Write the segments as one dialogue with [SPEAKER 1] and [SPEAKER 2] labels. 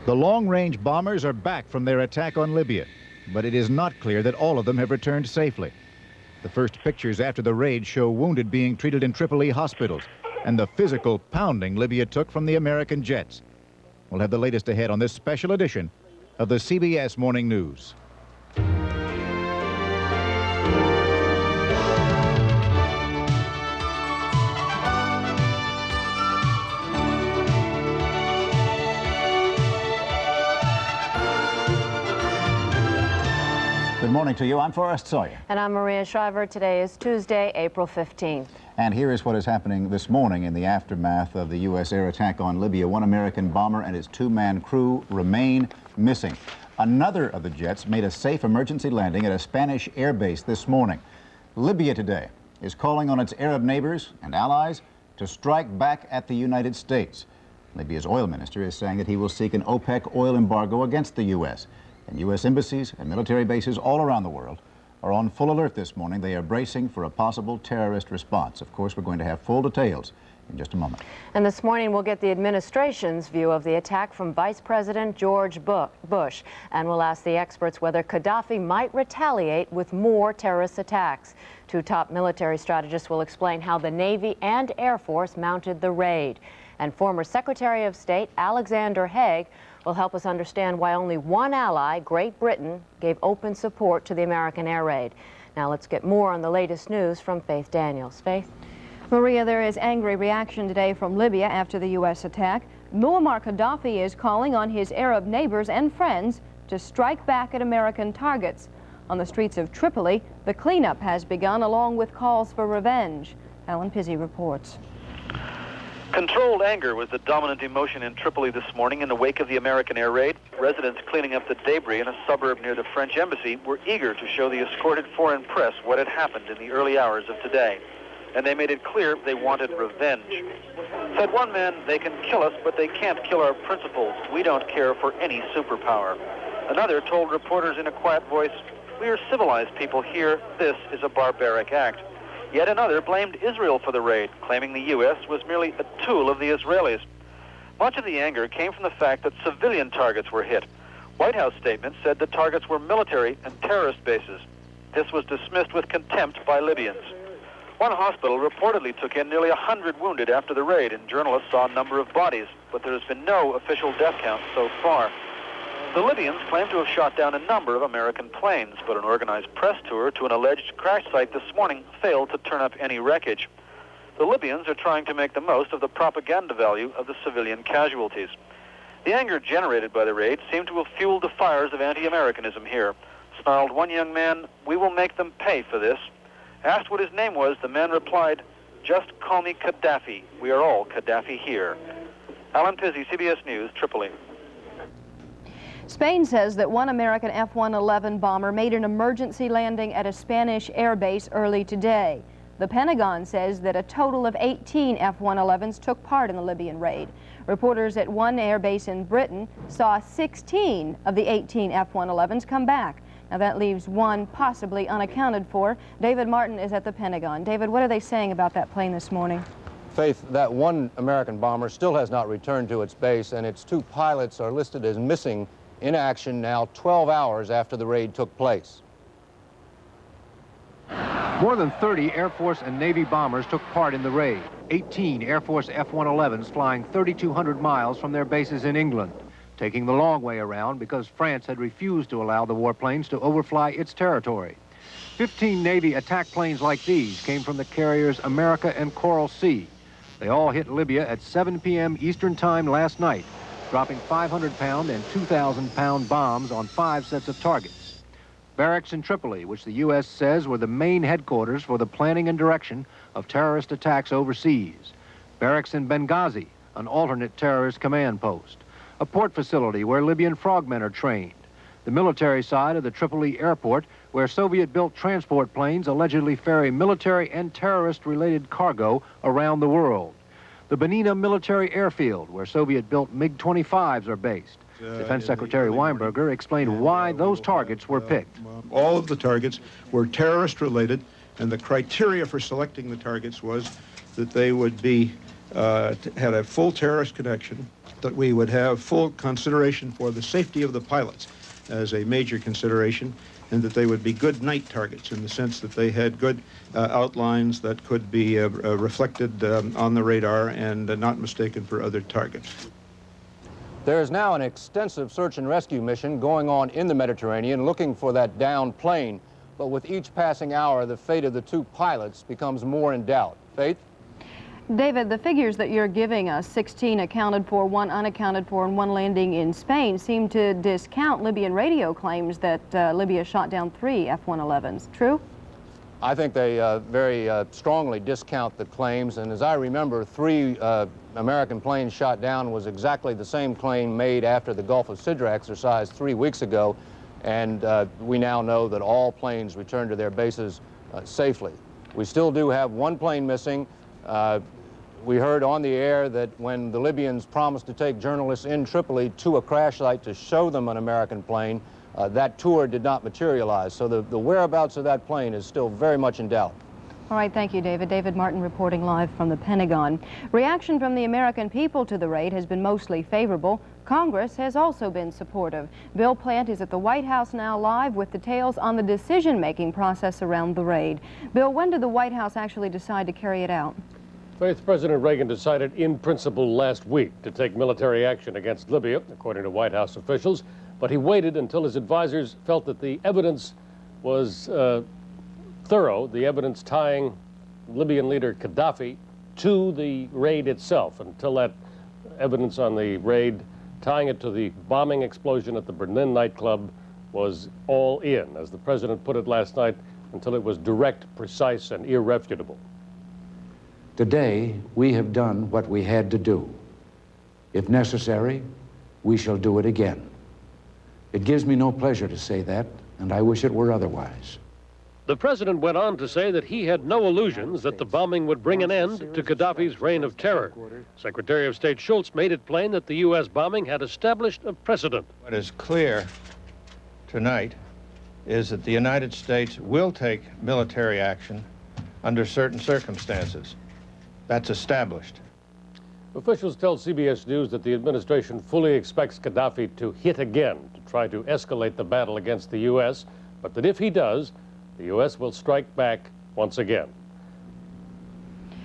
[SPEAKER 1] The long-range bombers are back from their attack on Libya, but it is not clear that all of them have returned safely. The first pictures after the raid show wounded being treated in Tripoli hospitals and the physical pounding Libya took from the American jets. We'll have the latest ahead on this special edition of the CBS Morning News. Good morning to you. I'm Forrest Sawyer.
[SPEAKER 2] And I'm Maria Shriver. Today is Tuesday, April 15th.
[SPEAKER 1] And here is what is happening this morning in the aftermath of the U.S. air attack on Libya. One American bomber and his two-man crew remain missing. Another of the jets made a safe emergency landing at a Spanish air base this morning. Libya today is calling on its Arab neighbors and allies to strike back at the United States. Libya's oil minister is saying that he will seek an OPEC oil embargo against the U.S. And U.S. embassies and military bases all around the world are on full alert this morning. They are bracing for a possible terrorist response. Of course, we're going to have full details in just a moment.
[SPEAKER 2] And this morning, we'll get the administration's view of the attack from Vice President George Bush. And we'll ask the experts whether Gaddafi might retaliate with more terrorist attacks. Two top military strategists will explain how the Navy and Air Force mounted the raid. And former Secretary of State Alexander Haig will help us understand why only one ally, Great Britain, gave open support to the American air raid. Now let's get more on the latest news from Faith Daniels. Faith?
[SPEAKER 3] Maria, there is angry reaction today from Libya after the U.S. attack. Muammar Gaddafi is calling on his Arab neighbors and friends to strike back at American targets. On the streets of Tripoli, the cleanup has begun along with calls for revenge. Alan Pizzi reports.
[SPEAKER 4] Controlled anger was the dominant emotion in Tripoli this morning in the wake of the American air raid. Residents cleaning up the debris in a suburb near the French embassy were eager to show the escorted foreign press what had happened in the early hours of today. And they made it clear they wanted revenge. Said one man, "They can kill us, but they can't kill our principles. We don't care for any superpower." Another told reporters in a quiet voice, "We are civilized people here. This is a barbaric act." Yet another blamed Israel for the raid, claiming the U.S. was merely a tool of the Israelis. Much of the anger came from the fact that civilian targets were hit. White House statements said the targets were military and terrorist bases. This was dismissed with contempt by Libyans. One hospital reportedly took in nearly 100 wounded after the raid, and journalists saw a number of bodies, but there has been no official death count so far. The Libyans claim to have shot down a number of American planes, but an organized press tour to an alleged crash site this morning failed to turn up any wreckage. The Libyans are trying to make the most of the propaganda value of the civilian casualties. The anger generated by the raid seemed to have fueled the fires of anti-Americanism here. Snarled one young man, "We will make them pay for this." Asked what his name was, the man replied, "Just call me Gaddafi. We are all Gaddafi here." Alan Pizzi, CBS News, Tripoli.
[SPEAKER 3] Spain says that one American F-111 bomber made an emergency landing at a Spanish air base early today. The Pentagon says that a total of 18 F-111s took part in the Libyan raid. Reporters at one air base in Britain saw 16 of the 18 F-111s come back. Now that leaves one possibly unaccounted for. David Martin is at the Pentagon. David, what are they saying about that plane this morning?
[SPEAKER 5] Faith, that one American bomber still has not returned to its base, and its two pilots are listed as missing in action now 12 hours after the raid took place.
[SPEAKER 6] More than 30 Air Force and Navy bombers took part in the raid. 18 Air Force F-111s flying 3,200 miles from their bases in England, taking the long way around because France had refused to allow the warplanes to overfly its territory. 15 Navy attack planes like these came from the carriers America and Coral Sea. They all hit Libya at 7 p.m. Eastern Time last night, dropping 500-pound and 2,000-pound bombs on 5 sets of targets. Barracks in Tripoli, which the U.S. says were the main headquarters for the planning and direction of terrorist attacks overseas. Barracks in Benghazi, an alternate terrorist command post. A port facility where Libyan frogmen are trained. The military side of the Tripoli airport, where Soviet-built transport planes allegedly ferry military and terrorist-related cargo around the world. The Benina military airfield, where Soviet-built MiG-25s are based. Defense Secretary Weinberger explained why those targets were picked.
[SPEAKER 7] All of the targets were terrorist-related, and the criteria for selecting the targets was that they would be had a full terrorist connection, that we would have full consideration for the safety of the pilots as a major consideration, and that they would be good night targets in the sense that they had good outlines that could be reflected on the radar and not mistaken for other targets.
[SPEAKER 5] There is now an extensive search and rescue mission going on in the Mediterranean looking for that downed plane. But with each passing hour, the fate of the two pilots becomes more in doubt. Faith?
[SPEAKER 3] David, the figures that you're giving us, 16 accounted for, 1 unaccounted for, and 1 landing in Spain, seem to discount Libyan radio claims that Libya shot down 3 F-111s. True?
[SPEAKER 5] I think they very strongly discount the claims, and as I remember, 3 American planes shot down was exactly the same plane made after the Gulf of Sidra exercise 3 weeks ago, and we now know that all planes returned to their bases safely. We still do have 1 plane missing. We heard on the air that when the Libyans promised to take journalists in Tripoli to a crash site to show them an American plane, that tour did not materialize. So the whereabouts of that plane is still very much in doubt.
[SPEAKER 3] All right, thank you, David. David Martin reporting live from the Pentagon. Reaction from the American people to the raid has been mostly favorable. Congress has also been supportive. Bill Plant is at the White House now live with details on the decision-making process around the raid. Bill, when did the White House actually decide to carry it out?
[SPEAKER 8] Faith, President Reagan decided in principle last week to take military action against Libya, according to White House officials, but he waited until his advisors felt that the evidence was thorough, the evidence tying Libyan leader Gaddafi to the raid itself, until that evidence on the raid tying it to the bombing explosion at the Berlin nightclub was all in, as the president put it last night, until it was direct, precise, and irrefutable.
[SPEAKER 9] Today, we have done what we had to do. If necessary, we shall do it again. It gives me no pleasure to say that, and I wish it were otherwise.
[SPEAKER 8] The president went on to say that he had no illusions that the bombing would bring an end to Gaddafi's reign of terror. Secretary of State Schultz made it plain that the U.S. bombing had established a precedent.
[SPEAKER 10] What is clear tonight is that the United States will take military action under certain circumstances. That's established.
[SPEAKER 8] Officials tell CBS News that the administration fully expects Gaddafi to hit again to try to escalate the battle against the U.S., but that if he does, the U.S. will strike back once again.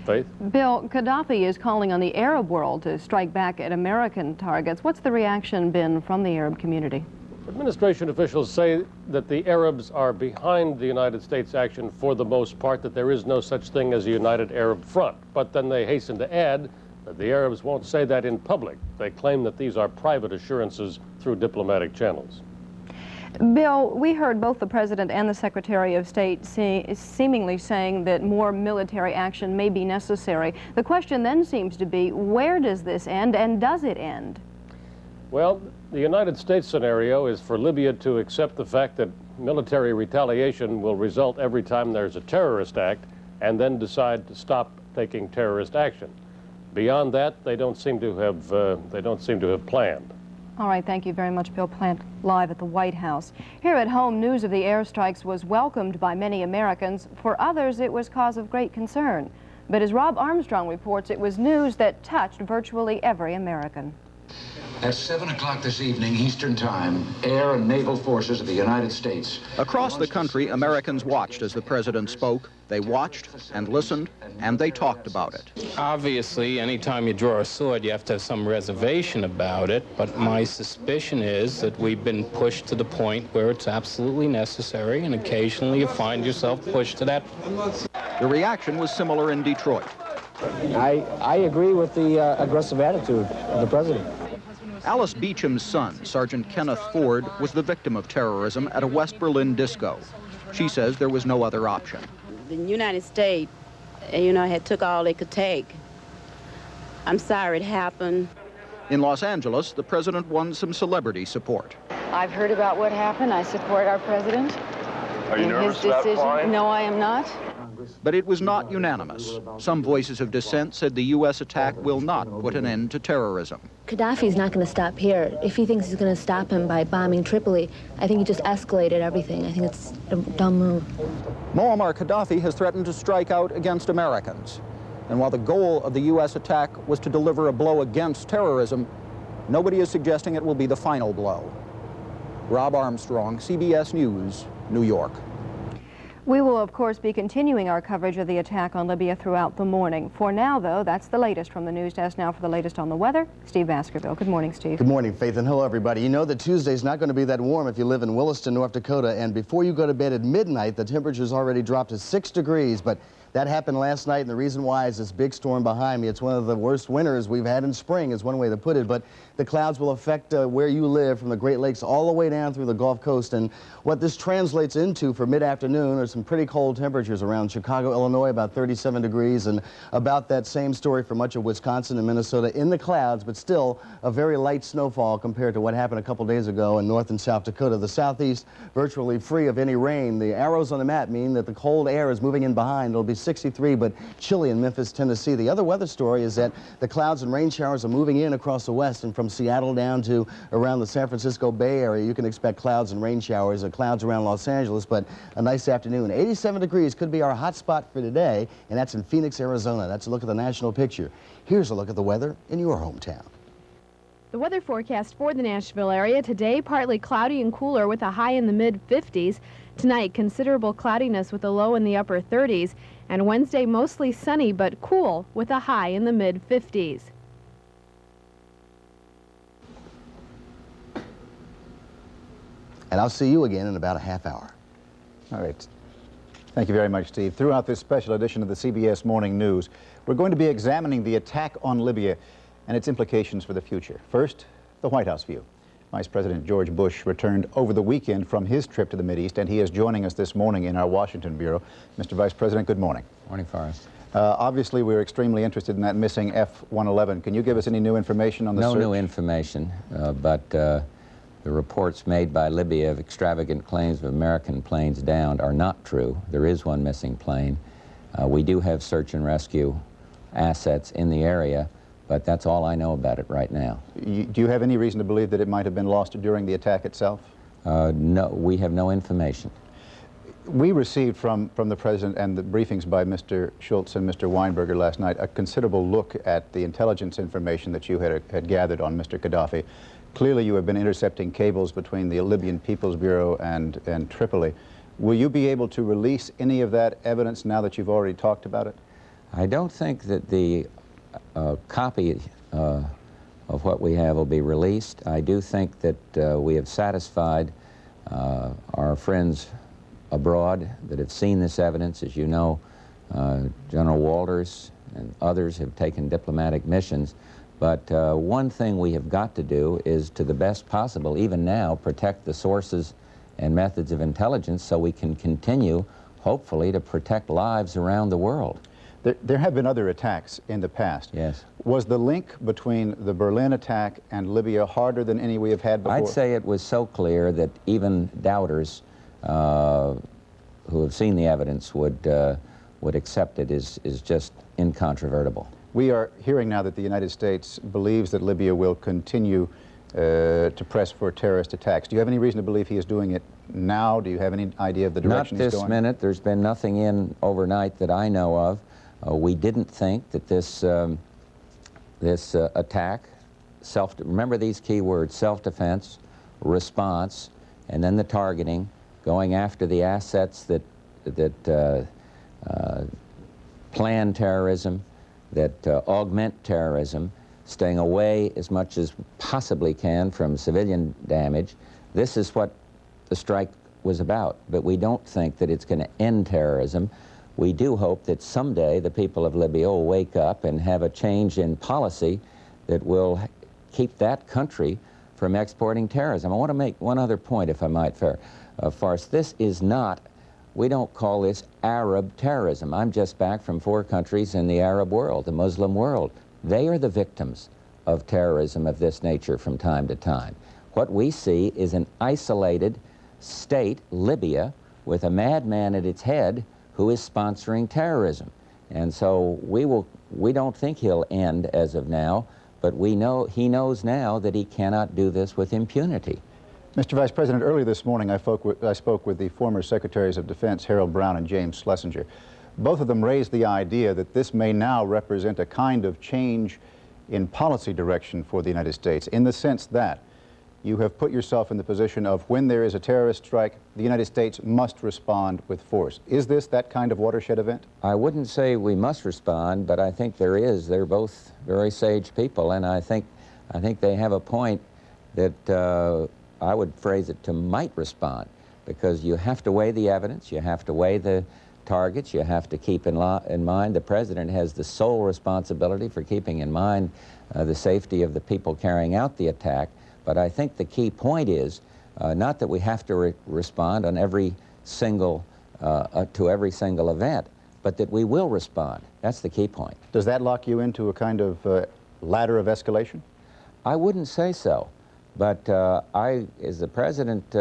[SPEAKER 8] Faith?
[SPEAKER 3] Bill, Gaddafi is calling on the Arab world to strike back at American targets. What's the reaction been from the Arab community?
[SPEAKER 8] Administration officials say that the Arabs are behind the United States action for the most part, that there is no such thing as a united Arab front. But then they hasten to add that the Arabs won't say that in public. They claim that these are private assurances through diplomatic channels.
[SPEAKER 3] Bill, we heard both the President and the Secretary of State seemingly saying that more military action may be necessary. The question then seems to be, where does this end, and does it end?
[SPEAKER 8] Well, the United States scenario is for Libya to accept the fact that military retaliation will result every time there's a terrorist act, and then decide to stop taking terrorist action. Beyond that, they don't seem to have planned.
[SPEAKER 3] All right, thank you very much, Bill Plant, live at the White House. Here at home, news of the airstrikes was welcomed by many Americans. For others, it was cause of great concern. But as Rob Armstrong reports, it was news that touched virtually every American.
[SPEAKER 9] At 7 o'clock this evening, Eastern Time, air and naval forces of the United States.
[SPEAKER 11] Across the country, Americans watched as the president spoke. They watched and listened, and they talked about it.
[SPEAKER 12] Obviously, anytime you draw a sword, you have to have some reservation about it, but my suspicion is that we've been pushed to the point where it's absolutely necessary, and occasionally you find yourself pushed to that.
[SPEAKER 11] The reaction was similar in Detroit.
[SPEAKER 13] I agree with the aggressive attitude of the president.
[SPEAKER 11] Alice Beecham's son, Sergeant Kenneth Ford, was the victim of terrorism at a West Berlin disco. She says there was no other option.
[SPEAKER 14] The United States, had took all they could take. I'm sorry it happened.
[SPEAKER 11] In Los Angeles, the president won some celebrity support.
[SPEAKER 15] I've heard about what happened. I support our president.
[SPEAKER 16] Are you nervous about flying?
[SPEAKER 15] No, I am not.
[SPEAKER 11] But it was not unanimous. Some voices of dissent said the U.S. attack will not put an end to terrorism.
[SPEAKER 17] Gaddafi's not going to stop here. If he thinks he's going to stop him by bombing Tripoli, I think he just escalated everything. I think it's a dumb move.
[SPEAKER 11] Muammar Gaddafi has threatened to strike out against Americans. And while the goal of the U.S. attack was to deliver a blow against terrorism, nobody is suggesting it will be the final blow. Rob Armstrong, CBS News, New York.
[SPEAKER 3] We will, of course, be continuing our coverage of the attack on Libya throughout the morning. For now, though, that's the latest from the news desk. Now for the latest on the weather, Steve Baskerville. Good morning, Steve.
[SPEAKER 18] Good morning, Faith, and hello, everybody. You know that Tuesday's not going to be that warm if you live in Williston, North Dakota, and before you go to bed at midnight, the temperature's already dropped to 6 degrees, but that happened last night, and the reason why is this big storm behind me. It's one of the worst winters we've had in spring, is one way to put it, but the clouds will affect where you live from the Great Lakes all the way down through the Gulf Coast, and what this translates into for mid-afternoon are some pretty cold temperatures around Chicago, Illinois, about 37 degrees, and about that same story for much of Wisconsin and Minnesota in the clouds, but still a very light snowfall compared to what happened a couple days ago in North and South Dakota. The southeast virtually free of any rain. The arrows on the map mean that the cold air is moving in behind. It'll be 63, but chilly in Memphis, Tennessee. The other weather story is that the clouds and rain showers are moving in across the west, and from Seattle down to around the San Francisco Bay Area, you can expect clouds and rain showers, clouds around Los Angeles, but a nice afternoon. 87 degrees could be our hot spot for today, and that's in Phoenix, Arizona. That's a look at the national picture. Here's a look at the weather in your hometown.
[SPEAKER 19] The weather forecast for the Nashville area today, partly cloudy and cooler with a high in the mid-50s. Tonight, considerable cloudiness with a low in the upper 30s. And Wednesday, mostly sunny but cool with a high in the mid-50s.
[SPEAKER 18] And I'll see you again in about a half hour.
[SPEAKER 1] All right. Thank you very much, Steve. Throughout this special edition of the CBS Morning News, we're going to be examining the attack on Libya and its implications for the future. First, the White House view. Vice President George Bush returned over the weekend from his trip to the Mideast, and he is joining us this morning in our Washington bureau. Mr. Vice President, good morning.
[SPEAKER 20] Morning, Forrest.
[SPEAKER 1] Obviously, we're extremely interested in that missing F-111. Can you give us any new information on the search?
[SPEAKER 20] No new information, but the reports made by Libya of extravagant claims of American planes downed are not true. There is one missing plane. We do have search and rescue assets in the area, but that's all I know about it right now.
[SPEAKER 1] Do you have any reason to believe that it might have been lost during the attack itself?
[SPEAKER 20] No, we have no information.
[SPEAKER 1] We received from the President and the briefings by Mr. Schultz and Mr. Weinberger last night a considerable look at the intelligence information that you had gathered on Mr. Gaddafi. Clearly you have been intercepting cables between the Libyan People's Bureau and Tripoli. Will you be able to release any of that evidence now that you've already talked about it?
[SPEAKER 20] I don't think that the copy of what we have will be released. I do think that we have satisfied our friends abroad that have seen this evidence. As you know, General Walters and others have taken diplomatic missions. But one thing we have got to do is, to the best possible, even now, protect the sources and methods of intelligence so we can continue, hopefully, to protect lives around the world.
[SPEAKER 1] There have been other attacks in the past.
[SPEAKER 20] Yes.
[SPEAKER 1] Was the link between the Berlin attack and Libya harder than any we have had before?
[SPEAKER 20] I'd say it was so clear that even doubters who have seen the evidence would accept it as just incontrovertible.
[SPEAKER 1] We are hearing now that the United States believes that Libya will continue to press for terrorist attacks. Do you have any reason to believe he is doing it now? Do you have any idea of the direction he's going?
[SPEAKER 20] Not this minute. There's been nothing in overnight that I know of. We didn't think that this attack, remember these key words, self-defense, response, and then the targeting, going after the assets that plan terrorism, that augment terrorism, staying away as much as possibly can from civilian damage. This is what the strike was about, but we don't think that it's going to end terrorism. We do hope that someday the people of Libya will wake up and have a change in policy that will keep that country from exporting terrorism. I want to make one other point, if I might, Forrest. This is not, we don't call this Arab terrorism. I'm just back from 4 countries in the Arab world, the Muslim world. They are the victims of terrorism of this nature from time to time. What we see is an isolated state, Libya, with a madman at its head who is sponsoring terrorism. And so we don't think he'll end as of now, but he knows now that he cannot do this with impunity.
[SPEAKER 1] Mr. Vice President, earlier this morning I spoke with the former Secretaries of Defense, Harold Brown and James Schlesinger. Both of them raised the idea that this may now represent a kind of change in policy direction for the United States, in the sense that you have put yourself in the position of when there is a terrorist strike, the United States must respond with force. Is this that kind of watershed event?
[SPEAKER 20] I wouldn't say we must respond, but I think there is. They're both very sage people, and I think they have a point that I would phrase it to might respond, because you have to weigh the evidence, you have to weigh the targets, you have to keep in mind the president has the sole responsibility for keeping in mind the safety of the people carrying out the attack. But I think the key point is not that we have to respond on every single, to every single event, but that we will respond. That's the key point.
[SPEAKER 1] Does that lock you into a kind of ladder of escalation?
[SPEAKER 20] I wouldn't say so, but as the president,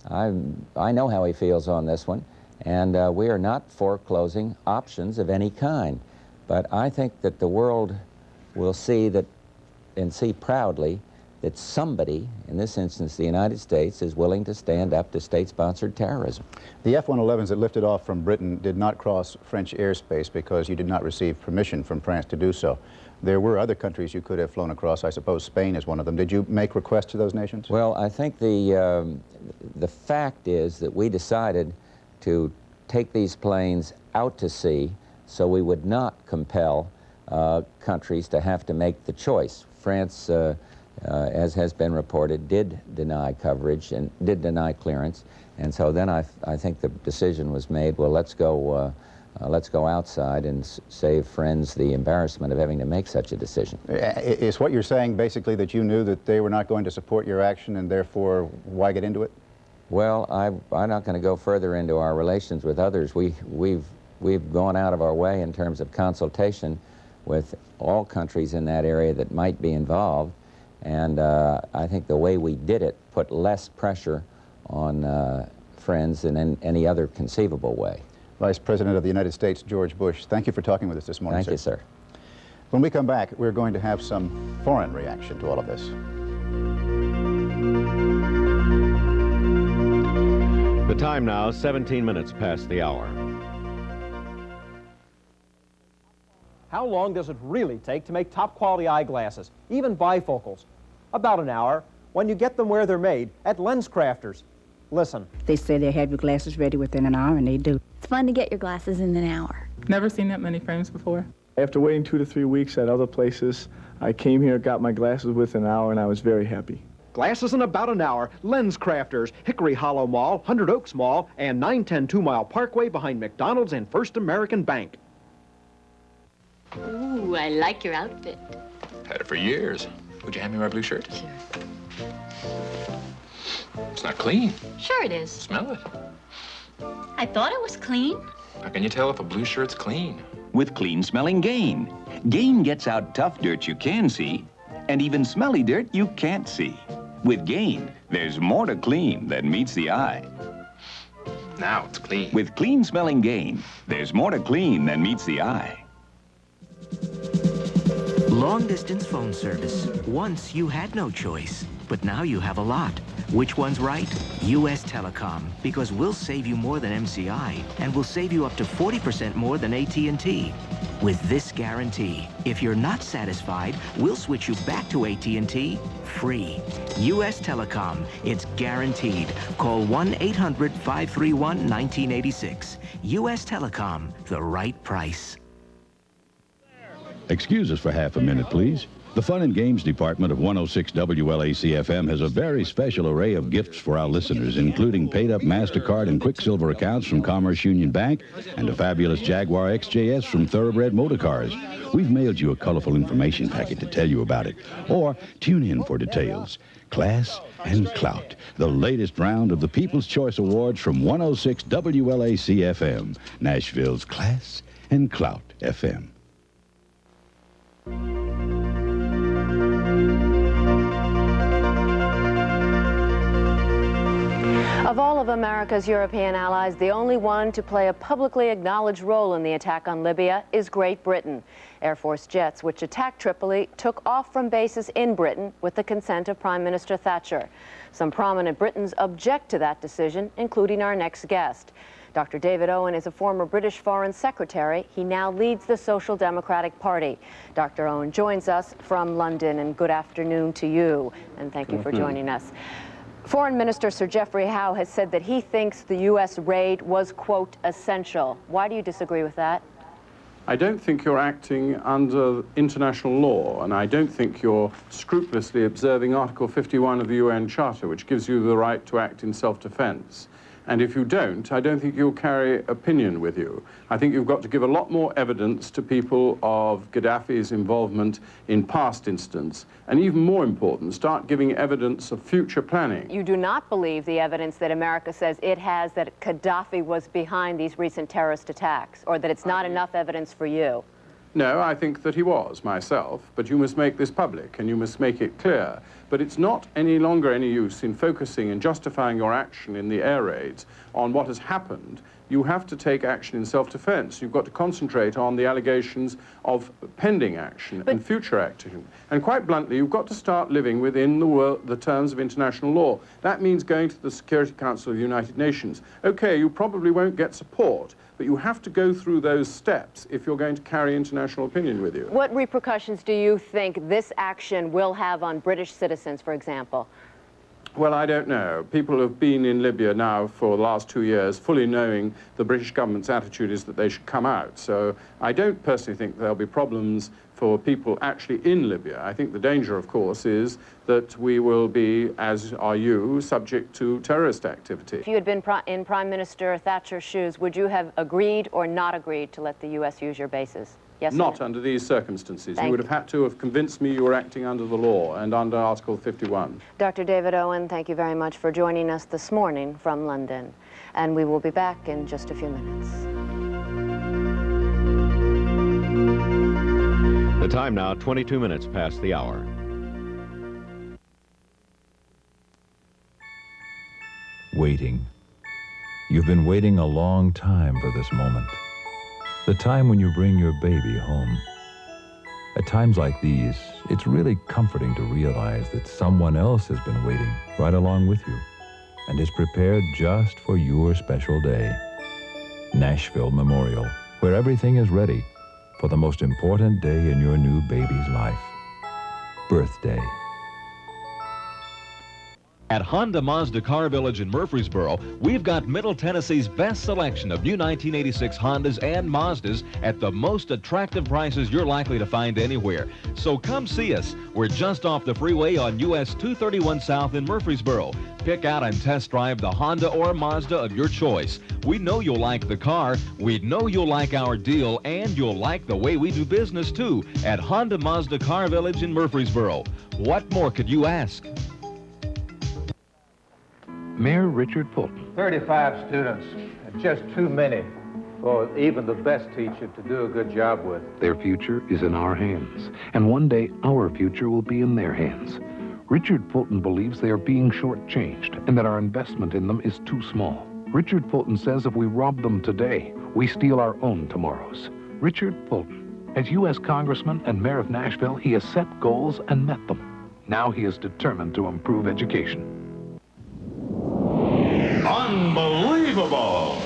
[SPEAKER 20] I know how he feels on this one, and we are not foreclosing options of any kind. But I think that the world will see that, and see proudly, that somebody, in this instance the United States, is willing to stand up to state-sponsored terrorism.
[SPEAKER 1] The F-111s that lifted off from Britain did not cross French airspace because you did not receive permission from France to do so. There were other countries you could have flown across. I suppose Spain is one of them. Did you make requests to those nations?
[SPEAKER 20] Well, I think the fact is that we decided to take these planes out to sea so we would not compel countries to have to make the choice. France, as has been reported, did deny coverage and did deny clearance, and so then I think the decision was made, well, let's go outside and save friends the embarrassment of having to make such a decision.
[SPEAKER 1] Is what you're saying basically that you knew that they were not going to support your action, and therefore why get into it?
[SPEAKER 20] Well, I'm not going to go further into our relations with others. We've gone out of our way in terms of consultation with all countries in that area that might be involved, and I think the way we did it put less pressure on friends than in any other conceivable way.
[SPEAKER 1] Vice President of the United States, George Bush, thank you for talking with us this morning,
[SPEAKER 20] Thank you, sir.
[SPEAKER 1] When we come back, we're going to have some foreign reaction to all of this.
[SPEAKER 21] The time now, 17 minutes past the hour.
[SPEAKER 22] How long does it really take to make top-quality eyeglasses, even bifocals? About an hour, when you get them where they're made, at Lens Crafters. Listen.
[SPEAKER 23] They say they have your glasses ready within an hour, and they do.
[SPEAKER 24] It's fun to get your glasses in an hour.
[SPEAKER 25] Never seen that many frames before. After waiting 2 to 3 weeks at other places, I came here, got my glasses within an hour, and I was very happy.
[SPEAKER 26] Glasses in about an hour. Lens Crafters, Hickory Hollow Mall, 100 Oaks Mall, and 910 2 Mile Parkway behind McDonald's and First American Bank.
[SPEAKER 27] Ooh, I like your outfit.
[SPEAKER 28] Had it for years. Would you hand me my blue shirt?
[SPEAKER 27] Sure.
[SPEAKER 28] It's not clean.
[SPEAKER 27] Sure it is.
[SPEAKER 28] Smell it.
[SPEAKER 27] I thought it was clean.
[SPEAKER 28] How can you tell if a blue shirt's clean?
[SPEAKER 29] With clean-smelling Gain. Gain gets out tough dirt you can see, and even smelly dirt you can't see. With Gain, there's more to clean than meets the eye.
[SPEAKER 28] Now it's clean.
[SPEAKER 29] With clean-smelling Gain, there's more to clean than meets the eye.
[SPEAKER 30] Long-distance phone service. Once you had no choice, but now you have a lot. Which one's right? U.S. Telecom, because we'll save you more than MCI, and we'll save you up to 40% more than AT&T. With this guarantee, if you're not satisfied, we'll switch you back to AT&T free. U.S. Telecom, it's guaranteed. Call 1-800-531-1986. U.S. Telecom, the right price.
[SPEAKER 31] Excuse us for half a minute, please. The Fun and Games Department of 106 WLAC-FM has a very special array of gifts for our listeners, including paid-up MasterCard and Quicksilver accounts from Commerce Union Bank and a fabulous Jaguar XJS from Thoroughbred Motor Cars. We've mailed you a colorful information packet to tell you about it. Or tune in for details. Class and Clout, the latest round of the People's Choice Awards from 106 WLAC-FM, Nashville's Class and Clout FM.
[SPEAKER 2] Of all of America's European allies, the only one to play a publicly acknowledged role in the attack on Libya is Great Britain. Air Force jets which attacked Tripoli took off from bases in Britain with the consent of Prime Minister Thatcher. Some prominent Britons object to that decision, including our next guest. Dr. David Owen is a former British Foreign Secretary. He now leads the Social Democratic Party. Dr. Owen joins us from London, and good afternoon to you, and thank you for joining us. Foreign Minister Sir Geoffrey Howe has said that he thinks the U.S. raid was, quote, essential. Why do you disagree with that?
[SPEAKER 4] I don't think you're acting under international law, and I don't think you're scrupulously observing Article 51 of the UN Charter, which gives you the right to act in self-defense. And if you don't, I don't think you'll carry opinion with you. I think you've got to give a lot more evidence to people of Gaddafi's involvement in past incidents, and even more important, start giving evidence of future planning.
[SPEAKER 2] You do not believe the evidence that America says it has that Gaddafi was behind these recent terrorist attacks, or that it's not enough evidence for you?
[SPEAKER 4] No, I think that he was, myself, but you must make this public and you must make it clear. But it's not any longer any use in focusing and justifying your action in the air raids on what has happened. You have to take action in self-defense. You've got to concentrate on the allegations of pending action and future action. And quite bluntly, you've got to start living within the terms of international law. That means going to the Security Council of the United Nations. Okay, you probably won't get support, but you have to go through those steps if you're going to carry international opinion with you.
[SPEAKER 2] What repercussions do you think this action will have on British citizens, for example?
[SPEAKER 4] Well, I don't know. People have been in Libya now for the last 2 years, fully knowing the British government's attitude is that they should come out. So I don't personally think there'll be problems for people actually in Libya. I think the danger, of course, is that we will be, as are you, subject to terrorist activity.
[SPEAKER 2] If you had been in Prime Minister Thatcher's shoes, would you have agreed or not agreed to let the U.S. use your bases? Yes,
[SPEAKER 4] not under these circumstances. You would have had to have convinced me you were acting under the law and under Article 51.
[SPEAKER 2] Dr. David Owen, thank you very much for joining us this morning from London. And we will be back in just a few minutes.
[SPEAKER 21] The time now, 22 minutes past the hour.
[SPEAKER 5] Waiting. You've been waiting a long time for this moment. The time when you bring your baby home. At times like these, it's really comforting to realize that someone else has been waiting right along with you and is prepared just for your special day. Nashville Memorial, where everything is ready for the most important day in your new baby's life. Birthday.
[SPEAKER 6] At Honda Mazda Car Village in Murfreesboro, we've got Middle Tennessee's best selection of new 1986 Hondas and Mazdas at the most attractive prices you're likely to find anywhere. So come see us. We're just off the freeway on US 231 South in Murfreesboro. Pick out and test drive the Honda or Mazda of your choice. We know you'll like the car, we know you'll like our deal, and you'll like the way we do business too at Honda Mazda Car Village in Murfreesboro. What more could you ask?
[SPEAKER 7] Mayor Richard Fulton.
[SPEAKER 8] 35 students, just too many for even the best teacher to do a good job with.
[SPEAKER 7] Their future is in our hands, and one day our future will be in their hands. Richard Fulton believes they are being shortchanged and that our investment in them is too small. Richard Fulton says if we rob them today, we steal our own tomorrows. Richard Fulton. As U.S. Congressman and Mayor of Nashville, he has set goals and met them. Now he is determined to improve education.
[SPEAKER 31] Unbelievable!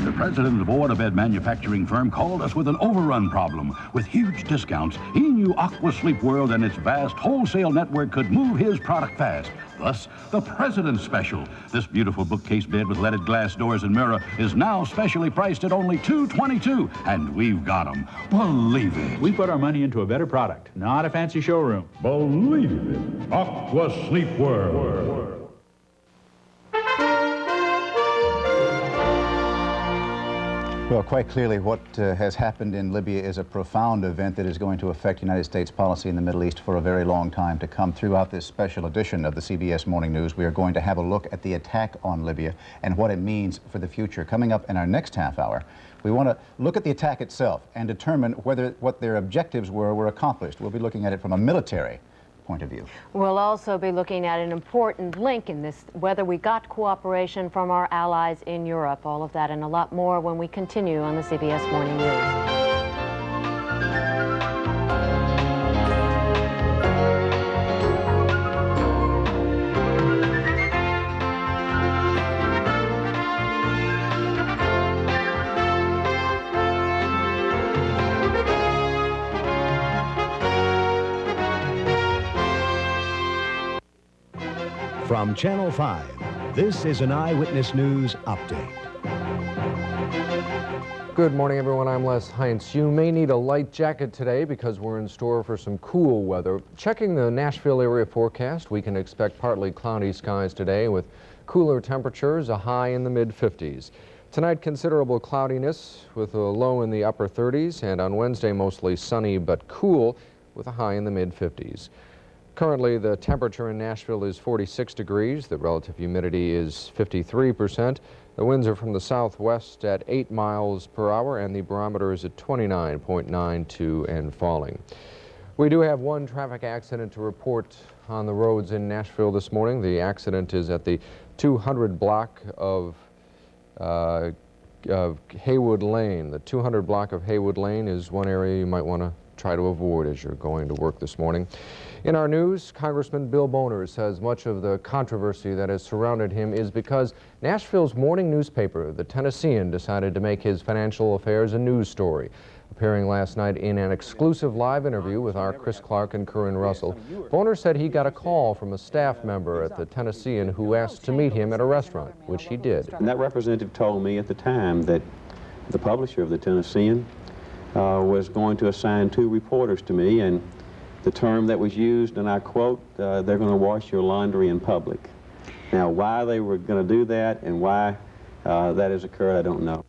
[SPEAKER 31] The president of Board of Ed manufacturing firm called us with an overrun problem. With huge discounts, he knew Aqua Sleep World and its vast wholesale network could move his product fast. Thus, the President's Special. This beautiful bookcase bed with leaded glass doors and mirror is now specially priced at only $222, and we've got them. Believe it.
[SPEAKER 9] We put our money into a better product, not a fancy showroom.
[SPEAKER 31] Believe it. Aqua Sleep World.
[SPEAKER 1] Well, quite clearly what has happened in Libya is a profound event that is going to affect United States policy in the Middle East for a very long time to come. Throughout this special edition of the CBS Morning News, we are going to have a look at the attack on Libya and what it means for the future. Coming up in our next half hour, we want to look at the attack itself and determine whether what their objectives were accomplished. We'll be looking at it from a military point of view.
[SPEAKER 2] We'll also be looking at an important link in this, whether we got cooperation from our allies in Europe. All of that and a lot more when we continue on the CBS Morning News.
[SPEAKER 3] From Channel 5, this is an Eyewitness News Update.
[SPEAKER 10] Good morning, everyone. I'm Les Heinz. You may need a light jacket today because we're in store for some cool weather. Checking the Nashville area forecast, we can expect partly cloudy skies today with cooler temperatures, a high in the mid-50s. Tonight, considerable cloudiness with a low in the upper 30s, and on Wednesday, mostly sunny but cool with a high in the mid-50s. Currently, the temperature in Nashville is 46 degrees. The relative humidity is 53%. The winds are from the southwest at 8 miles per hour, and the barometer is at 29.92 and falling. We do have one traffic accident to report on the roads in Nashville this morning. The accident is at the 200 block of Haywood Lane. The 200 block of Haywood Lane is one area you might want to try to avoid as you're going to work this morning. In our news, Congressman Bill Boner says much of the controversy that has surrounded him is because Nashville's morning newspaper, the Tennessean, decided to make his financial affairs a news story. Appearing last night in an exclusive live interview with our Chris Clark and Curran Russell, Boner said he got a call from a staff member at the Tennessean who asked to meet him at a restaurant, which he did.
[SPEAKER 11] And that representative told me at the time that the publisher of the Tennessean was going to assign 2 reporters to me, and the term that was used, and I quote, they're going to wash your laundry in public. Now, why they were going to do that and why that has occurred, I don't know.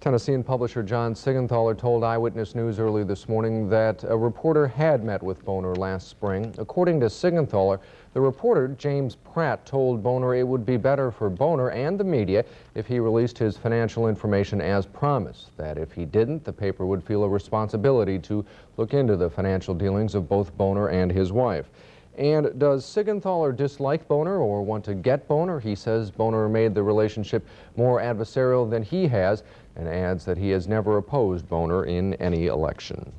[SPEAKER 10] Tennessean publisher John Sigenthaler told Eyewitness News early this morning that a reporter had met with Boner last spring. According to Sigenthaler, the reporter, James Pratt, told Boner it would be better for Boner and the media if he released his financial information as promised, that if he didn't, the paper would feel a responsibility to look into the financial dealings of both Boner and his wife. And does Sigenthaler dislike Boner or want to get Boner? He says Boner made the relationship more adversarial than he has, and adds that he has never opposed Boner in any election.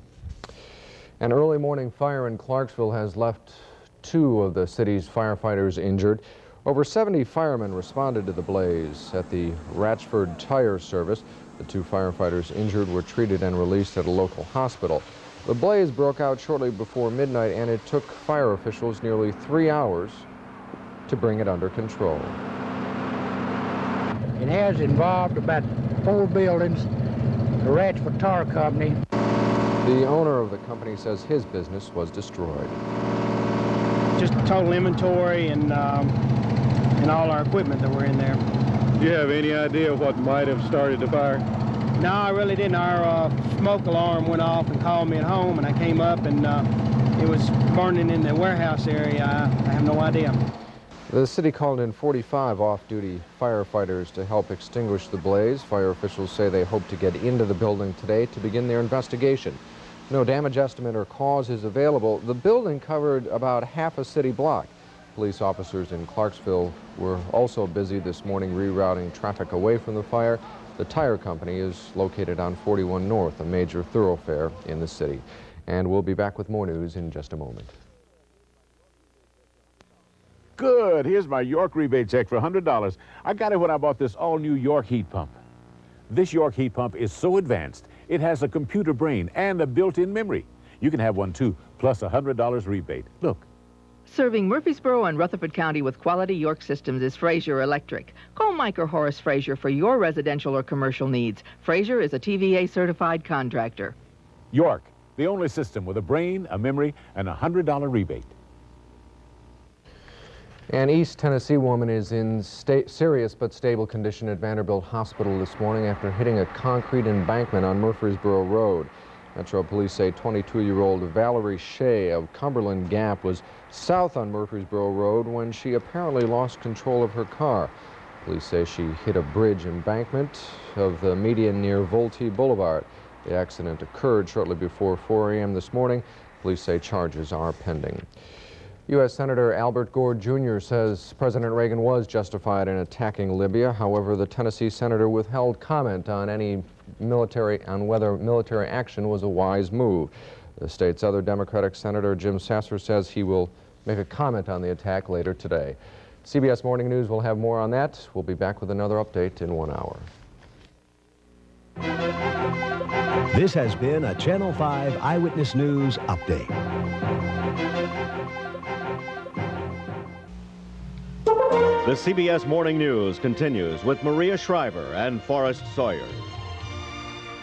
[SPEAKER 10] An early morning fire in Clarksville has left 2 of the city's firefighters injured. Over 70 firemen responded to the blaze at the Ratchford Tire Service. The 2 firefighters injured were treated and released at a local hospital. The blaze broke out shortly before midnight, and it took fire officials nearly 3 hours to bring it under control.
[SPEAKER 12] It has involved about 4 buildings, the Ratchford Tire Company.
[SPEAKER 10] The owner of the company says his business was destroyed.
[SPEAKER 13] Just total inventory and all our equipment that were in there.
[SPEAKER 14] Do you have any idea what might have started the fire?
[SPEAKER 13] No, I really didn't. Our smoke alarm went off and called me at home, and I came up and it was burning in the warehouse area. I have no idea.
[SPEAKER 10] The city called in 45 off-duty firefighters to help extinguish the blaze. Fire officials say they hope to get into the building today to begin their investigation. No damage estimate or cause is available. The building covered about half a city block. Police officers in Clarksville were also busy this morning rerouting traffic away from the fire. The tire company is located on 41 North, a major thoroughfare in the city. And we'll be back with more news in just a moment.
[SPEAKER 9] Good. Here's my York rebate check for $100. I got it when I bought this all-new York heat pump. This York heat pump is so advanced, it has a computer brain and a built-in memory. You can have one, too, plus $100 rebate. Look.
[SPEAKER 15] Serving Murfreesboro and Rutherford County with quality York systems is Frazier Electric. Call Mike or Horace Frazier for your residential or commercial needs. Frazier is a TVA-certified contractor.
[SPEAKER 9] York, the only system with a brain, a memory, and a $100 rebate.
[SPEAKER 10] An East Tennessee woman is in serious but stable condition at Vanderbilt Hospital this morning after hitting a concrete embankment on Murfreesboro Road. Metro Police say 22-year-old Valerie Shea of Cumberland Gap was south on Murfreesboro Road when she apparently lost control of her car. Police say she hit a bridge embankment of the median near Volte Boulevard. The accident occurred shortly before 4 a.m. this morning. Police say charges are pending. U.S. Senator Albert Gore Jr. says President Reagan was justified in attacking Libya. However, the Tennessee senator withheld comment on whether military action was a wise move. The state's other Democratic Senator Jim Sasser says he will make a comment on the attack later today. CBS Morning News will have more on that. We'll be back with another update in 1 hour.
[SPEAKER 3] This has been a Channel 5 Eyewitness News Update.
[SPEAKER 21] The CBS Morning News continues with Maria Shriver and Forrest Sawyer.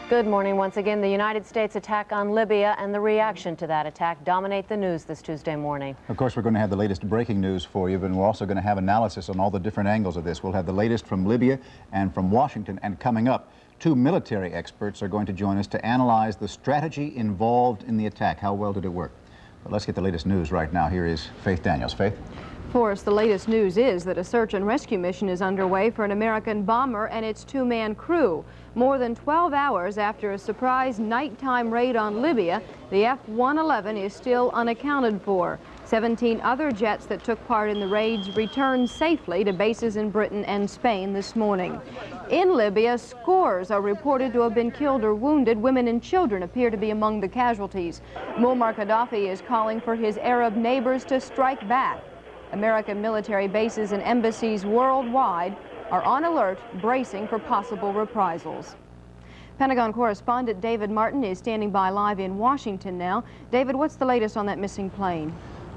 [SPEAKER 2] Good morning once again. The United States attack on Libya and the reaction to that attack dominate the news this Tuesday morning.
[SPEAKER 1] Of course, we're going to have the latest breaking news for you, but we're also going to have analysis on all the different angles of this. We'll have the latest from Libya and from Washington, and coming up, two military experts are going to join us to analyze the strategy involved in the attack. How well did it work? But let's get the latest news right now. Here is Faith Daniels. Faith?
[SPEAKER 16] Forrest, the latest news is that a search and rescue mission is underway for an American bomber and its two-man crew. More than 12 hours after a surprise nighttime raid on Libya, the F-111 is still unaccounted for. 17 other jets that took part in the raids returned safely to bases in Britain and Spain this morning. In Libya, scores are reported to have been killed or wounded. Women and children appear to be among the casualties. Muammar Gaddafi is calling for his Arab neighbors to strike back. American military bases and embassies worldwide are on alert, bracing for possible reprisals. Pentagon correspondent David Martin is standing by live in Washington now. David, what's the latest on that missing plane?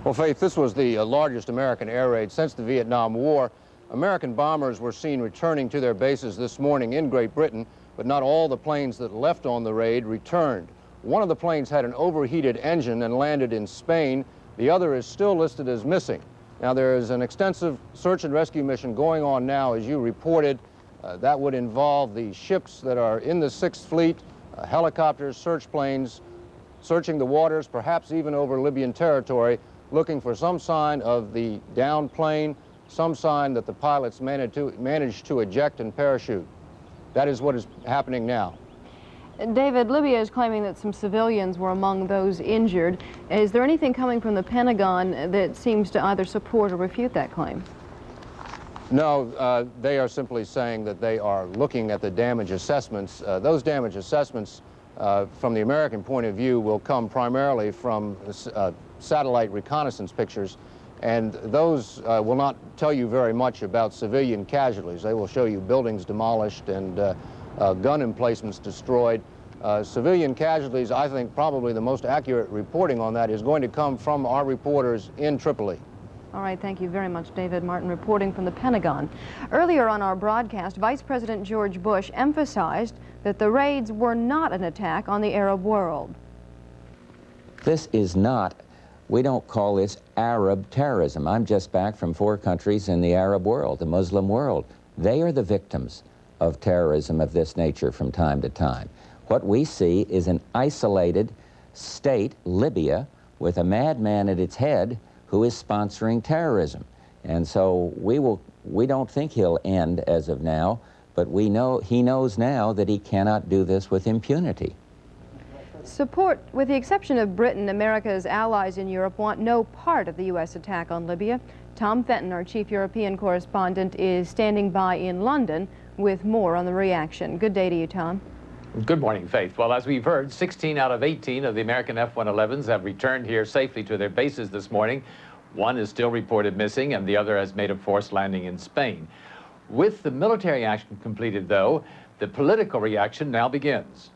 [SPEAKER 17] Well, Faith, this was the largest American air raid since the Vietnam War. American bombers were seen returning to their bases this morning in Great Britain, but not all the planes that left on the raid returned. One of the planes had an overheated engine and landed in Spain. The other is still listed as missing. Now, there is an extensive search and rescue mission going on now, as you reported. That would involve the ships that are in the 6th Fleet, helicopters, search planes, searching the waters, perhaps even over Libyan territory, looking for some sign of the downed plane, some sign that the pilots managed to eject and parachute. That is what is happening now.
[SPEAKER 16] David, Libya is claiming that some civilians were among those injured. Is there anything coming from the Pentagon that seems to either support or refute that claim?
[SPEAKER 17] No, they are simply saying that they are looking at the damage assessments. Those damage assessments, from the American point of view, will come primarily from satellite reconnaissance pictures, and those will not tell you very much about civilian casualties. They will show you buildings demolished and gun emplacements destroyed. Civilian casualties, I think probably the most accurate reporting on that is going to come from our reporters in Tripoli.
[SPEAKER 16] All right, thank you very much, David Martin, reporting from the Pentagon. Earlier on our broadcast, Vice President George Bush emphasized that the raids were not an attack on the Arab world.
[SPEAKER 18] This is not, we don't call this Arab terrorism. I'm just back from 4 countries in the Arab world, the Muslim world. They are the victims of terrorism of this nature from time to time. What we see is an isolated state, Libya, with a madman at its head who is sponsoring terrorism. And so we don't think he'll end as of now, but he knows now that he cannot do this with impunity.
[SPEAKER 16] Support, with the exception of Britain, America's allies in Europe want no part of the U.S. attack on Libya. Tom Fenton, our chief European correspondent, is standing by in London with more on the reaction. Good day to you, Tom.
[SPEAKER 19] Good morning, Faith. Well, as we've heard, 16 out of 18 of the American F-111s have returned here safely to their bases this morning. One is still reported missing, and the other has made a forced landing in Spain. With the military action completed, though, the political reaction now begins.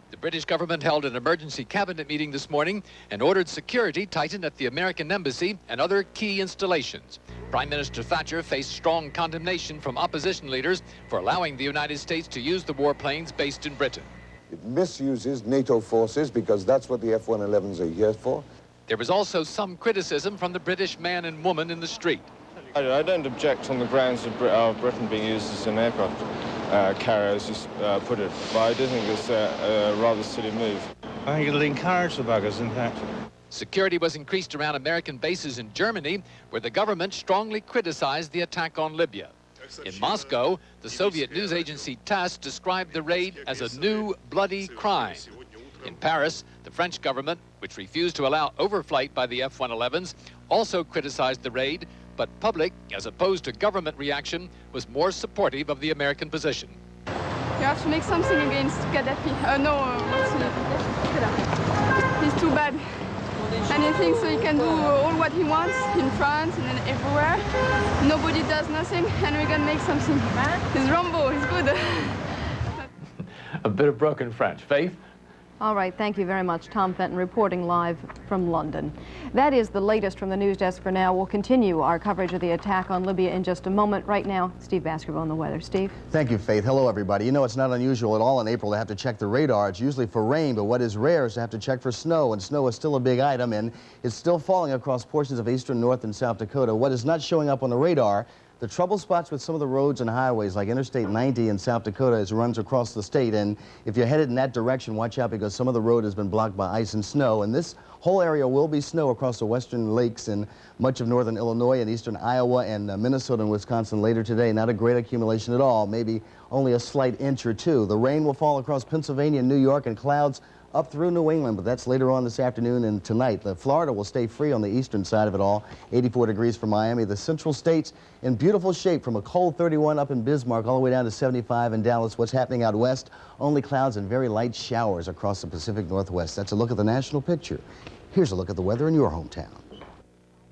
[SPEAKER 20] The British government held an emergency cabinet meeting this morning and ordered security tightened at the American embassy and other key installations. Prime Minister Thatcher faced strong condemnation from opposition leaders for allowing the United States to use the warplanes based in Britain.
[SPEAKER 22] It misuses NATO forces because that's what the F-111s are here for.
[SPEAKER 20] There was also some criticism from the British man and woman in the street.
[SPEAKER 23] I don't object on the grounds of Britain being used as an aircraft carrier, as you put it, but I do think it's a rather silly move.
[SPEAKER 24] I think it'll encourage the buggers, in fact.
[SPEAKER 20] Security was increased around American bases in Germany, where the government strongly criticized the attack on Libya. In Moscow, the Soviet news agency TASS described the raid as a new bloody crime. In Paris, the French government, which refused to allow overflight by the F-111s, also criticized the raid, but public, as opposed to government reaction, was more supportive of the American position.
[SPEAKER 25] You have to make something against Gaddafi. He's too bad. And he thinks so he can do all what he wants in France and then everywhere. Nobody does nothing, and we're gonna make something. He's Rambo, he's good.
[SPEAKER 19] A bit of broken French. Faith?
[SPEAKER 16] All right, thank you very much. Tom Fenton reporting live from London. That is the latest from the news desk for now. We'll continue our coverage of the attack on Libya in just a moment. Right now, Steve Baskerville on the weather. Steve?
[SPEAKER 4] Thank you, Faith. Hello, everybody. You know, it's not unusual at all in April to have to check the radar. It's usually for rain, but what is rare is to have to check for snow, and snow is still a big item, and it's still falling across portions of eastern North and South Dakota. What is not showing up on the radar, the trouble spots with some of the roads and highways like Interstate 90 in South Dakota as it runs across the state. And if you're headed in that direction, watch out because some of the road has been blocked by ice and snow. And this whole area will be snow across the western lakes in much of northern Illinois and eastern Iowa and Minnesota and Wisconsin later today. Not a great accumulation at all, maybe only a slight inch or two. The rain will fall across Pennsylvania and New York and clouds up through New England, but that's later on this afternoon and tonight. Florida will stay free on the eastern side of it all. 84 degrees for Miami. The central states in beautiful shape from a cold 31 up in Bismarck all the way down to 75 in Dallas. What's happening out west? Only clouds and very light showers across the Pacific Northwest. That's a look at the national picture. Here's a look at the weather in your hometown.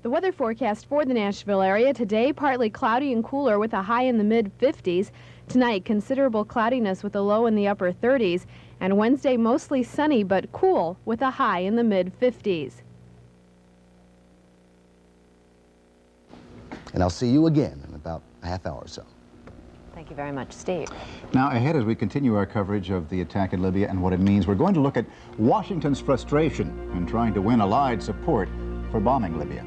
[SPEAKER 5] The weather forecast for the Nashville area today, partly cloudy and cooler with a high in the mid-50s. Tonight, considerable cloudiness with a low in the upper 30s. And Wednesday, mostly sunny but cool with a high in the mid-50s.
[SPEAKER 4] And I'll see you again in about a half hour or so.
[SPEAKER 2] Thank you very much, Steve.
[SPEAKER 1] Now, ahead as we continue our coverage of the attack in Libya and what it means, we're going to look at Washington's frustration in trying to win Allied support for bombing Libya.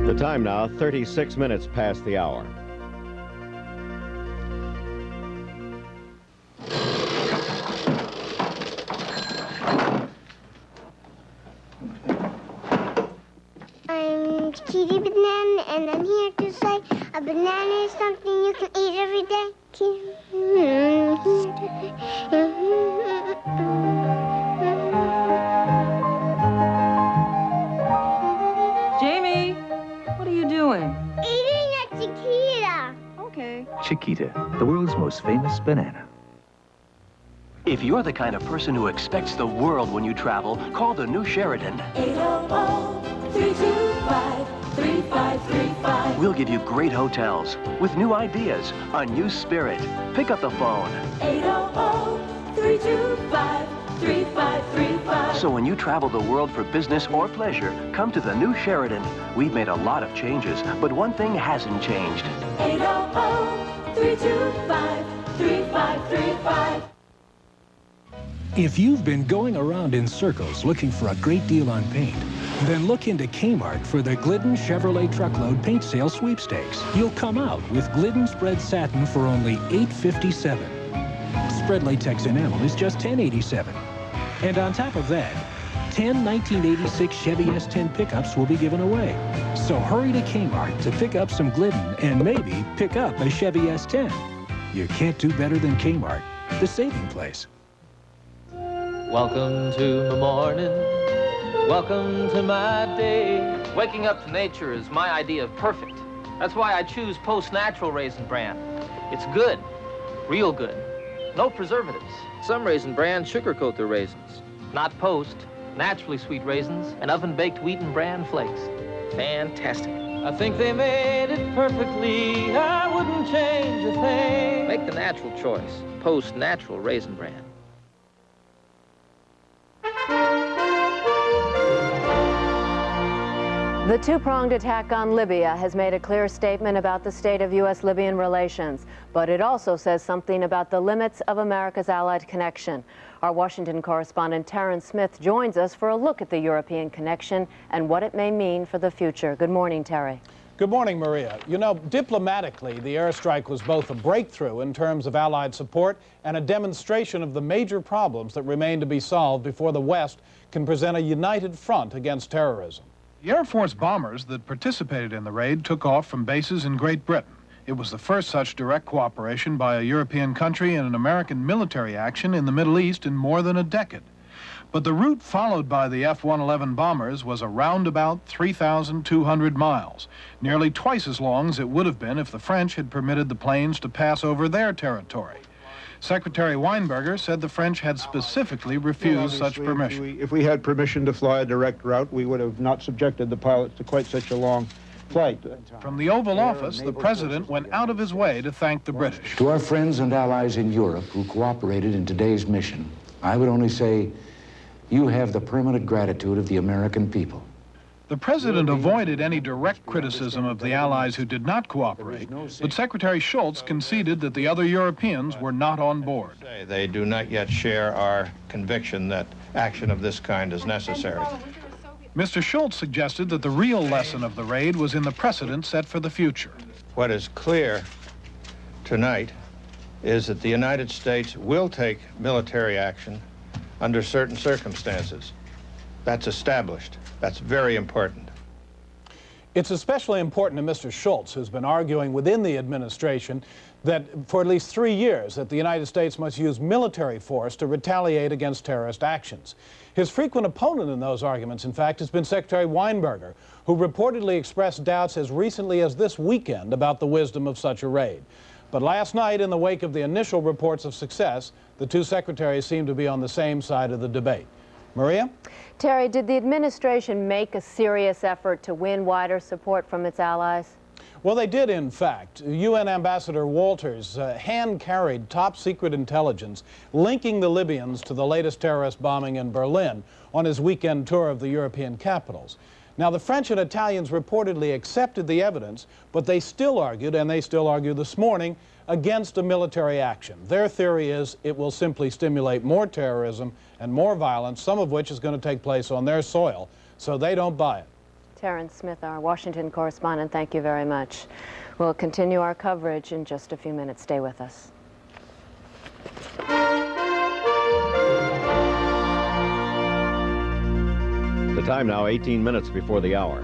[SPEAKER 21] The time now, 36 minutes past the hour.
[SPEAKER 6] I'm Kitty Banana, and I'm here to say a banana is something you can eat every day.
[SPEAKER 7] Jamie, what are you doing?
[SPEAKER 6] Eating a Chiquita.
[SPEAKER 7] Okay.
[SPEAKER 8] Chiquita, the world's most famous banana.
[SPEAKER 26] If you're the kind of person who expects the world when you travel, call the new Sheridan. 800-325-3535. We'll give you great hotels with new ideas, a new spirit. Pick up the phone. 800-325-3535. So when you travel the world for business or pleasure, come to the new Sheridan. We've made a lot of changes, but one thing hasn't changed.
[SPEAKER 27] 800-325-3535. If you've been going around in circles looking for a great deal on paint, then look into Kmart for the Glidden Chevrolet Truckload Paint Sale Sweepstakes. You'll come out with Glidden Spread Satin for only $8.57. Spread Latex Enamel is just $10.87. And on top of that, 10 1986 Chevy S10 pickups will be given away. So hurry to Kmart to pick up some Glidden and maybe pick up a Chevy S10. You can't do better than Kmart, the saving place.
[SPEAKER 28] Welcome to my morning, welcome to my day. Waking up to nature is my idea of perfect. That's why I choose Post Natural Raisin Bran. It's good, real good, no preservatives. Some raisin brands sugarcoat their raisins. Not Post, naturally sweet raisins and oven-baked wheat and bran flakes. Fantastic. I think they made it perfectly, I wouldn't change a thing. Make the natural choice, Post Natural Raisin Bran.
[SPEAKER 2] The two-pronged attack on Libya has made a clear statement about the state of U.S.-Libyan relations, but it also says something about the limits of America's Allied connection. Our Washington correspondent Terrence Smith joins us for a look at the European connection and what it may mean for the future. Good morning, Terry.
[SPEAKER 29] Good morning, Maria. You know, diplomatically, the airstrike was both a breakthrough in terms of Allied support and a demonstration of the major problems that remain to be solved before the West can present a united front against terrorism.
[SPEAKER 30] The Air Force bombers that participated in the raid took off from bases in Great Britain. It was the first such direct cooperation by a European country in an American military action in the Middle East in more than a decade. But the route followed by the F-111 bombers was a roundabout 3,200 miles, nearly twice as long as it would have been if the French had permitted the planes to pass over their territory. Secretary Weinberger said the French had specifically refused such permission.
[SPEAKER 12] If we had permission to fly a direct route, we would have not subjected the pilots to quite such a long
[SPEAKER 30] flight. From the Oval Office, the president went out of his way to thank the British.
[SPEAKER 3] To our friends and allies in Europe who cooperated in today's mission, I would only say you have the permanent gratitude of the American people.
[SPEAKER 30] The president avoided any direct criticism of the allies who did not cooperate, but Secretary Shultz conceded that the other Europeans were not on board.
[SPEAKER 9] They do not yet share our conviction that action of this kind is necessary.
[SPEAKER 30] Mr. Shultz suggested that the real lesson of the raid was in the precedent set for the future.
[SPEAKER 9] What is clear tonight is that the United States will take military action under certain circumstances. That's established. That's very important.
[SPEAKER 29] It's especially important to Mr. Shultz, who's been arguing within the administration that for at least 3 years that the United States must use military force to retaliate against terrorist actions. His frequent opponent in those arguments, in fact, has been Secretary Weinberger, who reportedly expressed doubts as recently as this weekend about the wisdom of such a raid. But last night, in the wake of the initial reports of success, the two secretaries seemed to be on the same side of the debate. Maria?
[SPEAKER 2] Terry, did the administration make a serious effort to win wider support from its allies?
[SPEAKER 29] Well, they did, in fact. UN Ambassador Walters hand-carried top-secret intelligence linking the Libyans to the latest terrorist bombing in Berlin on his weekend tour of the European capitals. Now, the French and Italians reportedly accepted the evidence, but they still argued, and they still argue this morning, against a military action. Their theory is it will simply stimulate more terrorism and more violence, some of which is going to take place on their soil, so they don't buy it.
[SPEAKER 2] Terrence Smith, our Washington correspondent, thank you very much. We'll continue our coverage in just a few minutes. Stay with us.
[SPEAKER 21] The time now 18 minutes before the hour.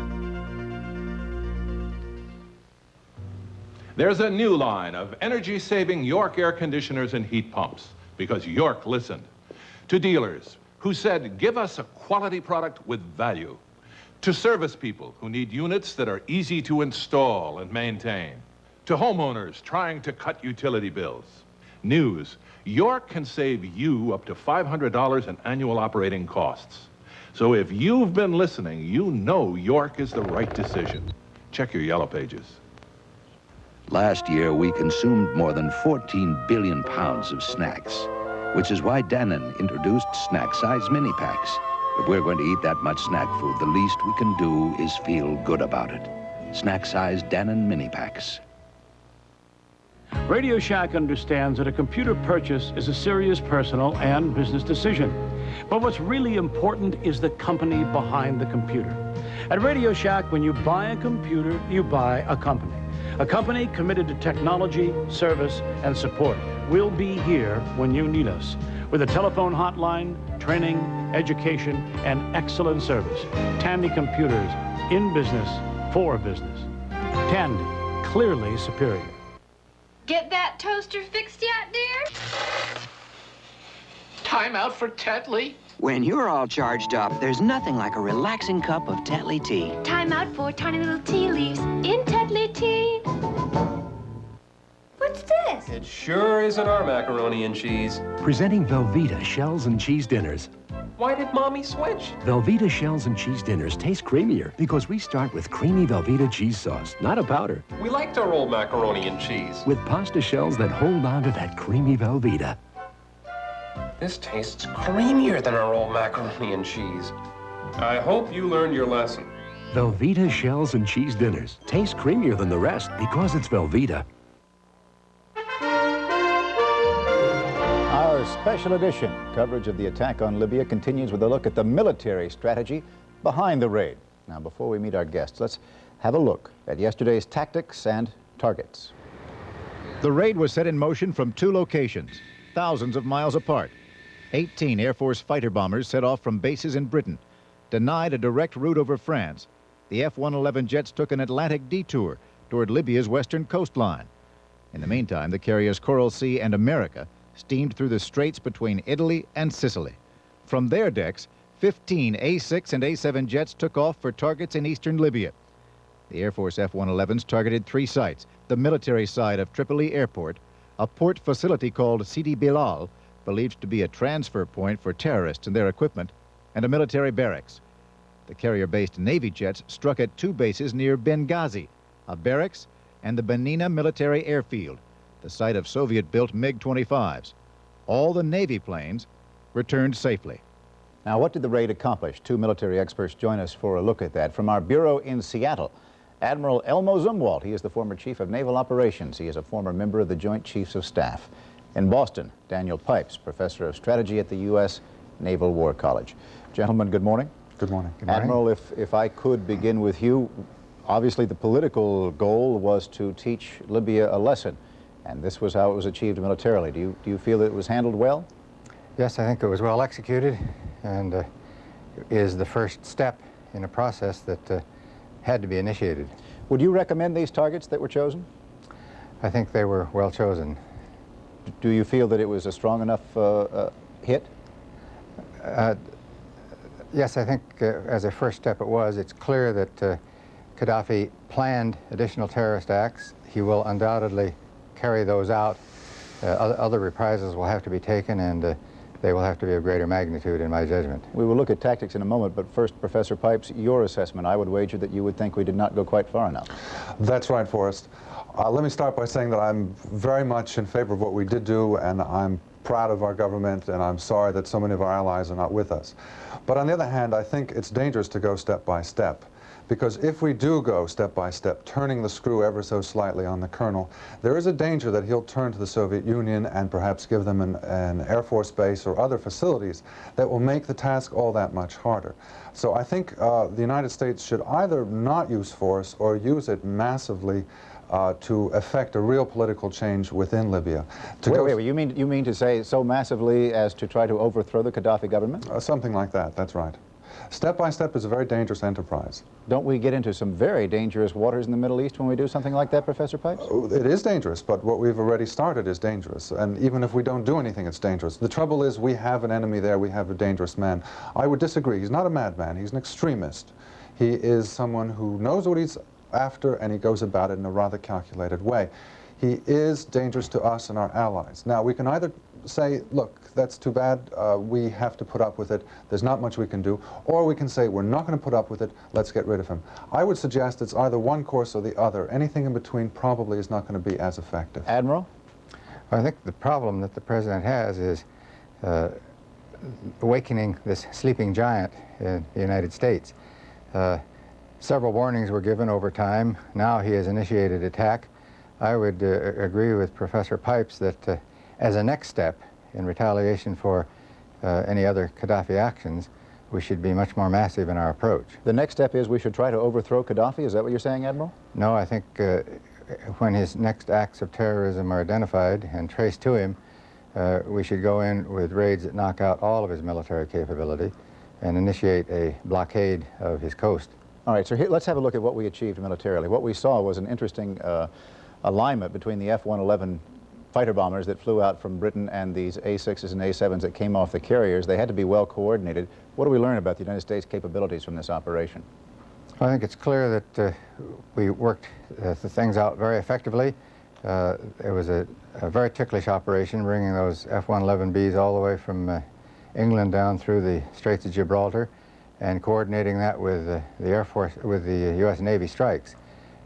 [SPEAKER 10] There's a new line of energy-saving York air conditioners and heat pumps because York listened to dealers who said, give us a quality product with value, to service people who need units that are easy to install and maintain, to homeowners trying to cut utility bills. News, York can save you up to $500 in annual operating costs. So if you've been listening, you know York is the right decision. Check your yellow pages.
[SPEAKER 8] Last year, we consumed more than 14 billion pounds of snacks, which is why Dannon introduced snack-size mini packs. If we're going to eat that much snack food, the least we can do is feel good about it. Snack-size Dannon mini packs.
[SPEAKER 11] Radio Shack understands that a computer purchase is a serious personal and business decision. But what's really important is the company behind the computer. At Radio Shack, when you buy a computer, you buy a company. A company committed to technology, service, and support. We'll be here when you need us, with a telephone hotline, training, education, and excellent service. Tandy Computers, in business, for business. Tandy, clearly superior.
[SPEAKER 13] Get that toaster fixed yet, dear?
[SPEAKER 14] Time out for Tetley.
[SPEAKER 15] When you're all charged up, there's nothing like a relaxing cup of Tetley tea.
[SPEAKER 13] Time out for tiny little tea leaves in Tetley tea. What's this?
[SPEAKER 17] It sure isn't our macaroni and cheese.
[SPEAKER 18] Presenting Velveeta shells and cheese dinners.
[SPEAKER 17] Why did Mommy switch?
[SPEAKER 18] Velveeta shells and cheese dinners taste creamier because we start with creamy Velveeta cheese sauce, not a powder.
[SPEAKER 17] We liked our old macaroni and cheese.
[SPEAKER 18] With pasta shells that hold on to that creamy Velveeta.
[SPEAKER 17] This tastes creamier than our old macaroni and cheese. I hope you learned your lesson.
[SPEAKER 18] Velveeta shells and cheese dinners taste creamier than the rest because it's Velveeta.
[SPEAKER 1] Our special edition coverage of the attack on Libya continues with a look at the military strategy behind the raid. Now, before we meet our guests, let's have a look at yesterday's tactics and targets. The raid was set in motion from two locations, thousands of miles apart. 18 Air Force fighter bombers set off from bases in Britain, denied a direct route over France. The F-111 jets took an Atlantic detour toward Libya's western coastline. In the meantime, the carriers Coral Sea and America steamed through the straits between Italy and Sicily. From their decks, 15 A-6 and A-7 jets took off for targets in eastern Libya. The Air Force F-111s targeted 3 sites: the military side of Tripoli Airport, a port facility called Sidi Bilal, believed to be a transfer point for terrorists and their equipment, and a military barracks. The carrier-based Navy jets struck at 2 bases near Benghazi, a barracks, and the Benina military airfield, the site of Soviet-built MiG-25s. All the Navy planes returned safely. Now, what did the raid accomplish? 2 military experts join us for a look at that. From our bureau in Seattle, Admiral Elmo Zumwalt. He is the former Chief of Naval Operations. He is a former member of the Joint Chiefs of Staff. In Boston, Daniel Pipes, Professor of Strategy at the U.S. Naval War College. Gentlemen, good morning.
[SPEAKER 4] Good morning. Good morning.
[SPEAKER 1] Admiral, if I could begin with you, obviously the political goal was to teach Libya a lesson, and this was how it was achieved militarily. Do you feel that it was handled well?
[SPEAKER 4] Yes, I think it was well executed, and is the first step in a process that had to be initiated.
[SPEAKER 1] Would you recommend these targets that were chosen?
[SPEAKER 4] I think they were well chosen.
[SPEAKER 1] Do you feel that it was a strong enough hit?
[SPEAKER 4] Yes, I think as a first step it was. It's clear that Gaddafi planned additional terrorist acts. He will undoubtedly carry those out. Other reprisals will have to be taken, and they will have to be of greater magnitude, in my judgment.
[SPEAKER 1] We will look at tactics in a moment, but first, Professor Pipes, your assessment. I would wager that you would think we did not go quite far enough.
[SPEAKER 5] That's right, Forrest. Let me start by saying that I'm very much in favor of what we did do, and I'm proud of our government, and I'm sorry that so many of our allies are not with us. But on the other hand, I think it's dangerous to go step by step. Because if we do go step by step, turning the screw ever so slightly on the colonel, there is a danger that he'll turn to the Soviet Union and perhaps give them an Air Force base or other facilities that will make the task all that much harder. So I think the United States should either not use force or use it massively to effect a real political change within Libya.
[SPEAKER 1] Wait, you mean to say so massively as to try to overthrow the Gaddafi government?
[SPEAKER 5] Something like that, that's right. Step by step is a very dangerous enterprise.
[SPEAKER 1] Don't we get into some very dangerous waters in the Middle East when we do something like that, Professor Pipes?
[SPEAKER 5] It is dangerous, but what we've already started is dangerous. And even if we don't do anything, it's dangerous. The trouble is we have an enemy there, we have a dangerous man. I would disagree. He's not a madman, he's an extremist. He is someone who knows what he's after, and he goes about it in a rather calculated way. He is dangerous to us and our allies. Now, we can either say, look, that's too bad, we have to put up with it, there's not much we can do, or we can say, we're not going to put up with it, let's get rid of him. I would suggest it's either one course or the other. Anything in between probably is not going to be as effective.
[SPEAKER 1] Admiral?
[SPEAKER 4] I think the problem that the President has is awakening this sleeping giant in the United States. Several warnings were given over time. Now he has initiated attack. I would agree with Professor Pipes that as a next step in retaliation for any other Gaddafi actions, we should be much more massive in our approach.
[SPEAKER 1] The next step is we should try to overthrow Gaddafi? Is that what you're saying, Admiral?
[SPEAKER 4] No, I think when his next acts of terrorism are identified and traced to him, we should go in with raids that knock out all of his military capability and initiate a blockade of his coast.
[SPEAKER 1] All right, so here, let's have a look at what we achieved militarily. What we saw was an interesting alignment between the F-111 fighter bombers that flew out from Britain and these A-6s and A-7s that came off the carriers. They had to be well coordinated. What do we learn about the United States capabilities from this operation?
[SPEAKER 4] I think it's clear that we worked the things out very effectively. It was a very ticklish operation, bringing those F-111Bs all the way from England down through the Straits of Gibraltar and coordinating that with the Air Force, with the U.S. Navy strikes.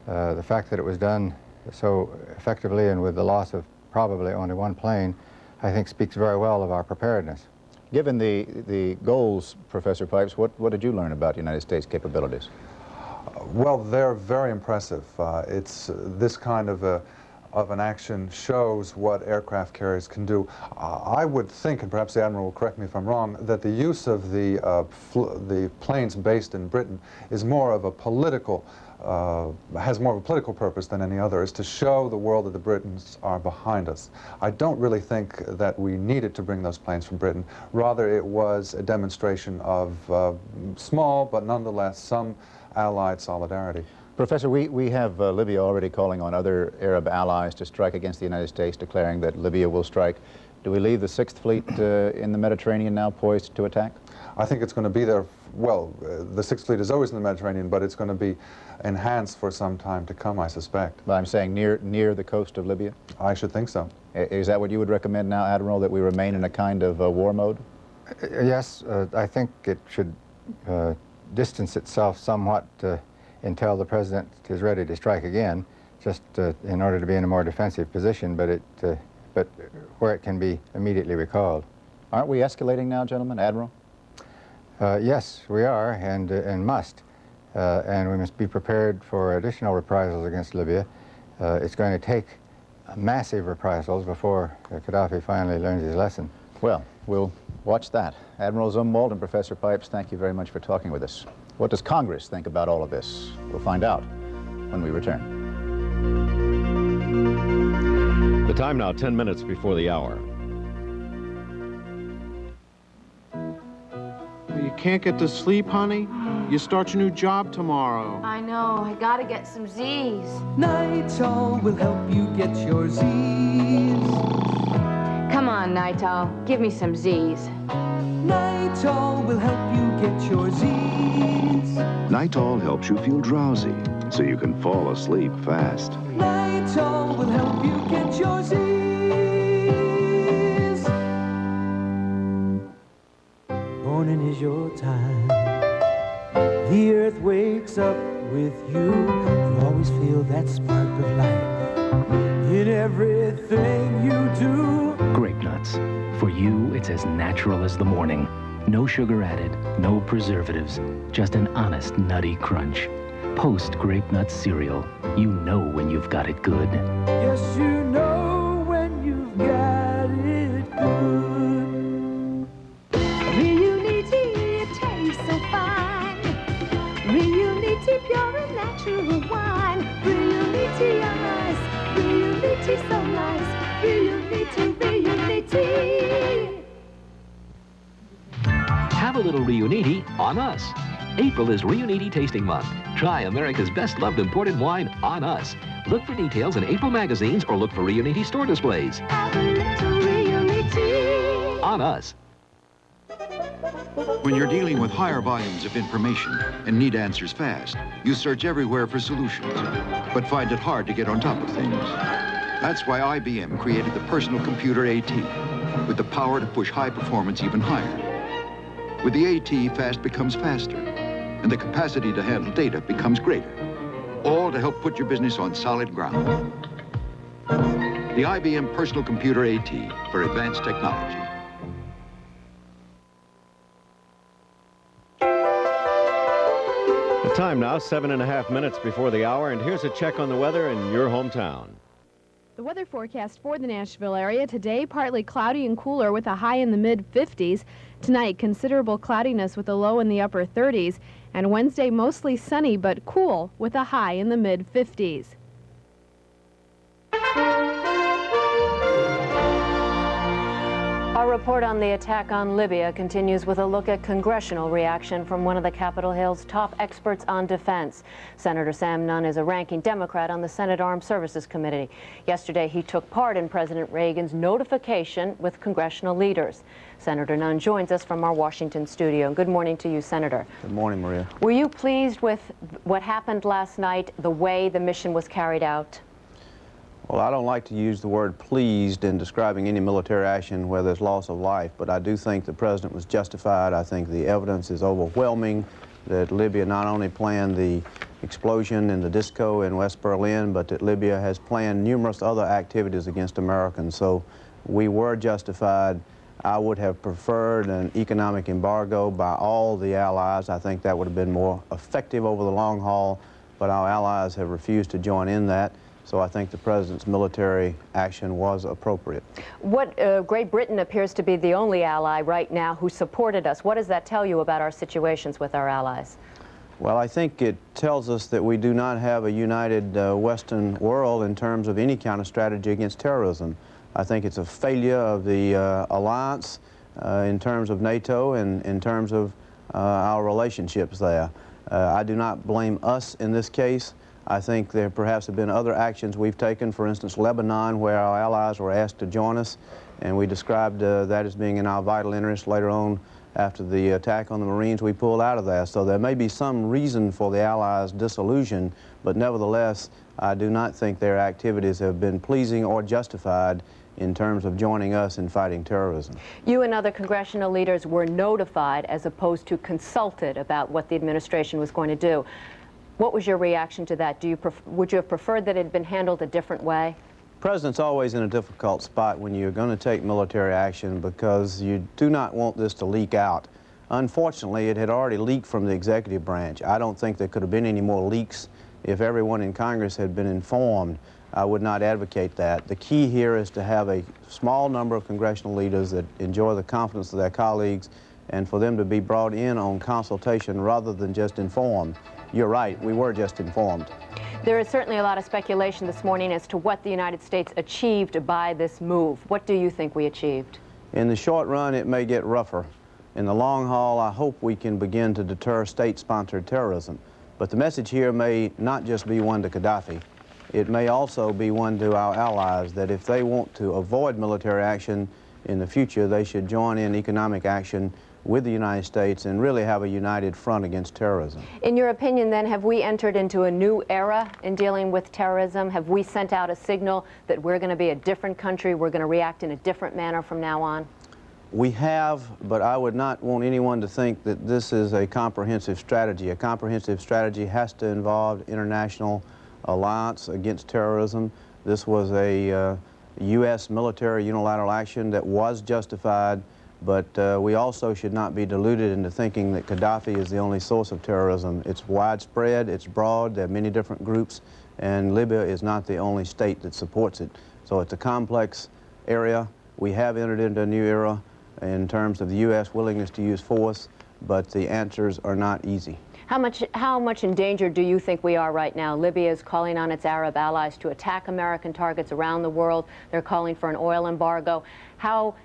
[SPEAKER 4] The fact that it was done so effectively and with the loss of probably only one plane, I think speaks very well of our preparedness.
[SPEAKER 1] Given the goals, Professor Pipes, what did you learn about the United States capabilities?
[SPEAKER 5] Well, they're very impressive. It's this kind of an action shows what aircraft carriers can do. I would think, and perhaps the Admiral will correct me if I'm wrong, that the use of the planes based in Britain is more of a political has more of a political purpose than any other, is to show the world that the Britons are behind us. I don't really think that we needed to bring those planes from Britain. Rather, it was a demonstration of small, but nonetheless, some Allied solidarity.
[SPEAKER 1] Professor, we have Libya already calling on other Arab allies to strike against the United States, declaring that Libya will strike. Do we leave the Sixth Fleet in the Mediterranean now poised to attack?
[SPEAKER 5] I think it's going to be there. Well, the Sixth Fleet is always in the Mediterranean, but it's going to be enhanced for some time to come, I suspect.
[SPEAKER 1] But I'm saying near the coast of Libya?
[SPEAKER 5] I should think so.
[SPEAKER 1] Is that what you would recommend now, Admiral, that we remain in a kind of war mode?
[SPEAKER 4] Yes, I think it should distance itself somewhat until the president is ready to strike again, just in order to be in a more defensive position, but where it can be immediately recalled.
[SPEAKER 1] Aren't we escalating now, gentlemen? Admiral?
[SPEAKER 4] Yes, we are, and must. And we must be prepared for additional reprisals against Libya. It's going to take massive reprisals before Gaddafi finally learns his lesson.
[SPEAKER 1] Well, we'll watch that. Admiral Zumwalt and Professor Pipes, thank you very much for talking with us. What does Congress think about all of this? We'll find out when we return.
[SPEAKER 21] The time now 10 minutes before the hour.
[SPEAKER 6] You can't get to sleep, honey? You start your new job tomorrow.
[SPEAKER 13] I know. I gotta get some Z's.
[SPEAKER 7] Nitol will help you get your Z's.
[SPEAKER 13] Come on, Nitol. Give me some Z's.
[SPEAKER 7] Nitol will help you get your Z's.
[SPEAKER 8] Nitol helps you feel drowsy, so you can fall asleep fast.
[SPEAKER 7] Nitol will help you get your Z's. Morning is your time. The earth wakes up with you. You always feel that spark of life in everything you do.
[SPEAKER 14] Grape nuts. For you, it's as natural as the morning. No sugar added, no preservatives, just an honest nutty crunch. Post Grape Nuts cereal. You know when you've got it good.
[SPEAKER 7] Yes, you know when you've got it good.
[SPEAKER 13] Reunity, it tastes so fine. Reunity, pure and natural wine. Reunity on ice. Reunity so nice. Reunity, Reunity.
[SPEAKER 26] Have a little Reuniti on us. April is Reuniti Tasting Month. Try America's best-loved imported wine on us. Look for details in April magazines or look for Reuniti store displays.
[SPEAKER 13] Have a little Reuniti.
[SPEAKER 26] On us.
[SPEAKER 16] When you're dealing with higher volumes of information and need answers fast, you search everywhere for solutions, but find it hard to get on top of things. That's why IBM created the personal computer AT, with the power to push high performance even higher. With the AT, fast becomes faster, and the capacity to handle data becomes greater, all to help put your business on solid ground. The IBM Personal Computer AT for advanced technology.
[SPEAKER 21] The time now, 7.5 minutes before the hour, and here's a check on the weather in your hometown.
[SPEAKER 19] The weather forecast for the Nashville area today, partly cloudy and cooler with a high in the mid-50s. Tonight, considerable cloudiness with a low in the upper 30s. And Wednesday, mostly sunny but cool with a high in the mid-50s.
[SPEAKER 2] Our report on the attack on Libya continues with a look at congressional reaction from one of the Capitol Hill's top experts on defense. Senator Sam Nunn is a ranking Democrat on the Senate Armed Services Committee. Yesterday, he took part in President Reagan's notification with congressional leaders. Senator Nunn joins us from our Washington studio. Good morning to you, Senator.
[SPEAKER 20] Good morning, Maria.
[SPEAKER 2] Were you pleased with what happened last night, the way the mission was carried out?
[SPEAKER 20] Well, I don't like to use the word pleased in describing any military action where there's loss of life, but I do think the president was justified. I think the evidence is overwhelming that Libya not only planned the explosion in the disco in West Berlin, but that Libya has planned numerous other activities against Americans. So we were justified. I would have preferred an economic embargo by all the allies. I think that would have been more effective over the long haul, but our allies have refused to join in that. So I think the president's military action was appropriate.
[SPEAKER 2] Great Britain appears to be the only ally right now who supported us. What does that tell you about our situations with our allies?
[SPEAKER 20] Well, I think it tells us that we do not have a united Western world in terms of any kind of strategy against terrorism. I think it's a failure of the alliance in terms of NATO and in terms of our relationships there. I do not blame us in this case. I think there perhaps have been other actions we've taken, for instance, Lebanon, where our allies were asked to join us, and we described that as being in our vital interest. Later on, after the attack on the Marines, we pulled out of that. So there may be some reason for the allies' disillusion, but nevertheless, I do not think their activities have been pleasing or justified in terms of joining us in fighting terrorism.
[SPEAKER 2] You and other congressional leaders were notified as opposed to consulted about what the administration was going to do. What was your reaction to that? Would you have preferred that it had been handled a different way?
[SPEAKER 20] The President's always in a difficult spot when you're going to take military action because you do not want this to leak out. Unfortunately, it had already leaked from the executive branch. I don't think there could have been any more leaks if everyone in Congress had been informed. I would not advocate that. The key here is to have a small number of congressional leaders that enjoy the confidence of their colleagues and for them to be brought in on consultation rather than just informed. You're right, we were just informed.
[SPEAKER 2] There is certainly a lot of speculation this morning as to what the United States achieved by this move. What do you think we achieved?
[SPEAKER 20] In the short run, it may get rougher. In the long haul, I hope we can begin to deter state-sponsored terrorism. But the message here may not just be one to Gaddafi. It may also be one to our allies that if they want to avoid military action in the future, they should join in economic action with the United States and really have a united front against terrorism.
[SPEAKER 2] In your opinion, then, have we entered into a new era in dealing with terrorism? Have we sent out a signal that we're going to be a different country, we're going to react in a different manner from now on?
[SPEAKER 20] We have, but I would not want anyone to think that this is a comprehensive strategy. A comprehensive strategy has to involve international alliance against terrorism. This was a U.S. military unilateral action that was justified, but we also should not be deluded into thinking that Gaddafi is the only source of terrorism. It's widespread, it's broad, there are many different groups, and Libya is not the only state that supports it. So it's a complex area. We have entered into a new era in terms of the U.S. willingness to use force, but the answers are not easy.
[SPEAKER 2] How much in danger do you think we are right now? Libya is calling on its Arab allies to attack American targets around the world. They're calling for an oil embargo. How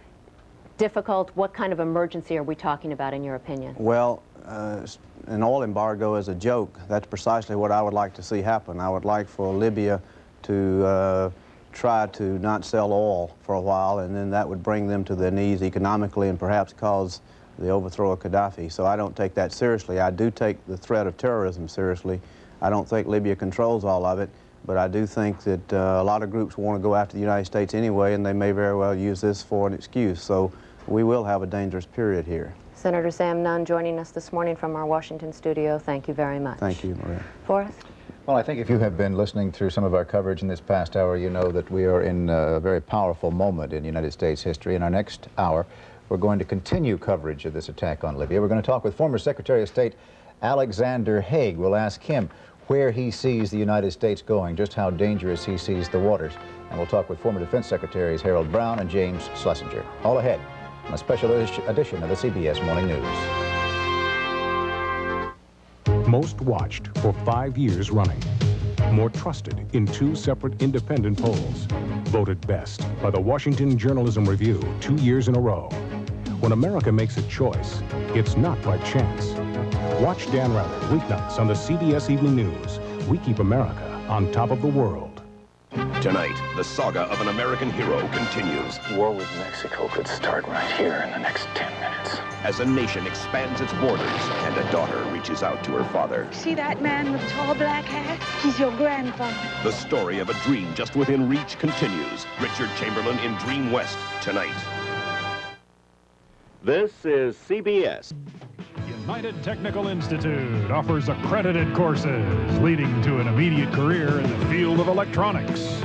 [SPEAKER 2] difficult, what kind of emergency are we talking about, in your opinion?
[SPEAKER 20] Well, an oil embargo is a joke. That's precisely what I would like to see happen. I would like for Libya to try to not sell oil for a while, and then that would bring them to their knees economically and perhaps cause the overthrow of Gaddafi. So I don't take that seriously. I do take the threat of terrorism seriously. I don't think Libya controls all of it, but I do think that a lot of groups want to go after the United States anyway, and they may very well use this for an excuse. So we will have a dangerous period here.
[SPEAKER 2] Senator Sam Nunn joining us this morning from our Washington studio. Thank you very much.
[SPEAKER 20] Thank you, Maria.
[SPEAKER 2] Forrest?
[SPEAKER 1] Well, I think if you have been listening through some of our coverage in this past hour, you know that we are in a very powerful moment in United States history. In our next hour, we're going to continue coverage of this attack on Libya. We're going to talk with former Secretary of State Alexander Haig. We'll ask him where he sees the United States going, just how dangerous he sees the waters. And we'll talk with former Defense Secretaries Harold Brown and James Schlesinger. All ahead on a special edition of the CBS Morning News.
[SPEAKER 3] Most watched for 5 years running. More trusted in 2 separate independent polls. Voted best by the Washington Journalism Review 2 years in a row. When America makes a choice, it's not by chance. Watch Dan Rather weeknights on the CBS Evening News. We keep America on top of the world.
[SPEAKER 9] Tonight, the saga of an American hero continues.
[SPEAKER 12] War with Mexico could start right here in the next 10 minutes.
[SPEAKER 9] As a nation expands its borders and a daughter reaches out to her father.
[SPEAKER 22] See that man with the tall black hat? He's your grandfather.
[SPEAKER 9] The story of a dream just within reach continues. Richard Chamberlain in Dream West tonight.
[SPEAKER 21] This is CBS.
[SPEAKER 23] United Technical Institute offers accredited courses leading to an immediate career in the field of electronics.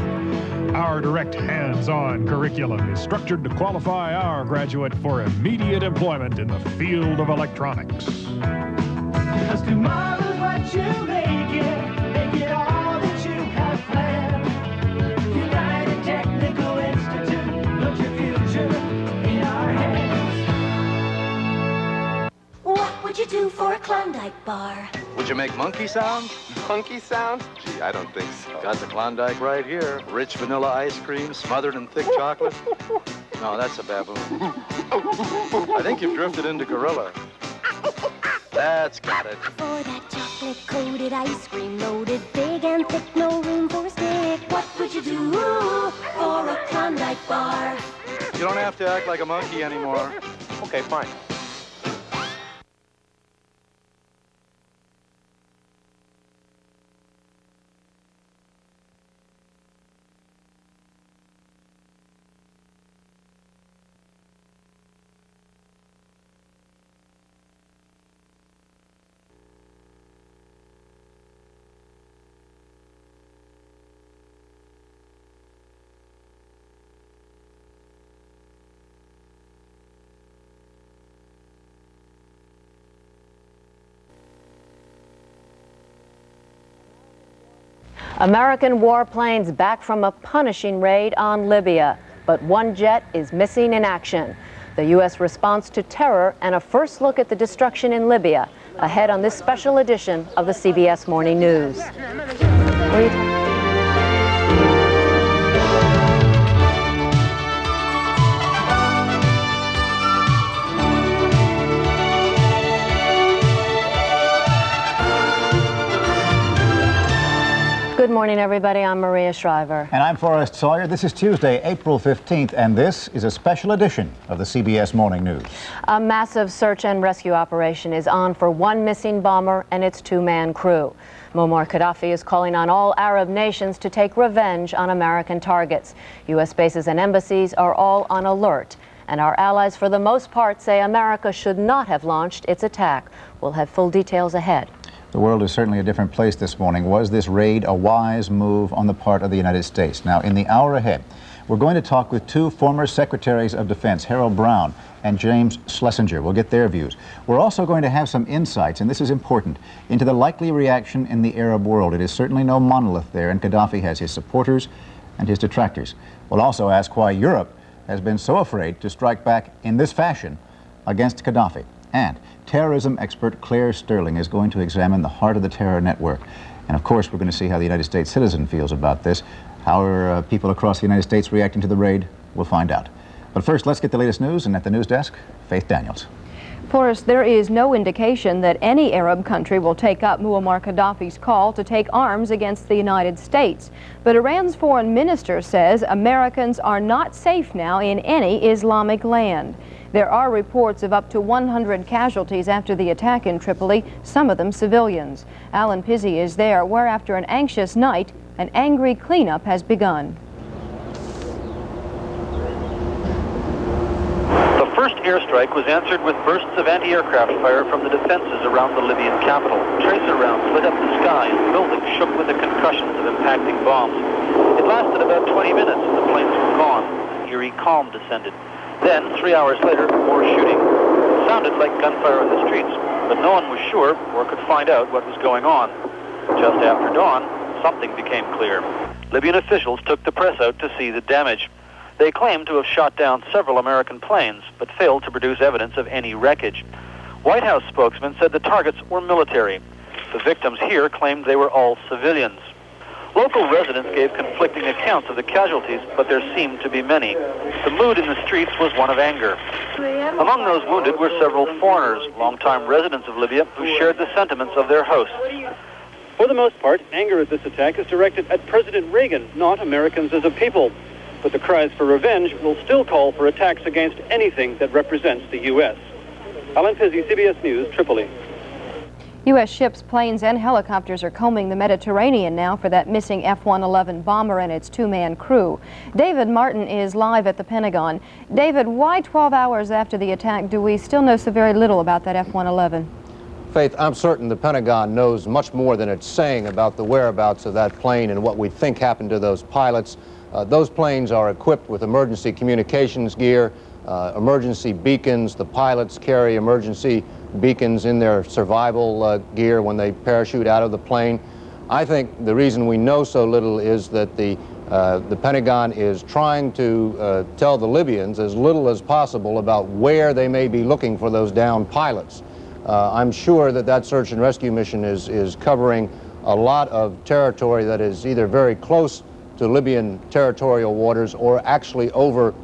[SPEAKER 23] Our direct hands-on curriculum is structured to qualify our graduate for immediate employment in the field of electronics.
[SPEAKER 7] Because tomorrow's what you make it all that you have planned. United Technical Institute, put your future in our hands.
[SPEAKER 13] What would you do for a Klondike bar?
[SPEAKER 24] Would you make monkey sounds? Monkey sounds? Gee, I don't think so. Got the Klondike right here. Rich vanilla ice cream smothered in thick chocolate. No, that's a baboon. I think you've drifted into gorilla. That's got it.
[SPEAKER 13] For that chocolate-coated ice cream, loaded big and thick, no room for a stick. What would you do for a Klondike bar?
[SPEAKER 24] You don't have to act like a monkey anymore. Okay, fine.
[SPEAKER 2] American warplanes back from a punishing raid on Libya, but one jet is missing in action. The U.S. response to terror and a first look at the destruction in Libya, ahead on this special edition of the CBS Morning News. Good morning, everybody. I'm Maria Shriver.
[SPEAKER 1] And I'm Forrest Sawyer. This is Tuesday, April 15th, and this is a special edition of the CBS Morning News.
[SPEAKER 2] A massive search and rescue operation is on for one missing bomber and its two-man crew. Muammar Gaddafi is calling on all Arab nations to take revenge on American targets. U.S. bases and embassies are all on alert, and our allies, for the most part, say America should not have launched its attack. We'll have full details ahead.
[SPEAKER 1] The world is certainly a different place this morning. Was this raid a wise move on the part of the United States? Now, in the hour ahead, we're going to talk with two former Secretaries of Defense, Harold Brown and James Schlesinger. We'll get their views. We're also going to have some insights, and this is important, into the likely reaction in the Arab world. It is certainly no monolith there, and Gaddafi has his supporters and his detractors. We'll also ask why Europe has been so afraid to strike back in this fashion against Gaddafi. And terrorism expert Claire Sterling is going to examine the heart of the terror network. And of course, we're going to see how the United States citizen feels about this. How are people across the United States reacting to the raid? We'll find out. But first, let's get the latest news. And at the news desk, Faith Daniels.
[SPEAKER 10] Forrest, there is no indication that any Arab country will take up Muammar Gaddafi's call to take arms against the United States. But Iran's foreign minister says Americans are not safe now in any Islamic land. There are reports of up to 100 casualties after the attack in Tripoli, some of them civilians. Alan Pizzi is there, where after an anxious night, an angry cleanup has begun.
[SPEAKER 24] The first airstrike was answered with bursts of anti-aircraft fire from the defenses around the Libyan capital. Tracer rounds lit up the sky and buildings shook with the concussions of impacting bombs. It lasted about 20 minutes and the planes were gone. An eerie calm descended. Then, 3 hours later, more shooting. It sounded like gunfire in the streets, but no one was sure or could find out what was going on. Just after dawn, something became clear. Libyan officials took the press out to see the damage. They claimed to have shot down several American planes, but failed to produce evidence of any wreckage. White House spokesman said the targets were military. The victims here claimed they were all civilians. Local residents gave conflicting accounts of the casualties, but there seemed to be many. The mood in the streets was one of anger. Among those wounded were several foreigners, longtime residents of Libya, who shared the sentiments of their hosts.
[SPEAKER 11] For the most part, anger at this attack is directed at President Reagan, not Americans as a people. But the cries for revenge will still call for attacks against anything that represents the U.S. Alan Pizzi, CBS News, Tripoli.
[SPEAKER 10] U.S. ships, planes, and helicopters are combing the Mediterranean now for that missing F-111 bomber and its two-man crew. David Martin is live at the Pentagon. David, why 12 hours after the attack do we still know so very little about that F-111?
[SPEAKER 15] Faith, I'm certain the Pentagon knows much more than it's saying about the whereabouts of that plane and what we think happened to those pilots. Those planes are equipped with emergency communications gear, emergency beacons. The pilots carry emergency beacons in their survival gear when they parachute out of the plane. I think the reason we know so little is that the Pentagon is trying to tell the Libyans as little as possible about where they may be looking for those downed pilots. I'm sure that that search and rescue mission is covering a lot of territory that is either very close to Libyan territorial waters or actually over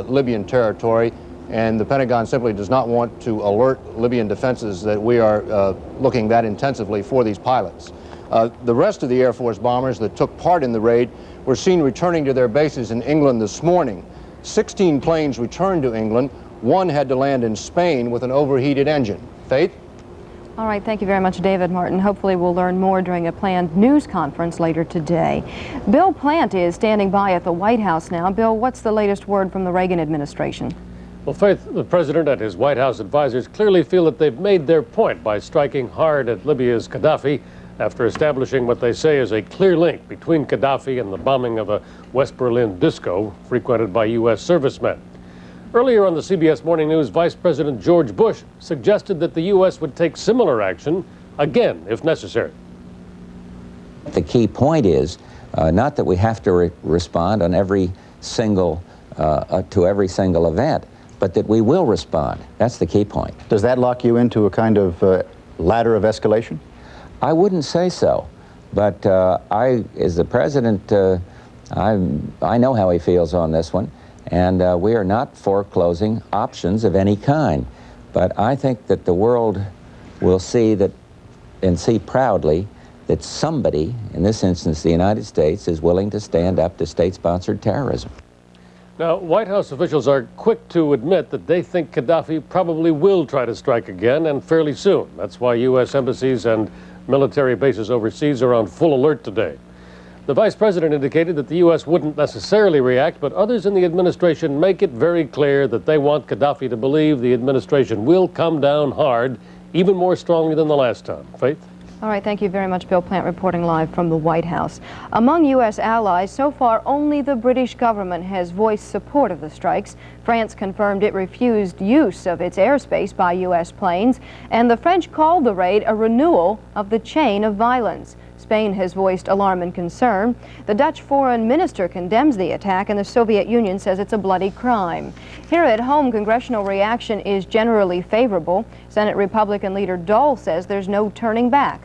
[SPEAKER 15] Libyan territory. And the Pentagon simply does not want to alert Libyan defenses that we are looking that intensively for these pilots. The rest of the Air Force bombers that took part in the raid were seen returning to their bases in England this morning. 16 planes returned to England. One had to land in Spain with an overheated engine. Faith?
[SPEAKER 10] All right, thank you very much, David Martin. Hopefully we'll learn more during a planned news conference later today. Bill Plant is standing by at the White House now. Bill, what's the latest word from the Reagan administration?
[SPEAKER 17] Well, Faith, the president and his White House advisors clearly feel that they've made their point by striking hard at Libya's Gaddafi after establishing what they say is a clear link between Gaddafi and the bombing of a West Berlin disco frequented by U.S. servicemen. Earlier on the CBS Morning News, Vice President George Bush suggested that the U.S. would take similar action again if necessary.
[SPEAKER 4] The key point is not that we have to respond on every single to every single event, but that we will respond. That's the key point.
[SPEAKER 1] Does that lock you into a kind of ladder of escalation?
[SPEAKER 4] I wouldn't say so, but I, as the president, I know how he feels on this one, and we are not foreclosing options of any kind. But I think that the world will see that, and see proudly, that somebody, in this instance the United States, is willing to stand up to state-sponsored terrorism.
[SPEAKER 17] Now, White House officials are quick to admit that they think Gaddafi probably will try to strike again, and fairly soon. That's why U.S. embassies and military bases overseas are on full alert today. The vice president indicated that the U.S. wouldn't necessarily react, but others in the administration make it very clear that they want Gaddafi to believe the administration will come down hard, even more strongly than the last time. Faith?
[SPEAKER 10] All right, thank you very much, Bill Plant, reporting live from the White House. Among U.S. allies, so far only the British government has voiced support of the strikes. France confirmed it refused use of its airspace by U.S. planes, and the French called the raid a renewal of the chain of violence. Spain has voiced alarm and concern. The Dutch foreign minister condemns the attack, and the Soviet Union says it's a bloody crime. Here at home, congressional reaction is generally favorable. Senate Republican leader Dole says there's no turning back.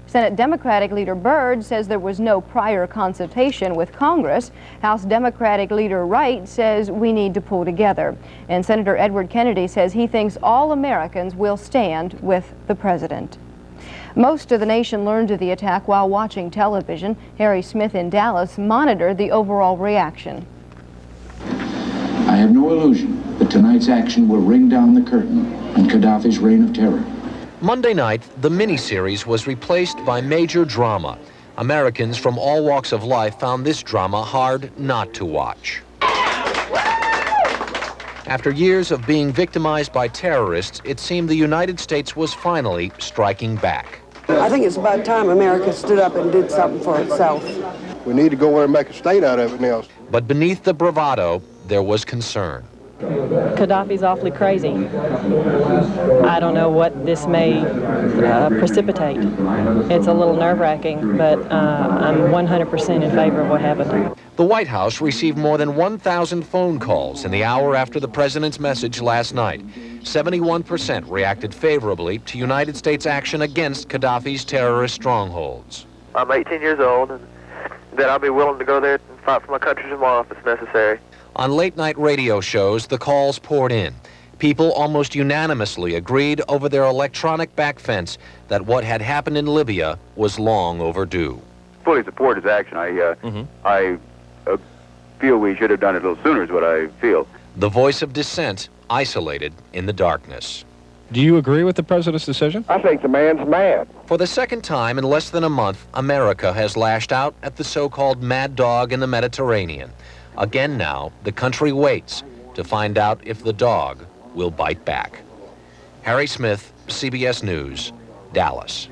[SPEAKER 10] Senate Democratic leader Byrd says there was no prior consultation with Congress. House Democratic leader Wright says we need to pull together. And Senator Edward Kennedy says he thinks all Americans will stand with the president. Most of the nation learned of the attack while watching television. Harry Smith in Dallas monitored the overall reaction.
[SPEAKER 5] I have no illusion that tonight's action will ring down the curtain on Gaddafi's reign of terror.
[SPEAKER 6] Monday night, the miniseries was replaced by major drama. Americans from all walks of life found this drama hard not to watch. After years of being victimized by terrorists, it seemed the United States was finally striking back.
[SPEAKER 8] I think it's about time America stood up and did something for itself.
[SPEAKER 18] We need to go there and make a state out of it now.
[SPEAKER 6] But beneath the bravado, there was concern.
[SPEAKER 25] Gaddafi's awfully crazy. I don't know what this may precipitate. It's a little nerve-wracking, but I'm 100% in favor of what happened.
[SPEAKER 6] The White House received more than 1,000 phone calls in the hour after the president's message last night. 71% reacted favorably to United States action against Gaddafi's terrorist strongholds.
[SPEAKER 27] I'm 18 years old, and that I'll be willing to go there and fight for my country tomorrow if it's necessary.
[SPEAKER 6] On late-night radio shows, the calls poured in. People almost unanimously agreed over their electronic back fence that what had happened in Libya was long overdue.
[SPEAKER 28] Fully support his action. I feel we should have done it a little sooner is what I feel.
[SPEAKER 6] The voice of dissent isolated in the darkness.
[SPEAKER 29] Do you agree with the president's decision?
[SPEAKER 18] I think the man's mad.
[SPEAKER 6] For the second time in less than a month, America has lashed out at the so-called mad dog in the Mediterranean. Again now, the country waits to find out if the dog will bite back. Harry Smith, CBS News, Dallas.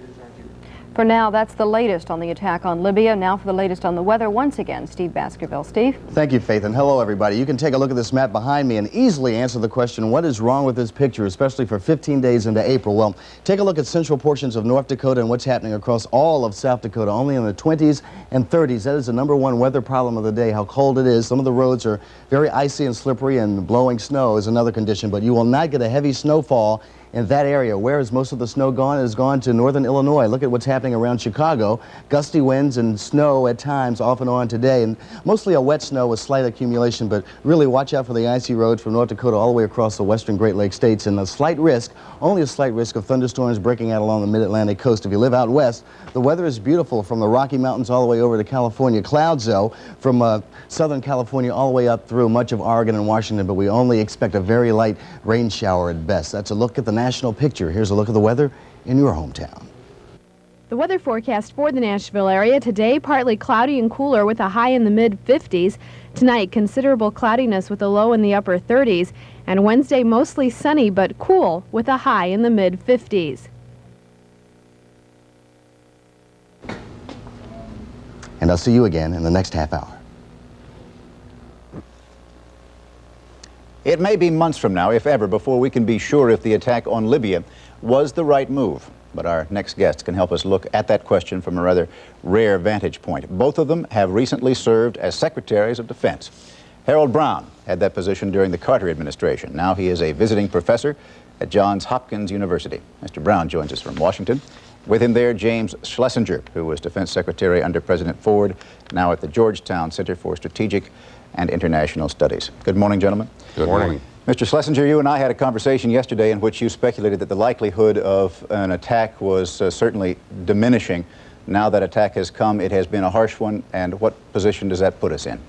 [SPEAKER 10] For now, that's the latest on the attack on Libya. Now for the latest on the weather, once again, Steve Baskerville. Steve?
[SPEAKER 30] Thank you, Faith, and hello, everybody. You can take a look at this map behind me and easily answer the question, what is wrong with this picture, especially for 15 days into April? Well, take a look at central portions of North Dakota and what's happening across all of South Dakota, only in the 20s and 30s. That is the #1 weather problem of the day, how cold it is. Some of the roads are very icy and slippery, and blowing snow is another condition, but you will not get a heavy snowfall in that area. Where is most of the snow gone? It has gone to northern Illinois. Look at what's happening around Chicago. Gusty winds and snow at times off and on today, and mostly a wet snow with slight accumulation, but really watch out for the icy roads from North Dakota all the way across the western Great Lakes states, and a slight risk, only a slight risk of thunderstorms breaking out along the mid-Atlantic coast. If you live out west, the weather is beautiful from the Rocky Mountains all the way over to California. Clouds, though, from Southern California all the way up through much of Oregon and Washington, but we only expect a very light rain shower at best. That's a look at the national picture. Here's a look at the weather in your hometown.
[SPEAKER 19] The weather forecast for the Nashville area today, partly cloudy and cooler with a high in the mid-50s. Tonight, considerable cloudiness with a low in the upper 30s. And Wednesday, mostly sunny but cool with a high in the mid-50s.
[SPEAKER 30] And I'll see you again in the next half hour.
[SPEAKER 1] It may be months from now, if ever, before we can be sure if the attack on Libya was the right move. but our next guest can help us look at that question from a rather rare vantage point. Both of them have recently served as Secretaries of Defense. Harold Brown had that position during the Carter administration. Now he is a visiting professor at Johns Hopkins University. Mr. Brown joins us from Washington. With him there, James Schlesinger, who was Defense Secretary under President Ford, now at the Georgetown Center for Strategic and International Studies. Good morning, gentlemen.
[SPEAKER 3] Good morning.
[SPEAKER 1] Mr. Schlesinger, you and I had a conversation yesterday in which you speculated that the likelihood of an attack was certainly diminishing. Now that attack has come, it has been a harsh one, and what position does that put us in?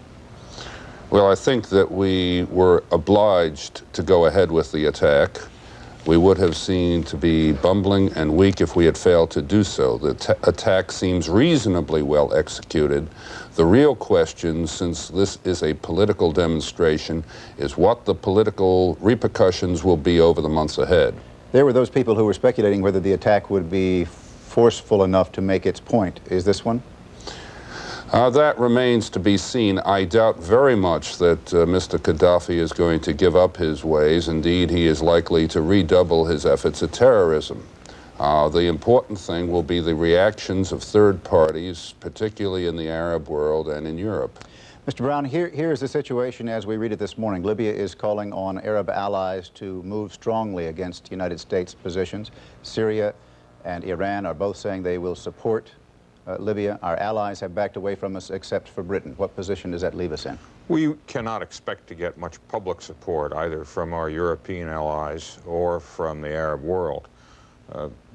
[SPEAKER 3] Well, I think that we were obliged to go ahead with the attack. We would have seemed to be bumbling and weak if we had failed to do so. The attack seems reasonably well executed. The real question, since this is a political demonstration, is what the political repercussions will be over the months ahead.
[SPEAKER 1] There were those people who were speculating whether the attack would be forceful enough to make its point. Is this one?
[SPEAKER 3] That remains to be seen. I doubt very much that Mr. Gaddafi is going to give up his ways. Indeed, he is likely to redouble his efforts at terrorism. The important thing will be the reactions of third parties, particularly in the Arab world and in Europe.
[SPEAKER 1] Mr. Brown, here is the situation as we read it this morning. Libya is calling on Arab allies to move strongly against United States positions. Syria and Iran are both saying they will support Libya. Our allies have backed away from us except for Britain. What position does that leave us in?
[SPEAKER 9] We cannot expect to get much public support either from our European allies or from the Arab world.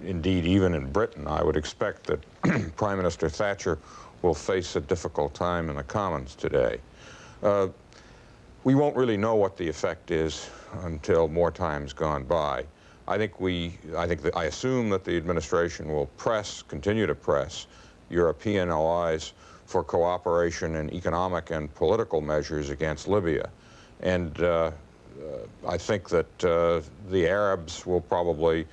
[SPEAKER 9] Indeed, even in Britain, I would expect that Prime Minister Thatcher will face a difficult time in the Commons today. We won't really know what the effect is until more time's gone by. I assume that the administration will continue to press European allies for cooperation in economic and political measures against Libya. And I think that the Arabs will probably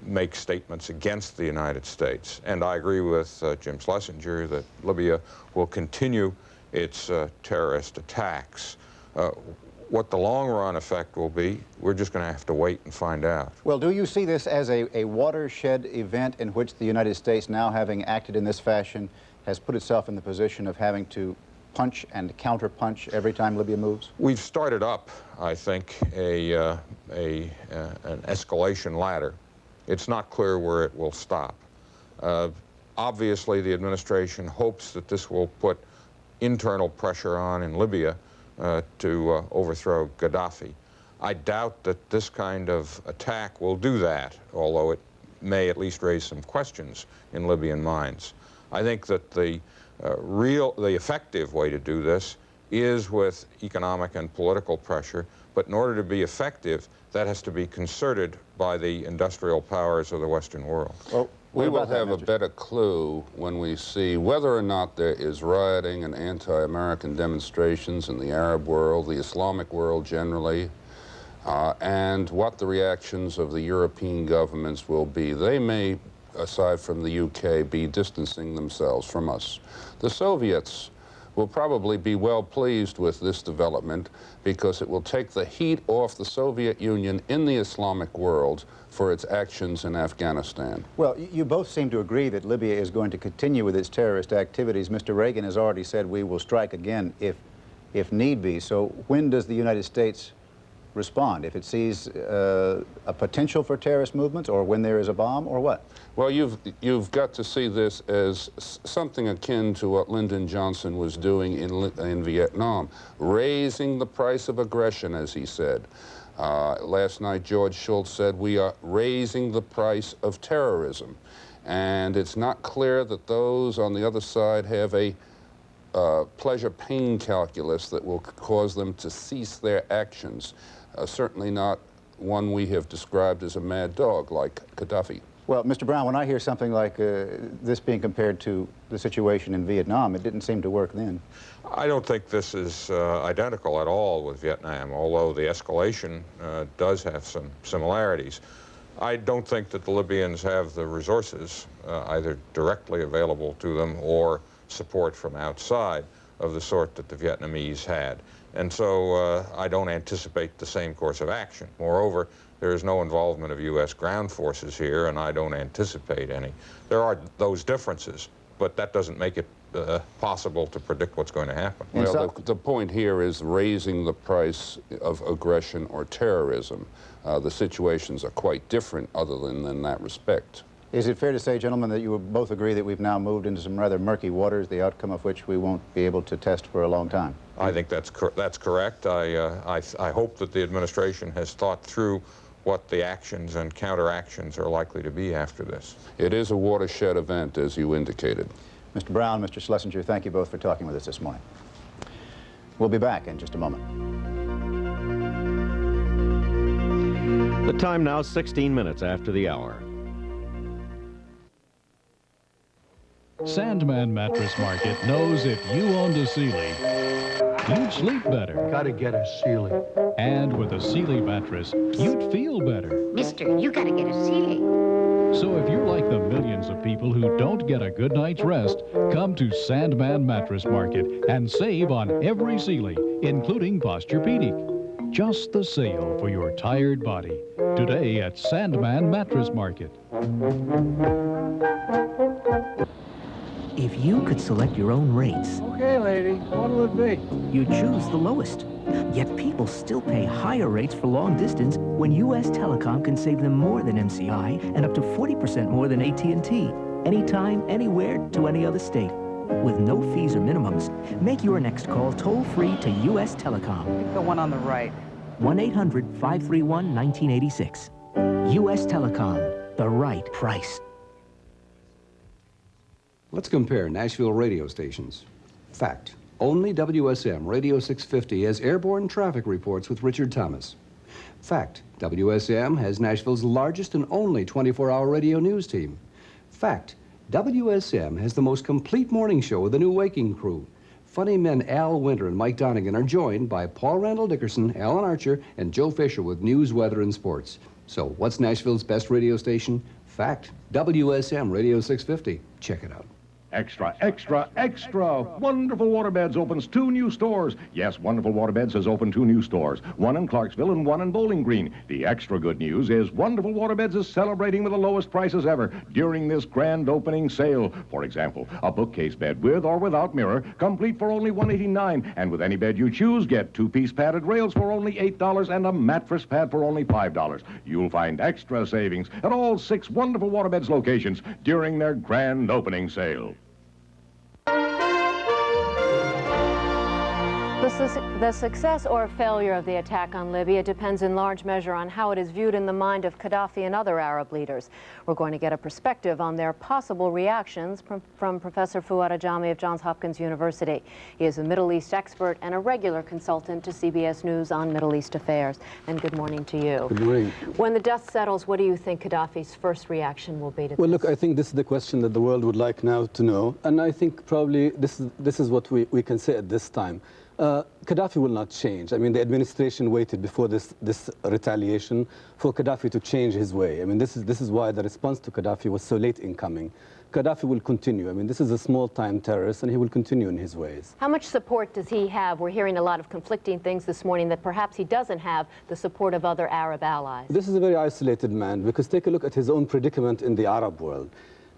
[SPEAKER 9] make statements against the United States. And I agree with Jim Schlesinger that Libya will continue its terrorist attacks. What the long-run effect will be, we're just going to have to wait and find out.
[SPEAKER 1] Well, do you see this as a watershed event in which the United States, now having acted in this fashion, has put itself in the position of having to punch and counter-punch every time Libya moves?
[SPEAKER 9] We've started up, I think, an escalation ladder. It's not clear where it will stop. Obviously, the administration hopes that this will put internal pressure on in Libya to overthrow Gaddafi. I doubt that this kind of attack will do that, although it may at least raise some questions in Libyan minds. I think that the effective way to do this is with economic and political pressure, but in order to be effective, that has to be concerted by the industrial powers of the Western world.
[SPEAKER 1] Well,
[SPEAKER 3] we will have a better clue when we see whether or not there is rioting and anti-American demonstrations in the Arab world, the Islamic world generally, and what the reactions of the European governments will be. They may, aside from the UK, be distancing themselves from us. The Soviets will probably be well pleased with this development because it will take the heat off the Soviet Union in the Islamic world for its actions in Afghanistan.
[SPEAKER 1] Well, you both seem to agree that Libya is going to continue with its terrorist activities. Mr. Reagan has already said we will strike again if need be. So when does the United States respond? If it sees a potential for terrorist movements, or when there is a bomb, or what?
[SPEAKER 3] Well, you've got to see this as something akin to what Lyndon Johnson was doing in Vietnam, raising the price of aggression, as he said. Last night, George Shultz said we are raising the price of terrorism. And it's not clear that those on the other side have a pleasure-pain calculus that will cause them to cease their actions. Certainly not one we have described as a mad dog like Gaddafi.
[SPEAKER 1] Well, Mr. Brown, when I hear something like this being compared to the situation in Vietnam, it didn't seem to work then.
[SPEAKER 9] I don't think this is identical at all with Vietnam, although the escalation does have some similarities. I don't think that the Libyans have the resources, either directly available to them or support from outside, of the sort that the Vietnamese had. And so I don't anticipate the same course of action. Moreover, There is no involvement of U.S. ground forces here, and I don't anticipate any. There are those differences, but that doesn't make it possible to predict what's going to happen.
[SPEAKER 3] Well, the point here is raising the price of aggression or terrorism. The situations are quite different other than in that respect.
[SPEAKER 1] Is it fair to say, gentlemen, that you will both agree that we've now moved into some rather murky waters, the outcome of which we won't be able to test for a long time?
[SPEAKER 9] I think that's correct. I hope that the administration has thought through what the actions and counteractions are likely to be after this.
[SPEAKER 3] It is a watershed event, as you indicated.
[SPEAKER 1] Mr. Brown, Mr. Schlesinger, thank you both for talking with us this morning. We'll be back in just a moment.
[SPEAKER 7] The time now 16 minutes after the hour.
[SPEAKER 12] Sandman Mattress Market knows if you owned a Sealy, you'd sleep better.
[SPEAKER 13] Gotta get a Sealy.
[SPEAKER 12] And with a Sealy mattress, you'd feel better.
[SPEAKER 14] Mister, you gotta get a Sealy.
[SPEAKER 12] So if you're like the millions of people who don't get a good night's rest, come to Sandman Mattress Market and save on every Sealy, including Posturepedic. Just the sale for your tired body. Today at Sandman Mattress Market.
[SPEAKER 16] If you could select your own rates...
[SPEAKER 13] Okay, lady, what'll it be?
[SPEAKER 16] You choose the lowest. Yet people still pay higher rates for long distance when U.S. Telecom can save them more than MCI and up to 40% more than AT&T. Anytime, anywhere, to any other state. With no fees or minimums, make your next call toll-free to U.S. Telecom.
[SPEAKER 14] Pick the one on the right.
[SPEAKER 16] 1-800-531-1986. U.S. Telecom, the right price.
[SPEAKER 20] Let's compare Nashville radio stations. Fact, only WSM Radio 650 has airborne traffic reports with Richard Thomas. Fact, WSM has Nashville's largest and only 24-hour radio news team. Fact, WSM has the most complete morning show with the new Waking Crew. Funny men Al Winter and Mike Donegan are joined by Paul Randall Dickerson, Alan Archer, and Joe Fisher with news, weather, and sports. So what's Nashville's best radio station? Fact, WSM Radio 650. Check it out.
[SPEAKER 21] Extra, extra, extra! Wonderful Waterbeds opens 2 new stores. Yes, Wonderful Waterbeds has opened 2 new stores, one in Clarksville and one in Bowling Green. The extra good news is Wonderful Waterbeds is celebrating with the lowest prices ever during this grand opening sale. For example, a bookcase bed with or without mirror, complete for only $189. And with any bed you choose, get 2-piece padded rails for only $8 and a mattress pad for only $5. You'll find extra savings at all 6 Wonderful Waterbeds locations during their grand opening sale.
[SPEAKER 2] The success or failure of the attack on Libya depends in large measure on how it is viewed in the mind of Gaddafi and other Arab leaders. We're going to get a perspective on their possible reactions from Professor Fuad Ajami of Johns Hopkins University. He is a Middle East expert and a regular consultant to CBS News on Middle East affairs. And good morning to you.
[SPEAKER 22] Good morning.
[SPEAKER 2] When the dust settles, what do you think Gaddafi's first reaction will be to
[SPEAKER 22] Well,
[SPEAKER 2] this?
[SPEAKER 22] look, I think this is the question that the world would like now to know. And I think probably this is what we can say at this time. Gaddafi will not change. I mean, the administration waited before this retaliation for Gaddafi to change his way. I mean, this is why the response to Gaddafi was so late in coming. Gaddafi will continue. I mean, this is a small-time terrorist, and he will continue in his ways.
[SPEAKER 2] How much support does he have? We're hearing a lot of conflicting things this morning that perhaps he doesn't have the support of other Arab allies.
[SPEAKER 22] This is a very isolated man, because take a look at his own predicament in the Arab world.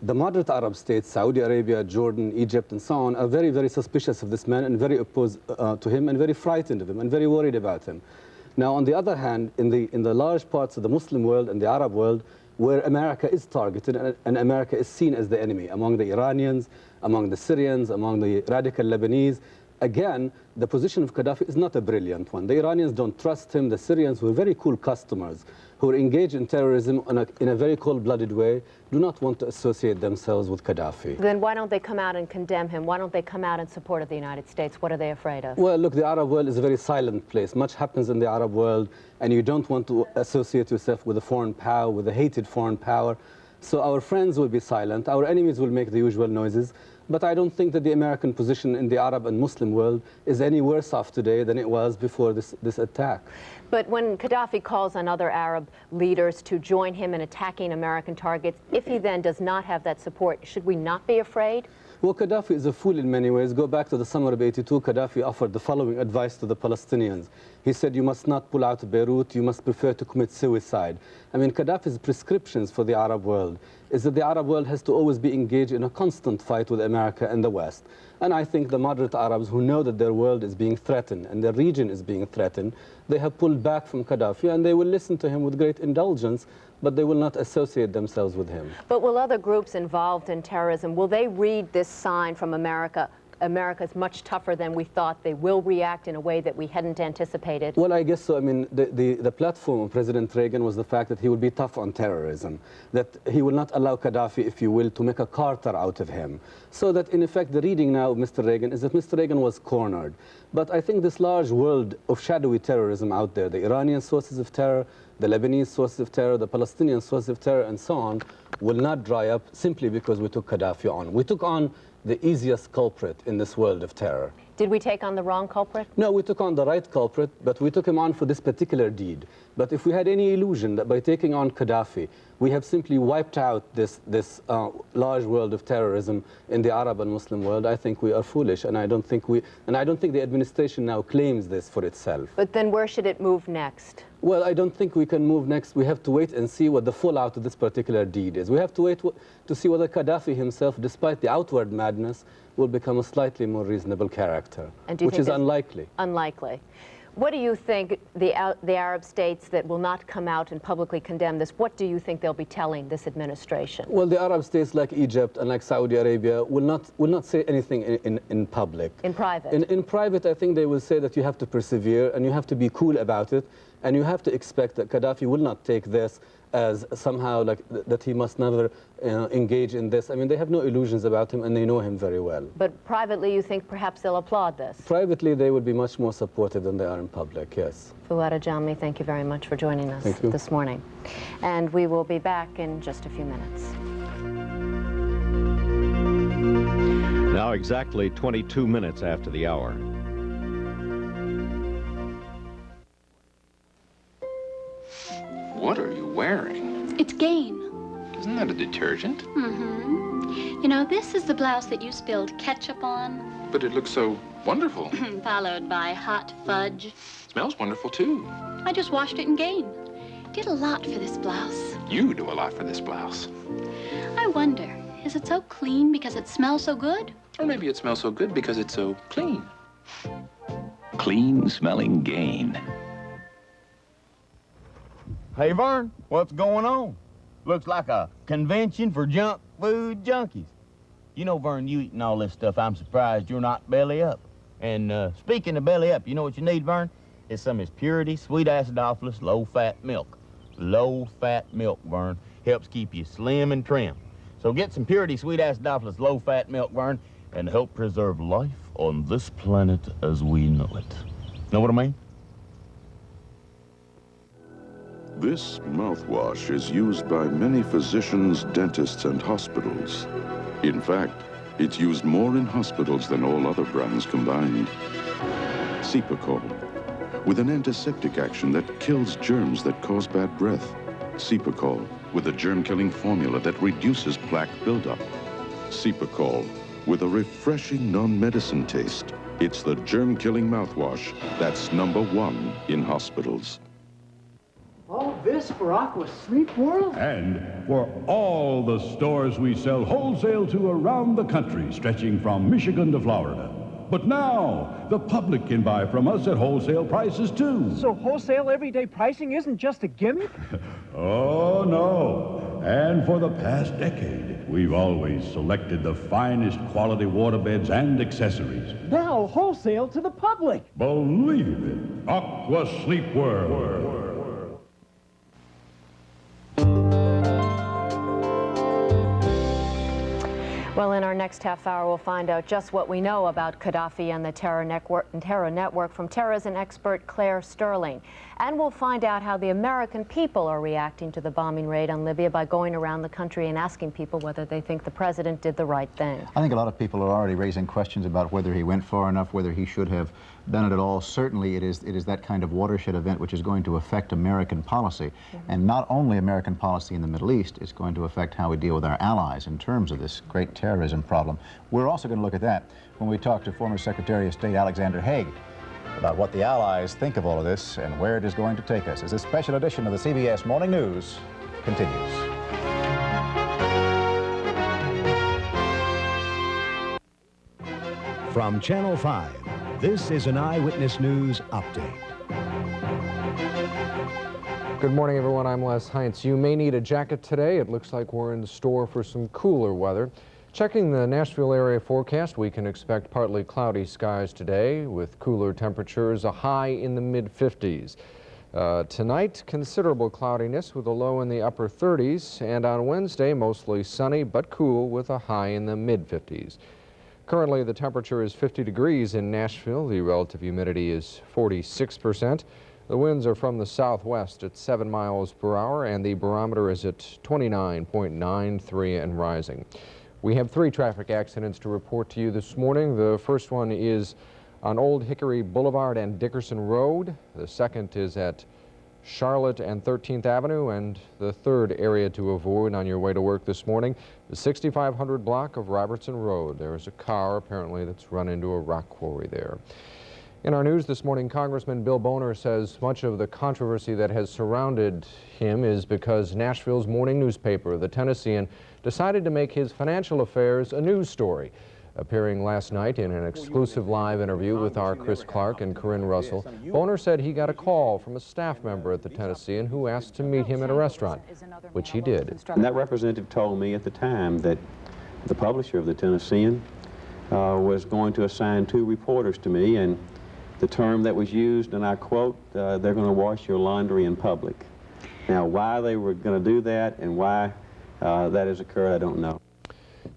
[SPEAKER 22] The moderate Arab states, Saudi Arabia, Jordan, Egypt, and so on, are very, very suspicious of this man and very opposed to him and very frightened of him and very worried about him. Now, on the other hand, in the large parts of the Muslim world and the Arab world, where America is targeted and America is seen as the enemy, among the Iranians, among the Syrians, among the radical Lebanese, again, the position of Gaddafi is not a brilliant one. The Iranians don't trust him. The Syrians, who are very cool customers, who are engaged in terrorism in a very cold-blooded way, do not want to associate themselves with Gaddafi.
[SPEAKER 2] Then why don't they come out and condemn him? Why don't they come out in support of the United States? What are they afraid of?
[SPEAKER 22] Well, look, the Arab world is a very silent place. Much happens in the Arab world, and you don't want to associate yourself with a foreign power, with a hated foreign power. So our friends will be silent. Our enemies will make the usual noises. But I don't think that the American position in the Arab and Muslim world is any worse off today than it was before this attack.
[SPEAKER 2] But when Gaddafi calls on other Arab leaders to join him in attacking American targets, if he then does not have that support, should we not be afraid?
[SPEAKER 22] Well, Gaddafi is a fool in many ways. Go back to the summer of '82, Gaddafi offered the following advice to the Palestinians. He said, you must not pull out of Beirut, you must prefer to commit suicide. I mean, Gaddafi's prescriptions for the Arab world is that the Arab world has to always be engaged in a constant fight with America and the West. And I think the moderate Arabs who know that their world is being threatened and their region is being threatened, they have pulled back from Gaddafi and they will listen to him with great indulgence, but they will not associate themselves with him.
[SPEAKER 2] But will other groups involved in terrorism, will they read this sign from America? America's much tougher than we thought. They will react in a way that we hadn't anticipated.
[SPEAKER 22] Well, I guess so. I mean, the platform of President Reagan was the fact that he will be tough on terrorism, that he will not allow Gaddafi, if you will, to make a Carter out of him. So that, in effect, the reading now of Mr. Reagan is that Mr. Reagan was cornered. But I think this large world of shadowy terrorism out there, the Iranian sources of terror, the Lebanese sources of terror, the Palestinian sources of terror, and so on, will not dry up simply because we took Gaddafi on. We took on the easiest culprit in this world of terror.
[SPEAKER 2] Did we take on the wrong culprit?
[SPEAKER 22] No, we took on the right culprit, but we took him on for this particular deed. But if we had any illusion that by taking on Gaddafi, we have simply wiped out this large world of terrorism in the Arab and Muslim world, I think we are foolish, and I don't think the administration now claims this for itself.
[SPEAKER 2] But then where should it move next?
[SPEAKER 22] Well, I don't think we can move next. We have to wait and see what the fallout of this particular deed is. We have to wait to see whether Gaddafi himself, despite the outward madness, will become a slightly more reasonable character, which is unlikely.
[SPEAKER 2] Unlikely. What do you think the Arab states that will not come out and publicly condemn this, what do you think they'll be telling this administration?
[SPEAKER 22] Well, the Arab states like Egypt and like Saudi Arabia will not say anything in public.
[SPEAKER 2] In private?
[SPEAKER 22] In private, I think they will say that you have to persevere and you have to be cool about it, and you have to expect that Gaddafi will not take this as somehow like that he must never engage in this. I mean, they have no illusions about him and they know him very well.
[SPEAKER 2] But privately, you think perhaps they'll applaud this?
[SPEAKER 22] Privately, they would be much more supportive than they are in public, yes.
[SPEAKER 2] Fouad Ajami, thank you very much for joining us this morning. And we will be back in just a few minutes.
[SPEAKER 7] Now exactly 22 minutes after the hour.
[SPEAKER 4] What are you wearing?
[SPEAKER 5] It's Gain.
[SPEAKER 4] Isn't that a detergent?
[SPEAKER 5] Mm-hmm. You know, this is the blouse that you spilled ketchup on.
[SPEAKER 4] But it looks so wonderful.
[SPEAKER 5] Followed by hot fudge.
[SPEAKER 4] Smells wonderful, too.
[SPEAKER 5] I just washed it in Gain. Did a lot for this blouse.
[SPEAKER 4] You do a lot for this blouse.
[SPEAKER 5] I wonder, is it so clean because it smells so good?
[SPEAKER 4] Or maybe it smells so good because it's so clean.
[SPEAKER 8] Clean-smelling Gain.
[SPEAKER 11] Hey, Vern, what's going on? Looks like a convention for junk food junkies. You know, Vern, you eating all this stuff, I'm surprised you're not belly up. And speaking of belly up, you know what you need, Vern? It's some of this Purity, sweet acidophilus, low-fat milk. Low-fat milk, Vern, helps keep you slim and trim. So get some Purity, sweet acidophilus, low-fat milk, Vern, and help preserve life on this planet as we know it. Know what I mean?
[SPEAKER 15] This mouthwash is used by many physicians, dentists, and hospitals. In fact, it's used more in hospitals than all other brands combined. Cepacol, with an antiseptic action that kills germs that cause bad breath. Cepacol, with a germ-killing formula that reduces plaque buildup. Cepacol, with a refreshing non-medicine taste. It's the germ-killing mouthwash that's #1 in hospitals.
[SPEAKER 17] All this for Aqua Sleep World?
[SPEAKER 12] And for all the stores we sell wholesale to around the country, stretching from Michigan to Florida. But now, the public can buy from us at wholesale prices, too.
[SPEAKER 17] So wholesale everyday pricing isn't just a gimmick?
[SPEAKER 12] Oh, no. And for the past decade, we've always selected the finest quality waterbeds and accessories.
[SPEAKER 17] Now wholesale to the public.
[SPEAKER 12] Believe it. Aqua Sleep World.
[SPEAKER 2] Well, in our next half hour, we'll find out just what we know about Gaddafi and the terror network from terrorism expert Claire Sterling. And we'll find out how the American people are reacting to the bombing raid on Libya by going around the country and asking people whether they think the president did the right thing.
[SPEAKER 1] I think a lot of people are already raising questions about whether he went far enough, whether he should have done it at all. Certainly it is that kind of watershed event which is going to affect American policy. And not only American policy in the Middle East, it's going to affect how we deal with our allies in terms of this great terrorism problem. We're also going to look at that when we talk to former Secretary of State Alexander Haig about what the allies think of all of this and where it is going to take us as this special edition of the CBS Morning News continues.
[SPEAKER 6] From Channel 5, this is an Eyewitness News Update.
[SPEAKER 8] Good morning, everyone. I'm Les Heinz. You may need a jacket today. It looks like we're in the store for some cooler weather. Checking the Nashville area forecast, we can expect partly cloudy skies today with cooler temperatures, a high in the mid-50s. Tonight, considerable cloudiness with a low in the upper 30s, and on Wednesday, mostly sunny but cool with a high in the mid-50s. Currently, the temperature is 50 degrees in Nashville. The relative humidity is 46%. The winds are from the southwest at 7 miles per hour, and the barometer is at 29.93 and rising. We have 3 traffic accidents to report to you this morning. The first one is on Old Hickory Boulevard and Dickerson Road. The second is at Charlotte and 13th Avenue, and the third area to avoid on your way to work this morning, the 6500 block of Robertson Road. There is a car apparently that's run into a rock quarry there. In our news this morning, Congressman Bill Boner says much of the controversy that has surrounded him is because Nashville's morning newspaper, the Tennessean, decided to make his financial affairs a news story. Appearing last night in an exclusive live interview with our Chris Clark and Corinne Russell, Boner said he got a call from a staff member at the Tennessean who asked to meet him at a restaurant, which he did.
[SPEAKER 18] And that representative told me at the time that the publisher of the Tennessean was going to assign 2 reporters to me, and the term that was used, and I quote, they're going to wash your laundry in public. Now, why they were going to do that and why that has occurred, I don't know.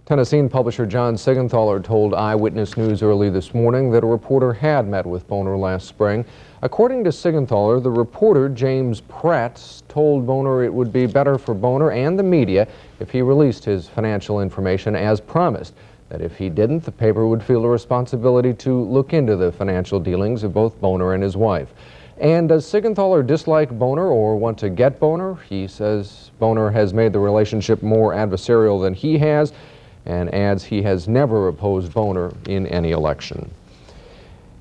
[SPEAKER 8] Tennessean publisher John Sigenthaler told Eyewitness News early this morning that a reporter had met with Boner last spring. According to Sigenthaler, the reporter, James Pratt, told Boner it would be better for Boner and the media if he released his financial information as promised. That if he didn't, the paper would feel a responsibility to look into the financial dealings of both Boner and his wife. And does Sigenthaler dislike Boner or want to get Boner? He says Boner has made the relationship more adversarial than he has, and adds he has never opposed Boner in any election.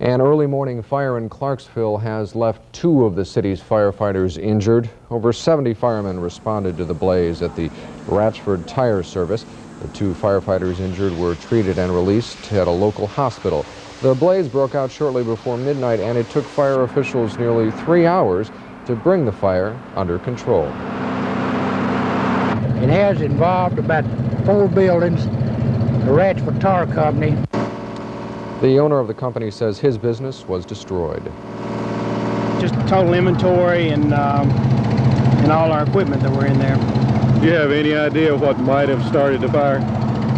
[SPEAKER 8] An early morning fire in Clarksville has left 2 of the city's firefighters injured. Over 70 firemen responded to the blaze at the Ratchford Tire Service. The 2 firefighters injured were treated and released at a local hospital. The blaze broke out shortly before midnight, and it took fire officials nearly 3 hours to bring the fire under control.
[SPEAKER 23] It has involved about 4 buildings, the Ratchford Tire Company.
[SPEAKER 8] The owner of the company says his business was destroyed.
[SPEAKER 24] Just total inventory and all our equipment that were in there.
[SPEAKER 13] Do you have any idea what might have started the fire?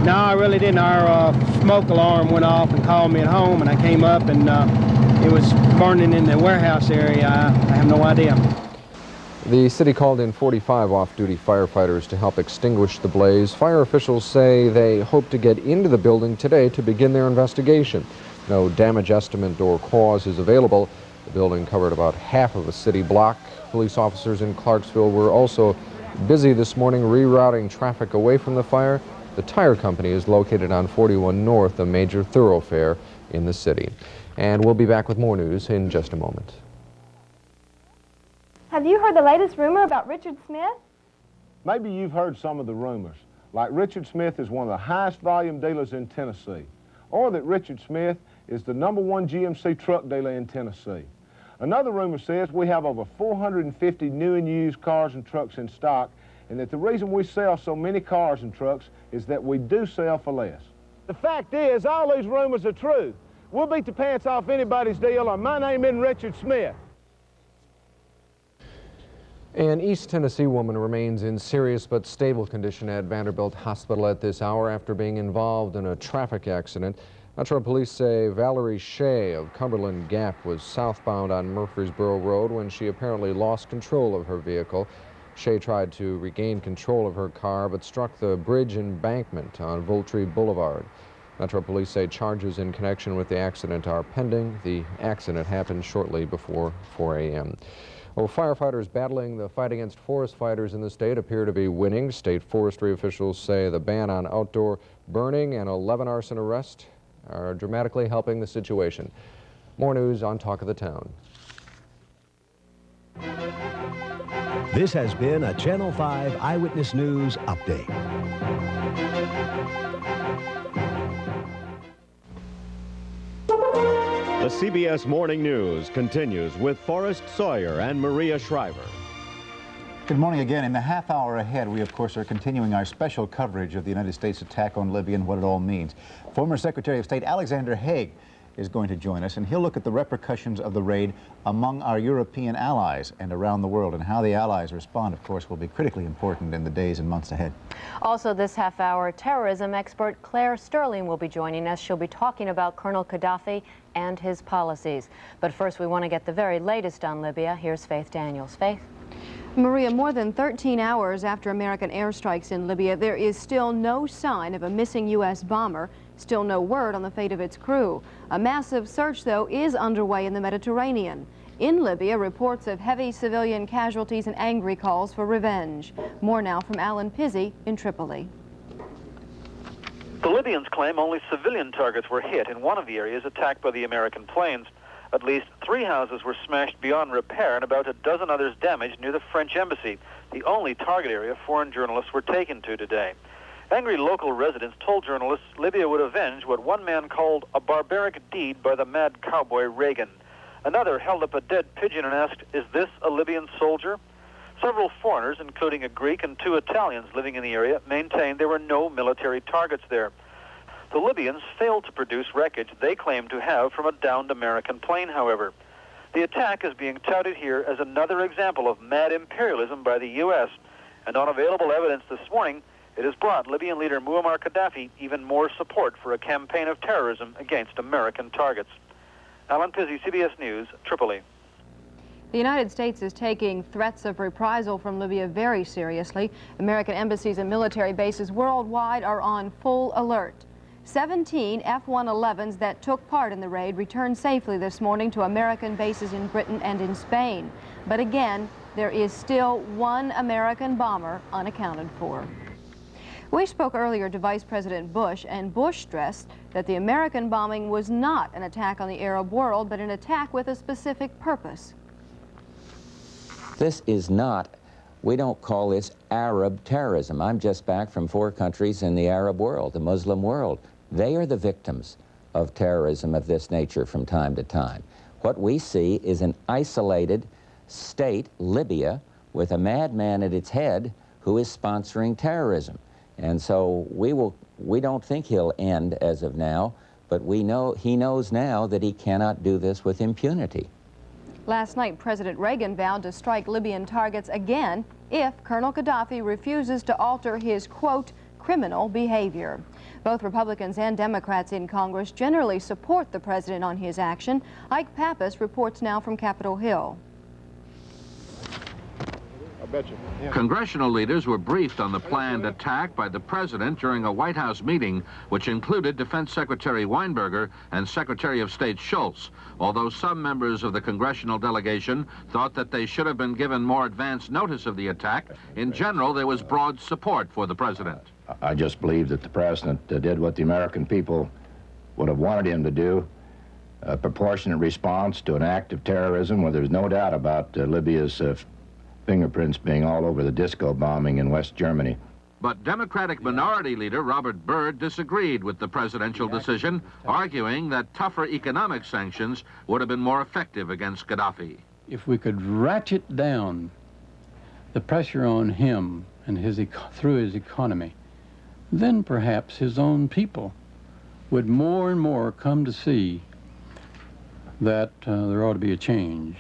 [SPEAKER 24] No, I really didn't. Our smoke alarm went off and called me at home, and I came up and it was burning in the warehouse area. I have no idea.
[SPEAKER 8] The city called in 45 off-duty firefighters to help extinguish the blaze. Fire officials say they hope to get into the building today to begin their investigation. No damage estimate or cause is available. The building covered about half of a city block. Police officers in Clarksville were also busy this morning rerouting traffic away from the fire. The tire company is located on 41 North, a major thoroughfare in the city. And we'll be back with more news in just a moment.
[SPEAKER 25] Have you heard the latest rumor about Richard Smith?
[SPEAKER 13] Maybe you've heard some of the rumors, like Richard Smith is one of the highest volume dealers in Tennessee, or that Richard Smith is the #1 GMC truck dealer in Tennessee. Another rumor says we have over 450 new and used cars and trucks in stock, and that the reason we sell so many cars and trucks is that we do sell for less. The fact is, all these rumors are true. We'll beat the pants off anybody's deal, or my name isn't Richard Smith.
[SPEAKER 8] An East Tennessee woman remains in serious but stable condition at Vanderbilt Hospital at this hour after being involved in a traffic accident. Metro police say Valerie Shea of Cumberland Gap was southbound on Murfreesboro Road when she apparently lost control of her vehicle. Shea tried to regain control of her car but struck the bridge embankment on Voltree Boulevard. Metro police say charges in connection with the accident are pending. The accident happened shortly before 4 a.m. Well, firefighters battling the fight against forest fires in the state appear to be winning. State forestry officials say the ban on outdoor burning and 11 arson arrests are dramatically helping the situation. More news on Talk of the Town.
[SPEAKER 6] This has been a Channel 5 Eyewitness News update.
[SPEAKER 7] The CBS Morning News continues with Forrest Sawyer and Maria Shriver.
[SPEAKER 1] Good morning again. In the half hour ahead, we of course are continuing our special coverage of the United States attack on Libya and what it all means. Former Secretary of State Alexander Haig is going to join us, and he'll look at the repercussions of the raid among our European allies and around the world, and how the allies respond, of course, will be critically important in the days and months ahead.
[SPEAKER 2] Also this half hour, terrorism expert Claire Sterling will be joining us. She'll be talking about Colonel Gaddafi and his policies. But first, we want to get the very latest on Libya. Here's Faith Daniels. Faith?
[SPEAKER 3] Maria, more than 13 hours after American airstrikes in Libya, there is still no sign of a missing U.S. bomber. Still no word on the fate of its crew. A massive search, though, is underway in the Mediterranean. In Libya, reports of heavy civilian casualties and angry calls for revenge. More now from Alan Pizzi in Tripoli.
[SPEAKER 9] The Libyans claim only civilian targets were hit in one of the areas attacked by the American planes. At least 3 houses were smashed beyond repair and about a dozen others damaged near the French embassy, the only target area foreign journalists were taken to today. Angry local residents told journalists Libya would avenge what one man called a barbaric deed by the mad cowboy Reagan. Another held up a dead pigeon and asked, "Is this a Libyan soldier?" Several foreigners, including a Greek and 2 Italians living in the area, maintained there were no military targets there. The Libyans failed to produce wreckage they claimed to have from a downed American plane, however. The attack is being touted here as another example of mad imperialism by the U.S., and on available evidence this morning, it has brought Libyan leader Muammar Gaddafi even more support for a campaign of terrorism against American targets. Alan Pizzi, CBS News, Tripoli.
[SPEAKER 3] The United States is taking threats of reprisal from Libya very seriously. American embassies and military bases worldwide are on full alert. 17 F-111s that took part in the raid returned safely this morning to American bases in Britain and in Spain. But again, there is still one American bomber unaccounted for. We spoke earlier to Vice President Bush, and Bush stressed that the American bombing was not an attack on the Arab world, but an attack with a specific purpose.
[SPEAKER 10] This is not, we don't call this Arab terrorism. I'm just back from 4 countries in the Arab world, the Muslim world. They are the victims of terrorism of this nature from time to time. What we see is an isolated state, Libya, with a madman at its head who is sponsoring terrorism. And so we don't think he'll end as of now, but he knows now that he cannot do this with impunity.
[SPEAKER 3] Last night, President Reagan vowed to strike Libyan targets again if Colonel Gaddafi refuses to alter his, quote, criminal behavior. Both Republicans and Democrats in Congress generally support the president on his action. Ike Pappas reports now from Capitol Hill.
[SPEAKER 14] Congressional leaders were briefed on the planned attack by the president during a White House meeting, which included Defense Secretary Weinberger and Secretary of State Schultz, although some members of the congressional delegation thought that they should have been given more advance notice of the attack. In general, there was broad support for the president.
[SPEAKER 19] I just believe that the president did what the American people would have wanted him to do, a proportionate response to an act of terrorism where there's no doubt about Libya's fingerprints being all over the disco bombing in West Germany.
[SPEAKER 14] But Democratic Minority Leader Robert Byrd disagreed with the presidential decision, arguing that tougher economic sanctions would have been more effective against Gaddafi.
[SPEAKER 26] If we could ratchet down the pressure on him and through his economy, then perhaps his own people would more and more come to see that there ought to be a change.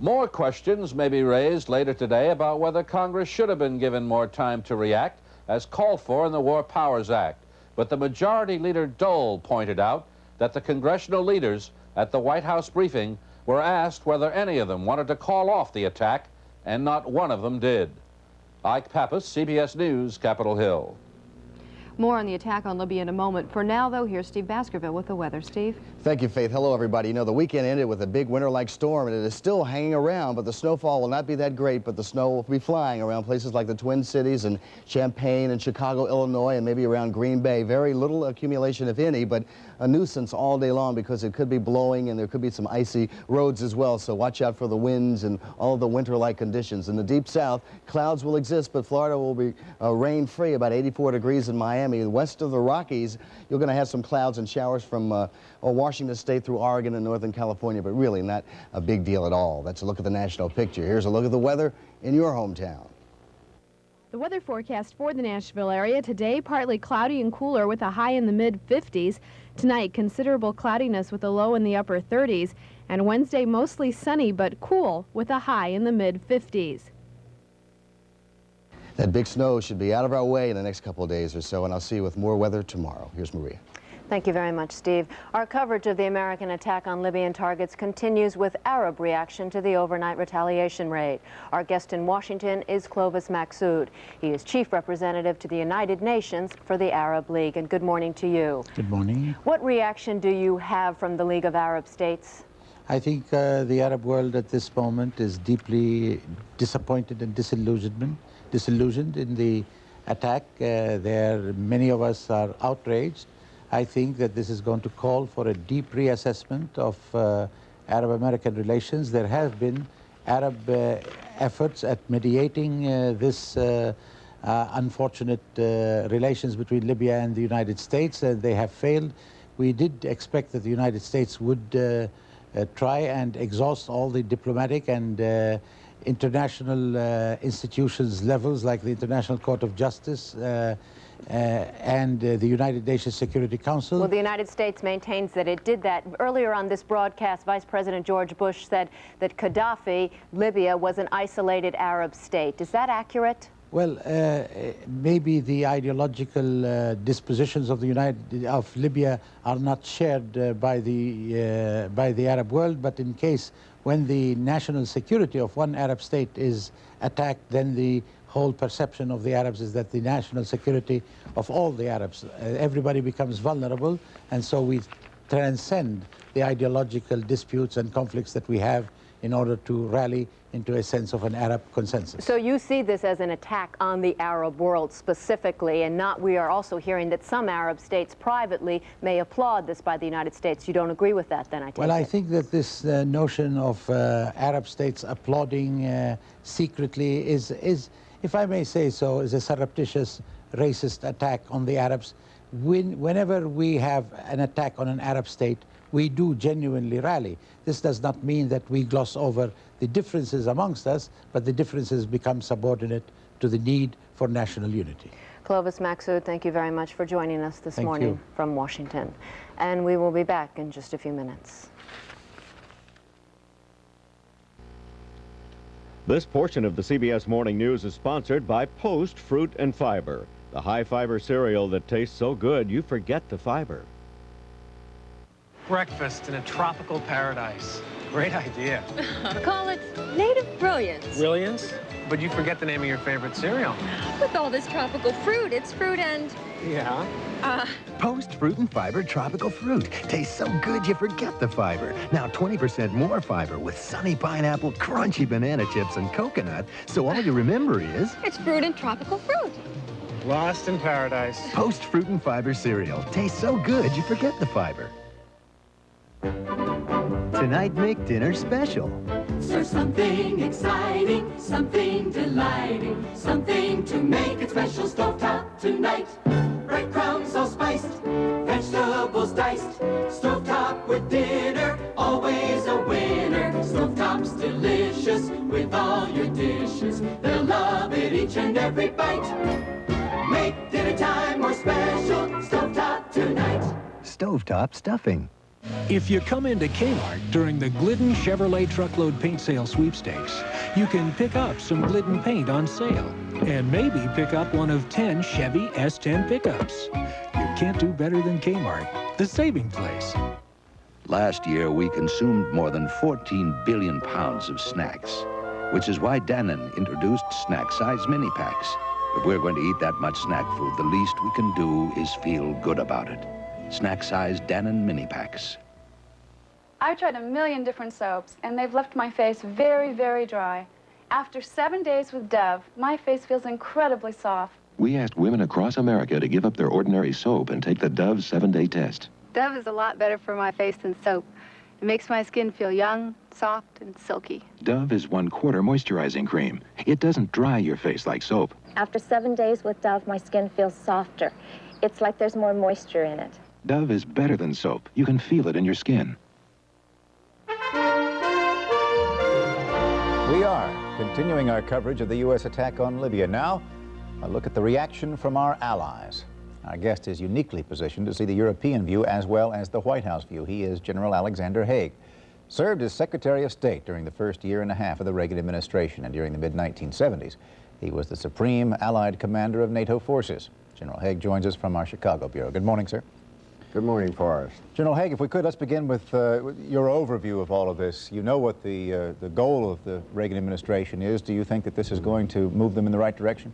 [SPEAKER 14] More questions may be raised later today about whether Congress should have been given more time to react, as called for in the War Powers Act. But the Majority Leader Dole pointed out that the congressional leaders at the White House briefing were asked whether any of them wanted to call off the attack, and not one of them did. Ike Pappas, CBS News, Capitol Hill.
[SPEAKER 3] More on the attack on Libya in a moment. For now, though, here's Steve Baskerville with the weather. Steve?
[SPEAKER 4] Thank you, Faith. Hello, everybody. You know, the weekend ended with a big winter-like storm, and it is still hanging around, but the snowfall will not be that great, but the snow will be flying around places like the Twin Cities and Champaign and Chicago, Illinois, and maybe around Green Bay. Very little accumulation, if any, but a nuisance all day long because it could be blowing and there could be some icy roads as well, so watch out for the winds and all of the winter-like conditions. In the Deep South, clouds will exist, but Florida will be rain-free, about 84 degrees in Miami. West of the Rockies, you're going to have some clouds and showers from Washington State through Oregon and Northern California, but really not a big deal at all. That's a look at the national picture. Here's a look at the weather in your hometown.
[SPEAKER 25] The weather forecast for the Nashville area today, partly cloudy and cooler with a high in the mid-50s. Tonight, considerable cloudiness with a low in the upper 30s. And Wednesday, mostly sunny but cool with a high in the mid-50s.
[SPEAKER 4] That big snow should be out of our way in the next couple of days or so, and I'll see you with more weather tomorrow. Here's Maria.
[SPEAKER 2] Thank you very much, Steve. Our coverage of the American attack on Libyan targets continues with Arab reaction to the overnight retaliation raid. Our guest in Washington is Clovis Maxud. He is Chief Representative to the United Nations for the Arab League. And good morning to you.
[SPEAKER 5] Good morning.
[SPEAKER 2] What reaction do you have from the League of Arab States?
[SPEAKER 5] I think the Arab world at this moment is deeply disappointed and disillusioned in the attack. Many of us are outraged. I think that this is going to call for a deep reassessment of Arab-American relations. There have been Arab efforts at mediating this unfortunate relations between Libya and the United States. They have failed. We did expect that the United States would try and exhaust all the diplomatic and international institutions levels like the International Court of Justice and the United Nations Security Council.
[SPEAKER 2] Well, the United States maintains that it did that. Earlier on this broadcast, Vice President George Bush said that Gaddafi, Libya, was an isolated Arab state. Is that accurate?
[SPEAKER 5] Well, maybe the ideological dispositions of Libya are not shared by the Arab world, but in case when the national security of one Arab state is attacked, then the whole perception of the Arabs is that the national security of all the Arabs, everybody becomes vulnerable, and so we transcend the ideological disputes and conflicts that we have in order to rally into a sense of an Arab consensus.
[SPEAKER 2] So you see this as an attack on the Arab world specifically, and not, we are also hearing that some Arab states privately may applaud this by the United States. You don't agree with that then, I take it?
[SPEAKER 5] Well, I think that this notion of Arab states applauding secretly is, if I may say so, is a surreptitious racist attack on the Arabs. Whenever we have an attack on an Arab state, we do genuinely rally. This does not mean that we gloss over the differences amongst us, but the differences become subordinate to the need for national unity.
[SPEAKER 2] Clovis Maxud, thank you very much for joining us this morning from Washington. And we will be back in just a few minutes.
[SPEAKER 7] This portion of the CBS Morning News is sponsored by Post Fruit and Fiber, the high-fiber cereal that tastes so good you forget the fiber.
[SPEAKER 16] Breakfast in a tropical paradise. Great idea.
[SPEAKER 20] Call it native brilliance.
[SPEAKER 16] Brilliance? But you forget the name of your favorite cereal.
[SPEAKER 20] With all this tropical fruit, it's fruit and...
[SPEAKER 16] Yeah?
[SPEAKER 21] Post Fruit and Fiber Tropical Fruit. Tastes so good you forget the fiber. Now 20% more fiber with sunny pineapple, crunchy banana chips, and coconut. So all you remember is...
[SPEAKER 20] It's fruit and tropical fruit.
[SPEAKER 16] Lost in paradise.
[SPEAKER 21] Post Fruit and Fiber cereal. Tastes so good you forget the fiber. Tonight, make dinner special.
[SPEAKER 22] Serve something exciting, something delighting, something to make it special. Stovetop tonight. Breadcrumbs all spiced, vegetables diced. Stovetop with dinner, always a winner. Stovetop's delicious with all your dishes. They'll love it each and every bite. Make dinner time more special. Stovetop tonight.
[SPEAKER 21] Stovetop stuffing.
[SPEAKER 11] If you come into Kmart during the Glidden Chevrolet Truckload Paint Sale Sweepstakes, you can pick up some Glidden paint on sale and maybe pick up one of 10 Chevy S10 pickups. You can't do better than Kmart, the saving place.
[SPEAKER 12] Last year, we consumed more than 14 billion pounds of snacks, which is why Dannon introduced snack-size mini packs. If we're going to eat that much snack food, the least we can do is feel good about it. Snack-size Dannon mini packs.
[SPEAKER 15] I've tried a million different soaps, and they've left my face very, very dry. After 7 days with Dove, my face feels incredibly soft.
[SPEAKER 17] We asked women across America to give up their ordinary soap and take the Dove 7-day test.
[SPEAKER 18] Dove is a lot better for my face than soap. It makes my skin feel young, soft, and silky.
[SPEAKER 17] Dove is 1/4 moisturizing cream. It doesn't dry your face like soap.
[SPEAKER 23] After 7 days with Dove, my skin feels softer. It's like there's more moisture in it.
[SPEAKER 17] Dove is better than soap. You can feel it in your skin.
[SPEAKER 1] We are continuing our coverage of the U.S. attack on Libya. Now, a look at the reaction from our allies. Our guest is uniquely positioned to see the European view as well as the White House view. He is General Alexander Haig. Served as Secretary of State during the first year and a half of the Reagan administration, and during the mid-1970s, he was the supreme Allied commander of NATO forces. General Haig joins us from our Chicago bureau. Good morning, sir.
[SPEAKER 27] Good morning, Forrest.
[SPEAKER 1] General Haig, if we could, let's begin with your overview of all of this. You know what the goal of the Reagan administration is. Do you think that this is going to move them in the right direction?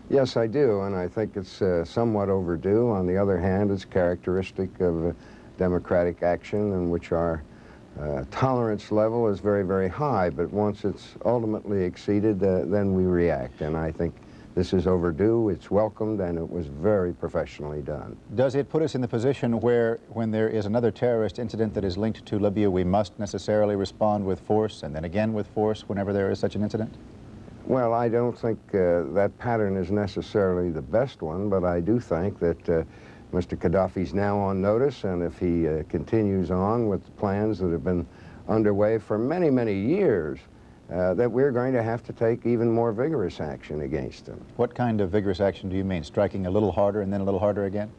[SPEAKER 27] Yes, I do, and I think it's somewhat overdue. On the other hand, it's characteristic of democratic action in which our tolerance level is very, very high, but once it's ultimately exceeded, then we react, and I think this is overdue, it's welcomed, and it was very professionally done.
[SPEAKER 1] Does it put us in the position where, when there is another terrorist incident that is linked to Libya, we must necessarily respond with force, and then again with force whenever there is such an incident?
[SPEAKER 27] Well, I don't think that pattern is necessarily the best one, but I do think that Mr. Gaddafi's now on notice, and if he continues on with the plans that have been underway for many, many years, that we're going to have to take even more vigorous action against him.
[SPEAKER 1] What kind of vigorous action do you mean? Striking a little harder and then a little harder again?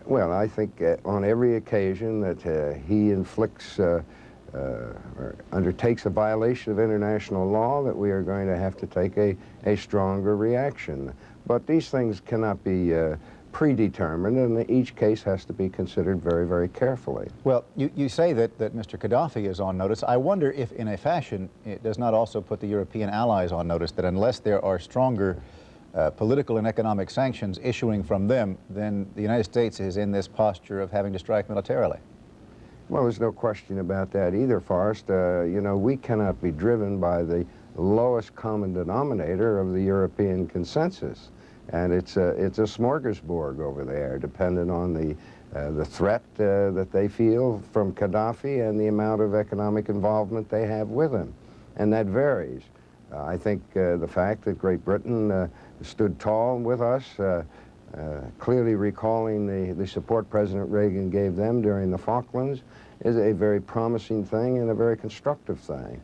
[SPEAKER 27] Well, I think on every occasion that he inflicts or undertakes a violation of international law, that we are going to have to take a stronger reaction. But these things cannot be predetermined, and each case has to be considered very, very carefully.
[SPEAKER 1] Well, you say that Mr. Gaddafi is on notice. I wonder if, in a fashion, it does not also put the European allies on notice that unless there are stronger political and economic sanctions issuing from them, then the United States is in this posture of having to strike militarily.
[SPEAKER 27] Well, there's no question about that either, Forrest. You know, we cannot be driven by the lowest common denominator of the European consensus. And it's a smorgasbord over there, dependent on the threat that they feel from Gaddafi and the amount of economic involvement they have with him. And that varies. I think the fact that Great Britain stood tall with us, clearly recalling the support President Reagan gave them during the Falklands, is a very promising thing and a very constructive thing.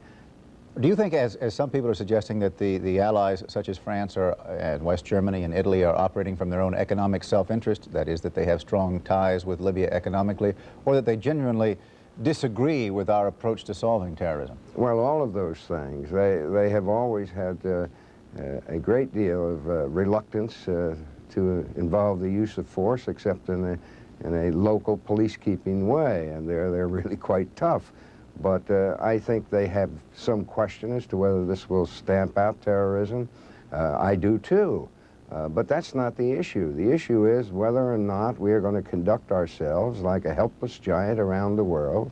[SPEAKER 1] Do you think, as some people are suggesting, that the allies, such as France and West Germany and Italy, are operating from their own economic self-interest, that is, that they have strong ties with Libya economically, or that they genuinely disagree with our approach to solving terrorism?
[SPEAKER 27] Well, all of those things. They have always had a great deal of reluctance to involve the use of force, except in a local police-keeping way, and they're really quite tough. But I think they have some question as to whether this will stamp out terrorism. I do too. But that's not the issue. The issue is whether or not we are going to conduct ourselves like a helpless giant around the world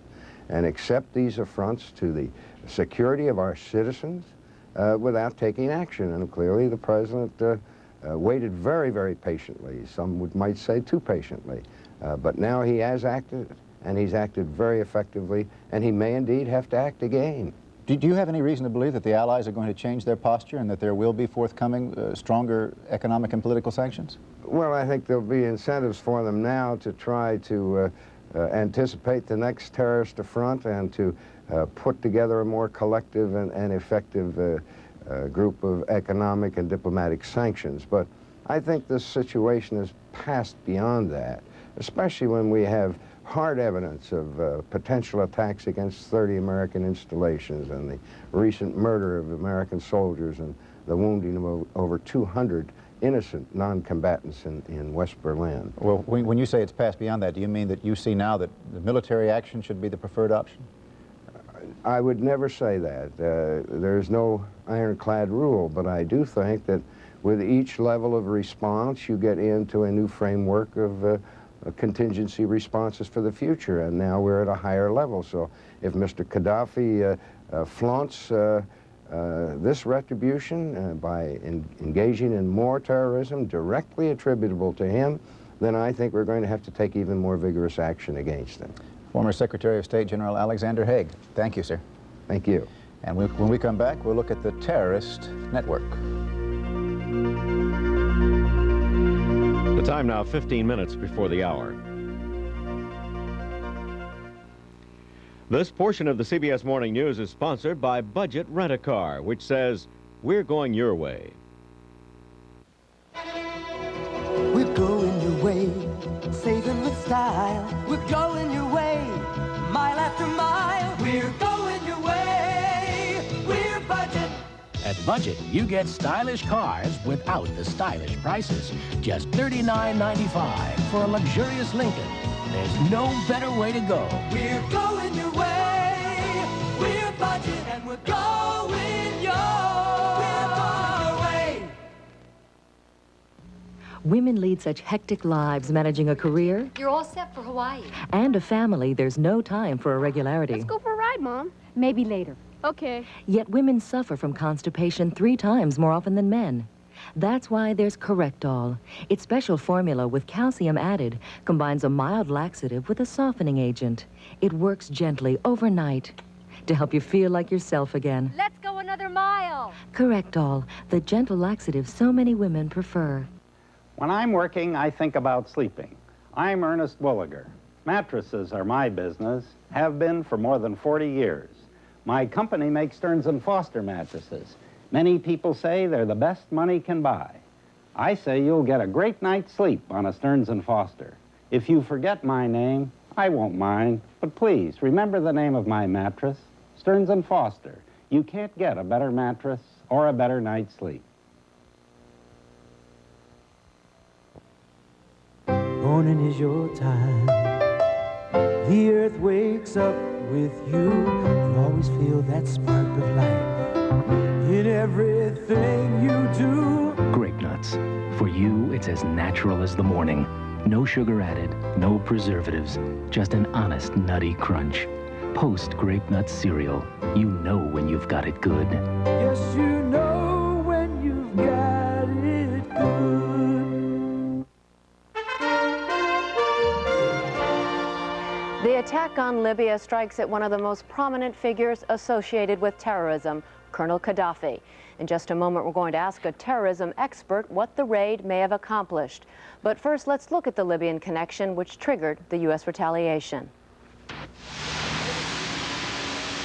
[SPEAKER 27] and accept these affronts to the security of our citizens without taking action. And clearly the President waited very, very patiently. Some might say too patiently. But now he has acted, and he's acted very effectively, and he may indeed have to act again.
[SPEAKER 1] Do you have any reason to believe that the Allies are going to change their posture and that there will be forthcoming stronger economic and political sanctions?
[SPEAKER 27] Well, I think there'll be incentives for them now to try to anticipate the next terrorist affront and to put together a more collective and effective group of economic and diplomatic sanctions. But I think this situation is passed beyond that. especially when we have hard evidence of potential attacks against 30 American installations and the recent murder of American soldiers and the wounding of over 200 innocent non-combatants in West Berlin.
[SPEAKER 1] Well, when you say it's passed beyond that, do you mean that you see now that the military action should be the preferred option?
[SPEAKER 27] I would never say that. There's no ironclad rule, but I do think that with each level of response, you get into a new framework of contingency responses for the future, and now we're at a higher level. So if Mr. Gaddafi flaunts this retribution by engaging in more terrorism directly attributable to him, then I think we're going to have to take even more vigorous action against him.
[SPEAKER 1] Former Secretary of State General Alexander Haig. Thank you, sir.
[SPEAKER 27] Thank you.
[SPEAKER 1] And when we come back, we'll look at the terrorist network.
[SPEAKER 7] The time now 15 minutes before the hour. This portion of the CBS Morning News is sponsored by Budget Rent-A-Car, which says, we're going your way.
[SPEAKER 22] We're going your way, saving with style. We're going your way, mile after mile. We're going your way, we're Budget.
[SPEAKER 6] At Budget, you get stylish cars without the stylish prices. Just $39.95 for a luxurious Lincoln. There's no better way to go.
[SPEAKER 22] We're going your way, we're Budget, and we're going your way.
[SPEAKER 8] Women lead such hectic lives managing a career
[SPEAKER 20] You're all set for Hawaii.
[SPEAKER 8] and a family, there's no time for irregularity.
[SPEAKER 25] Let's go for a ride, Mom.
[SPEAKER 8] Maybe later.
[SPEAKER 25] Okay.
[SPEAKER 8] Yet women suffer from constipation 3 times more often than men. That's why there's Correctol. Its special formula with calcium added combines a mild laxative with a softening agent. It works gently overnight to help you feel like yourself again.
[SPEAKER 20] Let's go another mile.
[SPEAKER 8] Correctol, the gentle laxative so many women prefer.
[SPEAKER 9] When I'm working, I think about sleeping. I'm Ernest Williger. Mattresses are my business, have been for more than 40 years. My company makes Stearns & Foster mattresses. Many people say they're the best money can buy. I say you'll get a great night's sleep on a Stearns & Foster. If you forget my name, I won't mind, but please remember the name of my mattress, Stearns & Foster. You can't get a better mattress or a better night's sleep.
[SPEAKER 22] Morning is your time. The earth wakes up with you. You always feel that spark of life in everything you do.
[SPEAKER 10] Grape nuts. For you, it's as natural as the morning. No sugar added, no preservatives, just an honest nutty crunch. Post Grape Nuts cereal. You know when you've got it good.
[SPEAKER 22] Yes, you know when you've got it good.
[SPEAKER 2] The attack on Libya strikes at one of the most prominent figures associated with terrorism, Colonel Gaddafi. In just a moment, we're going to ask a terrorism expert what the raid may have accomplished. But first, let's look at the Libyan connection which triggered the U.S. retaliation.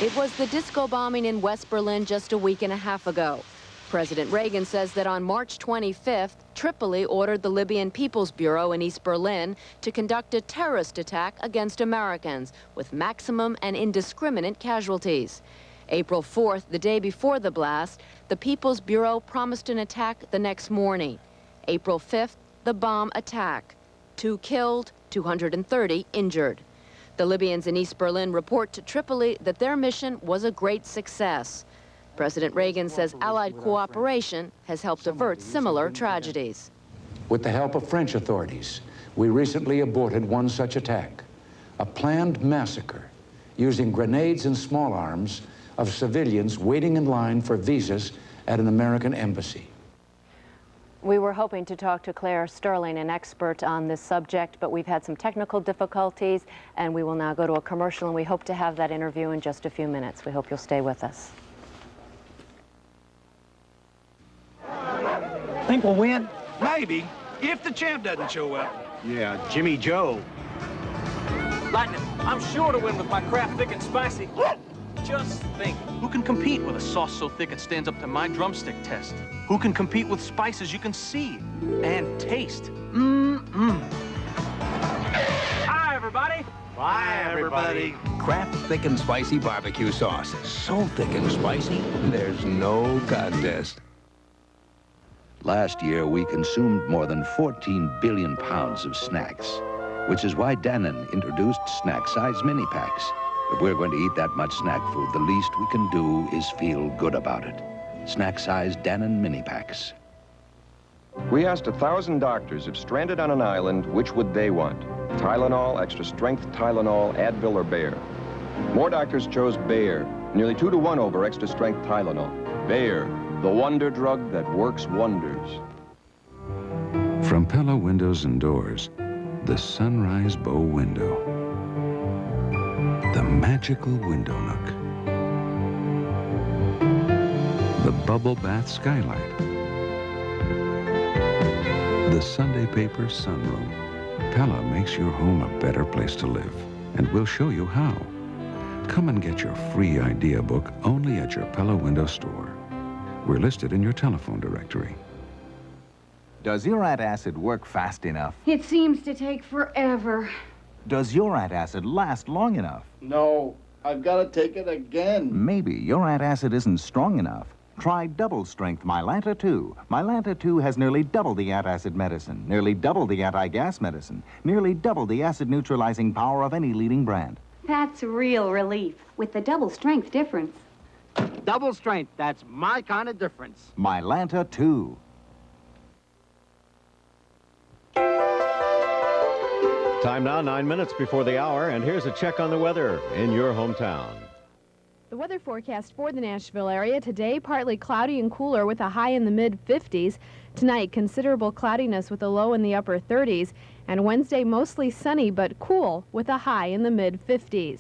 [SPEAKER 2] It was the disco bombing in West Berlin just a week and a half ago. President Reagan says that on March 25th, Tripoli ordered the Libyan People's Bureau in East Berlin to conduct a terrorist attack against Americans with maximum and indiscriminate casualties. April 4th, the day before the blast, the People's Bureau promised an attack the next morning. April 5th, the bomb attack. 2 killed, 230 injured. The Libyans in East Berlin report to Tripoli that their mission was a great success. President Reagan says Allied cooperation has helped avert similar tragedies.
[SPEAKER 13] With the help of French authorities, we recently aborted one such attack, a planned massacre using grenades and small arms of civilians waiting in line for visas at an American embassy.
[SPEAKER 2] We were hoping to talk to Claire Sterling, an expert on this subject, but we've had some technical difficulties, and we will now go to a commercial, and we hope to have that interview in just a few minutes. We hope you'll stay with us.
[SPEAKER 19] Think we'll win? Maybe, if the champ doesn't show up.
[SPEAKER 16] Yeah, Jimmy Joe.
[SPEAKER 24] Lightning, I'm sure to win with my crap thick and spicy. Just think, who can compete with a sauce so thick it stands up to my drumstick test? Who can compete with spices you can see and taste? Mmm-mmm.
[SPEAKER 19] Bye, everybody.
[SPEAKER 12] Kraft Thick and Spicy Barbecue Sauce. So thick and spicy, there's no contest. Last year, we consumed more than 14 billion pounds of snacks, which is why Dannon introduced snack-size mini packs. If we're going to eat that much snack food, the least we can do is feel good about it. Snack-size Dannon mini packs.
[SPEAKER 3] We asked 1,000 doctors if stranded on an island, which would they want? Tylenol, extra strength Tylenol, Advil, or Bayer? More doctors chose Bayer, nearly 2 to 1 over extra strength Tylenol. Bayer, the wonder drug that works wonders.
[SPEAKER 4] From Pella Windows and Doors, the sunrise bow window. The magical window nook. The bubble bath skylight. The Sunday paper sunroom. Pella makes your home a better place to live, and we'll show you how. Come and get your free idea book only at your Pella Window store. We're listed in your telephone directory.
[SPEAKER 5] Does uric acid work fast enough?
[SPEAKER 20] It seems to take forever.
[SPEAKER 5] Does uric acid last long enough?
[SPEAKER 11] No, I've got to take it again.
[SPEAKER 5] Maybe uric acid isn't strong enough. Try double-strength Mylanta 2. Mylanta 2 has nearly double the antacid medicine, nearly double the anti-gas medicine, nearly double the acid-neutralizing power of any leading brand.
[SPEAKER 20] That's real relief, with the double strength difference.
[SPEAKER 11] Double strength, that's my kind of difference.
[SPEAKER 5] Mylanta 2.
[SPEAKER 7] Time now, 9 minutes before the hour, and here's a check on the weather in your hometown.
[SPEAKER 25] The weather forecast for the Nashville area today, partly cloudy and cooler with a high in the mid-50s. Tonight, considerable cloudiness with a low in the upper 30s. And Wednesday, mostly sunny but cool with a high in the mid-50s.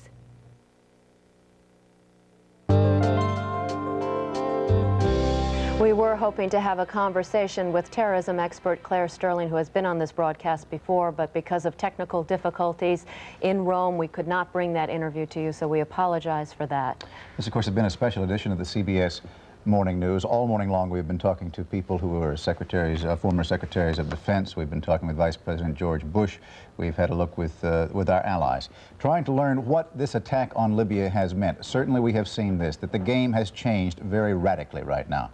[SPEAKER 2] We were hoping to have a conversation with terrorism expert Claire Sterling, who has been on this broadcast before, but because of technical difficulties in Rome, we could not bring that interview to you, so we apologize for that.
[SPEAKER 1] This, of course, has been a special edition of the CBS Morning News. All morning long, we've been talking to people who were secretaries, former secretaries of defense. We've been talking with Vice President George Bush. We've had a look with our allies, trying to learn what this attack on Libya has meant. Certainly, we have seen this, that the game has changed very radically right now.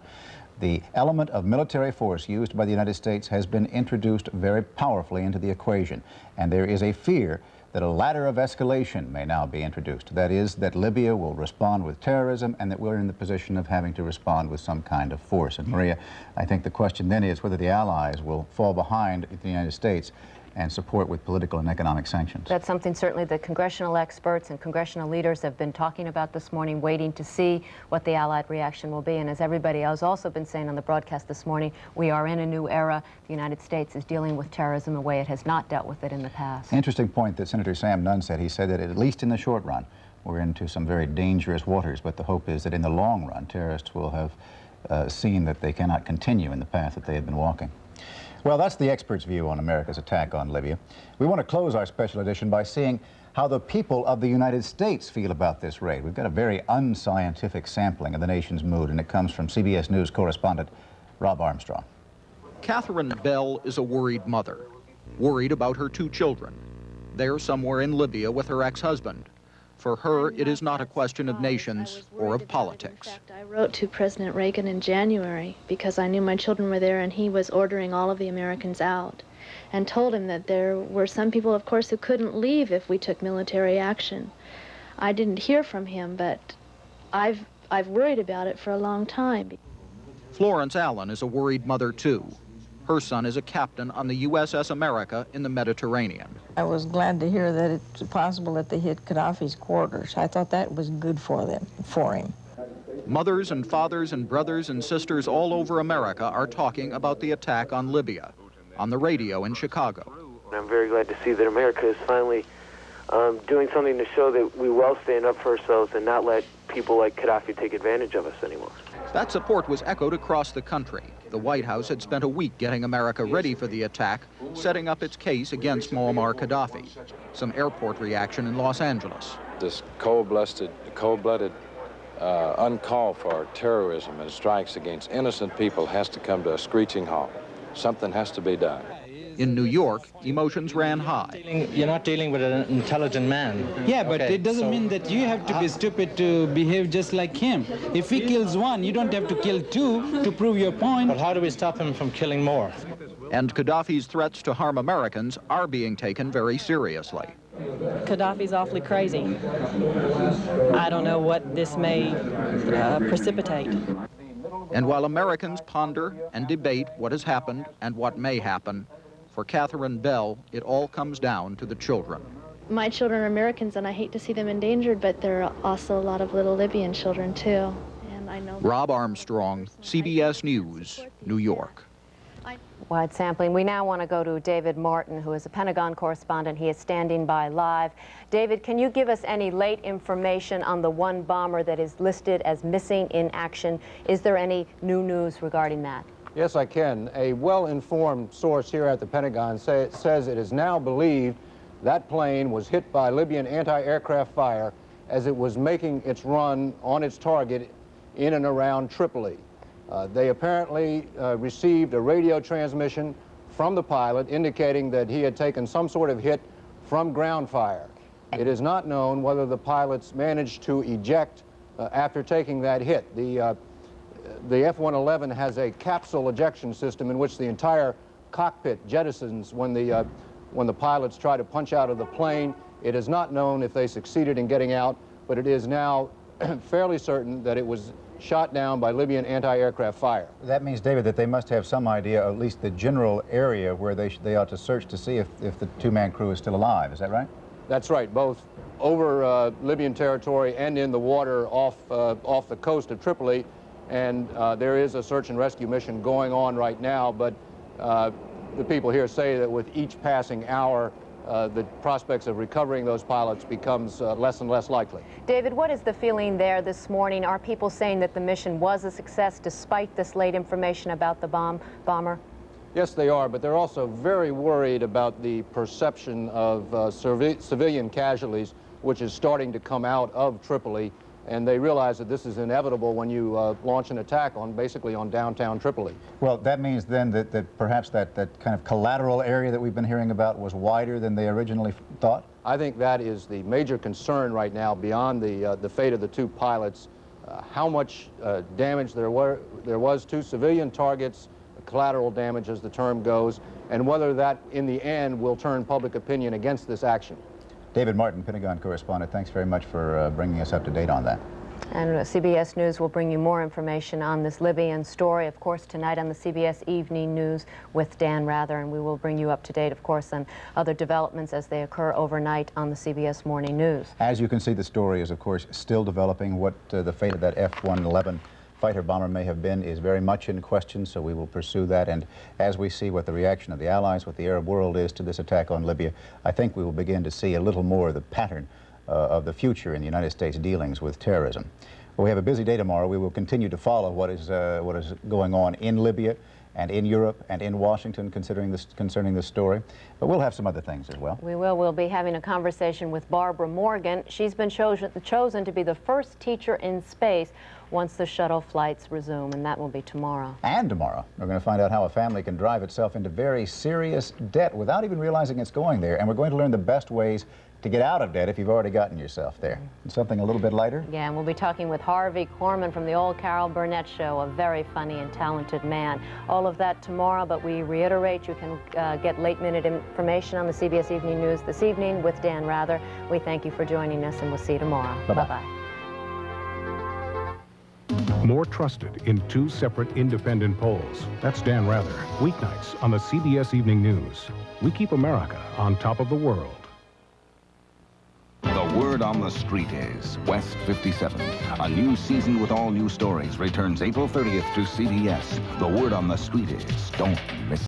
[SPEAKER 1] The element of military force used by the United States has been introduced very powerfully into the equation, and there is a fear that a ladder of escalation may now be introduced. That is, that Libya will respond with terrorism and that we're in the position of having to respond with some kind of force. And Maria, I think the question then is whether the Allies will fall behind the United States and support with political and economic sanctions.
[SPEAKER 2] That's something certainly the congressional experts and congressional leaders have been talking about this morning, waiting to see what the Allied reaction will be. And as everybody has also been saying on the broadcast this morning, we are in a new era. The United States is dealing with terrorism in a way it has not dealt with it in the past.
[SPEAKER 1] Interesting point that Senator Sam Nunn said. He said that at least in the short run, we're into some very dangerous waters, but the hope is that in the long run, terrorists will have seen that they cannot continue in the path that they have been walking. Well, that's the experts' view on America's attack on Libya. We want to close our special edition by seeing how the people of the United States feel about this raid. We've got a very unscientific sampling of the nation's mood, and it comes from CBS News correspondent Rob Armstrong.
[SPEAKER 14] Catherine Bell is a worried mother, worried about her 2 children. They're somewhere in Libya with her ex-husband. For her, it is not a question of nations or of politics.
[SPEAKER 21] In fact, I wrote to President Reagan in January because I knew my children were there and he was ordering all of the Americans out, and told him that there were some people, of course, who couldn't leave if we took military action. I didn't hear from him, but I've worried about it for a long time.
[SPEAKER 14] Florence Allen is a worried mother, too. Her son is a captain on the USS America in the Mediterranean.
[SPEAKER 26] I was glad to hear that it's possible that they hit Gaddafi's quarters. I thought that was good for him.
[SPEAKER 14] Mothers and fathers and brothers and sisters all over America are talking about the attack on Libya on the radio in Chicago.
[SPEAKER 28] I'm very glad to see that America is finally doing something to show that we will stand up for ourselves and not let people like Gaddafi take advantage of us anymore.
[SPEAKER 14] That support was echoed across the country. The White House had spent a week getting America ready for the attack, setting up its case against Muammar Gaddafi. Some airport reaction in Los Angeles.
[SPEAKER 29] This cold-blooded, uncalled for terrorism and strikes against innocent people has to come to a screeching halt. Something has to be done.
[SPEAKER 14] In New York, emotions ran high.
[SPEAKER 16] You're not dealing with an intelligent man.
[SPEAKER 6] Yeah, but it doesn't mean that you have to be stupid to behave just like him. If he kills one, you don't have to kill two to prove your point.
[SPEAKER 16] But how do we stop him from killing more?
[SPEAKER 14] And Gaddafi's threats to harm Americans are being taken very seriously.
[SPEAKER 8] Gaddafi's awfully crazy. I don't know what this may precipitate.
[SPEAKER 14] And while Americans ponder and debate what has happened and what may happen, for Catherine Bell, it all comes down to the children.
[SPEAKER 21] My children are Americans, and I hate to see them endangered, but there are also a lot of little Libyan children, too. And I know.
[SPEAKER 14] Rob Armstrong, CBS News, New York.
[SPEAKER 2] Wide sampling. We now want to go to David Martin, who is a Pentagon correspondent. He is standing by live. David, can you give us any late information on the one bomber that is listed as missing in action? Is there any new news regarding that?
[SPEAKER 9] Yes, I can. A well-informed source here at the Pentagon says it is now believed that plane was hit by Libyan anti-aircraft fire as it was making its run on its target in and around Tripoli. They apparently received a radio transmission from the pilot indicating that he had taken some sort of hit from ground fire. It is not known whether the pilots managed to eject after taking that hit. The F-111 has a capsule ejection system in which the entire cockpit jettisons when the pilots try to punch out of the plane. It is not known if they succeeded in getting out, but it is now fairly certain that it was shot down by Libyan anti-aircraft fire.
[SPEAKER 1] That means, David, that they must have some idea, at least the general area where they ought to search to see if the two-man crew is still alive. Is that right?
[SPEAKER 9] That's right, both over Libyan territory and in the water off the coast of Tripoli. And there is a search and rescue mission going on right now, but the people here say that with each passing hour, the prospects of recovering those pilots becomes less and less likely.
[SPEAKER 2] David, what is the feeling there this morning? Are people saying that the mission was a success despite this late information about the bomber?
[SPEAKER 9] Yes, they are, but they're also very worried about the perception of civilian casualties, which is starting to come out of Tripoli. And they realize that this is inevitable when you launch an attack basically on downtown Tripoli.
[SPEAKER 1] Well, that means then that perhaps that kind of collateral area that we've been hearing about was wider than they originally thought?
[SPEAKER 9] I think that is the major concern right now beyond the fate of the two pilots. How much damage there was to civilian targets, collateral damage as the term goes, and whether that in the end will turn public opinion against this action.
[SPEAKER 1] David Martin, Pentagon correspondent, thanks very much for bringing us up to date on that.
[SPEAKER 2] And CBS News will bring you more information on this Libyan story, of course, tonight on the CBS Evening News with Dan Rather, and we will bring you up to date, of course, on other developments as they occur overnight on the CBS Morning News.
[SPEAKER 1] As you can see, the story is, of course, still developing. What the fate of that F-111 fighter bomber may have been is very much in question, so we will pursue that. And as we see what the reaction of the Allies, what the Arab world is to this attack on Libya, I think we will begin to see a little more of the pattern of the future in the United States dealings with terrorism. Well, we have a busy day tomorrow. We will continue to follow what is going on in Libya and in Europe and in Washington concerning this story. But we'll have some other things as well.
[SPEAKER 2] We will. We'll be having a conversation with Barbara Morgan. She's been chosen to be the first teacher in space once the shuttle flights resume, and that will be tomorrow.
[SPEAKER 1] And tomorrow, we're going to find out how a family can drive itself into very serious debt without even realizing it's going there. And we're going to learn the best ways to get out of debt if you've already gotten yourself there. And something a little bit lighter?
[SPEAKER 2] Yeah, and we'll be talking with Harvey Korman from the old Carol Burnett Show, a very funny and talented man. All of that tomorrow, but we reiterate you can get late-minute information on the CBS Evening News this evening with Dan Rather. We thank you for joining us, and we'll see you tomorrow. Bye-bye.
[SPEAKER 10] More trusted in two separate independent polls. That's Dan Rather, weeknights on the CBS Evening News. We keep America on top of the world.
[SPEAKER 15] The word on the street is West 57. A new season with all new stories returns April 30th to CBS. The word on the street is don't miss it.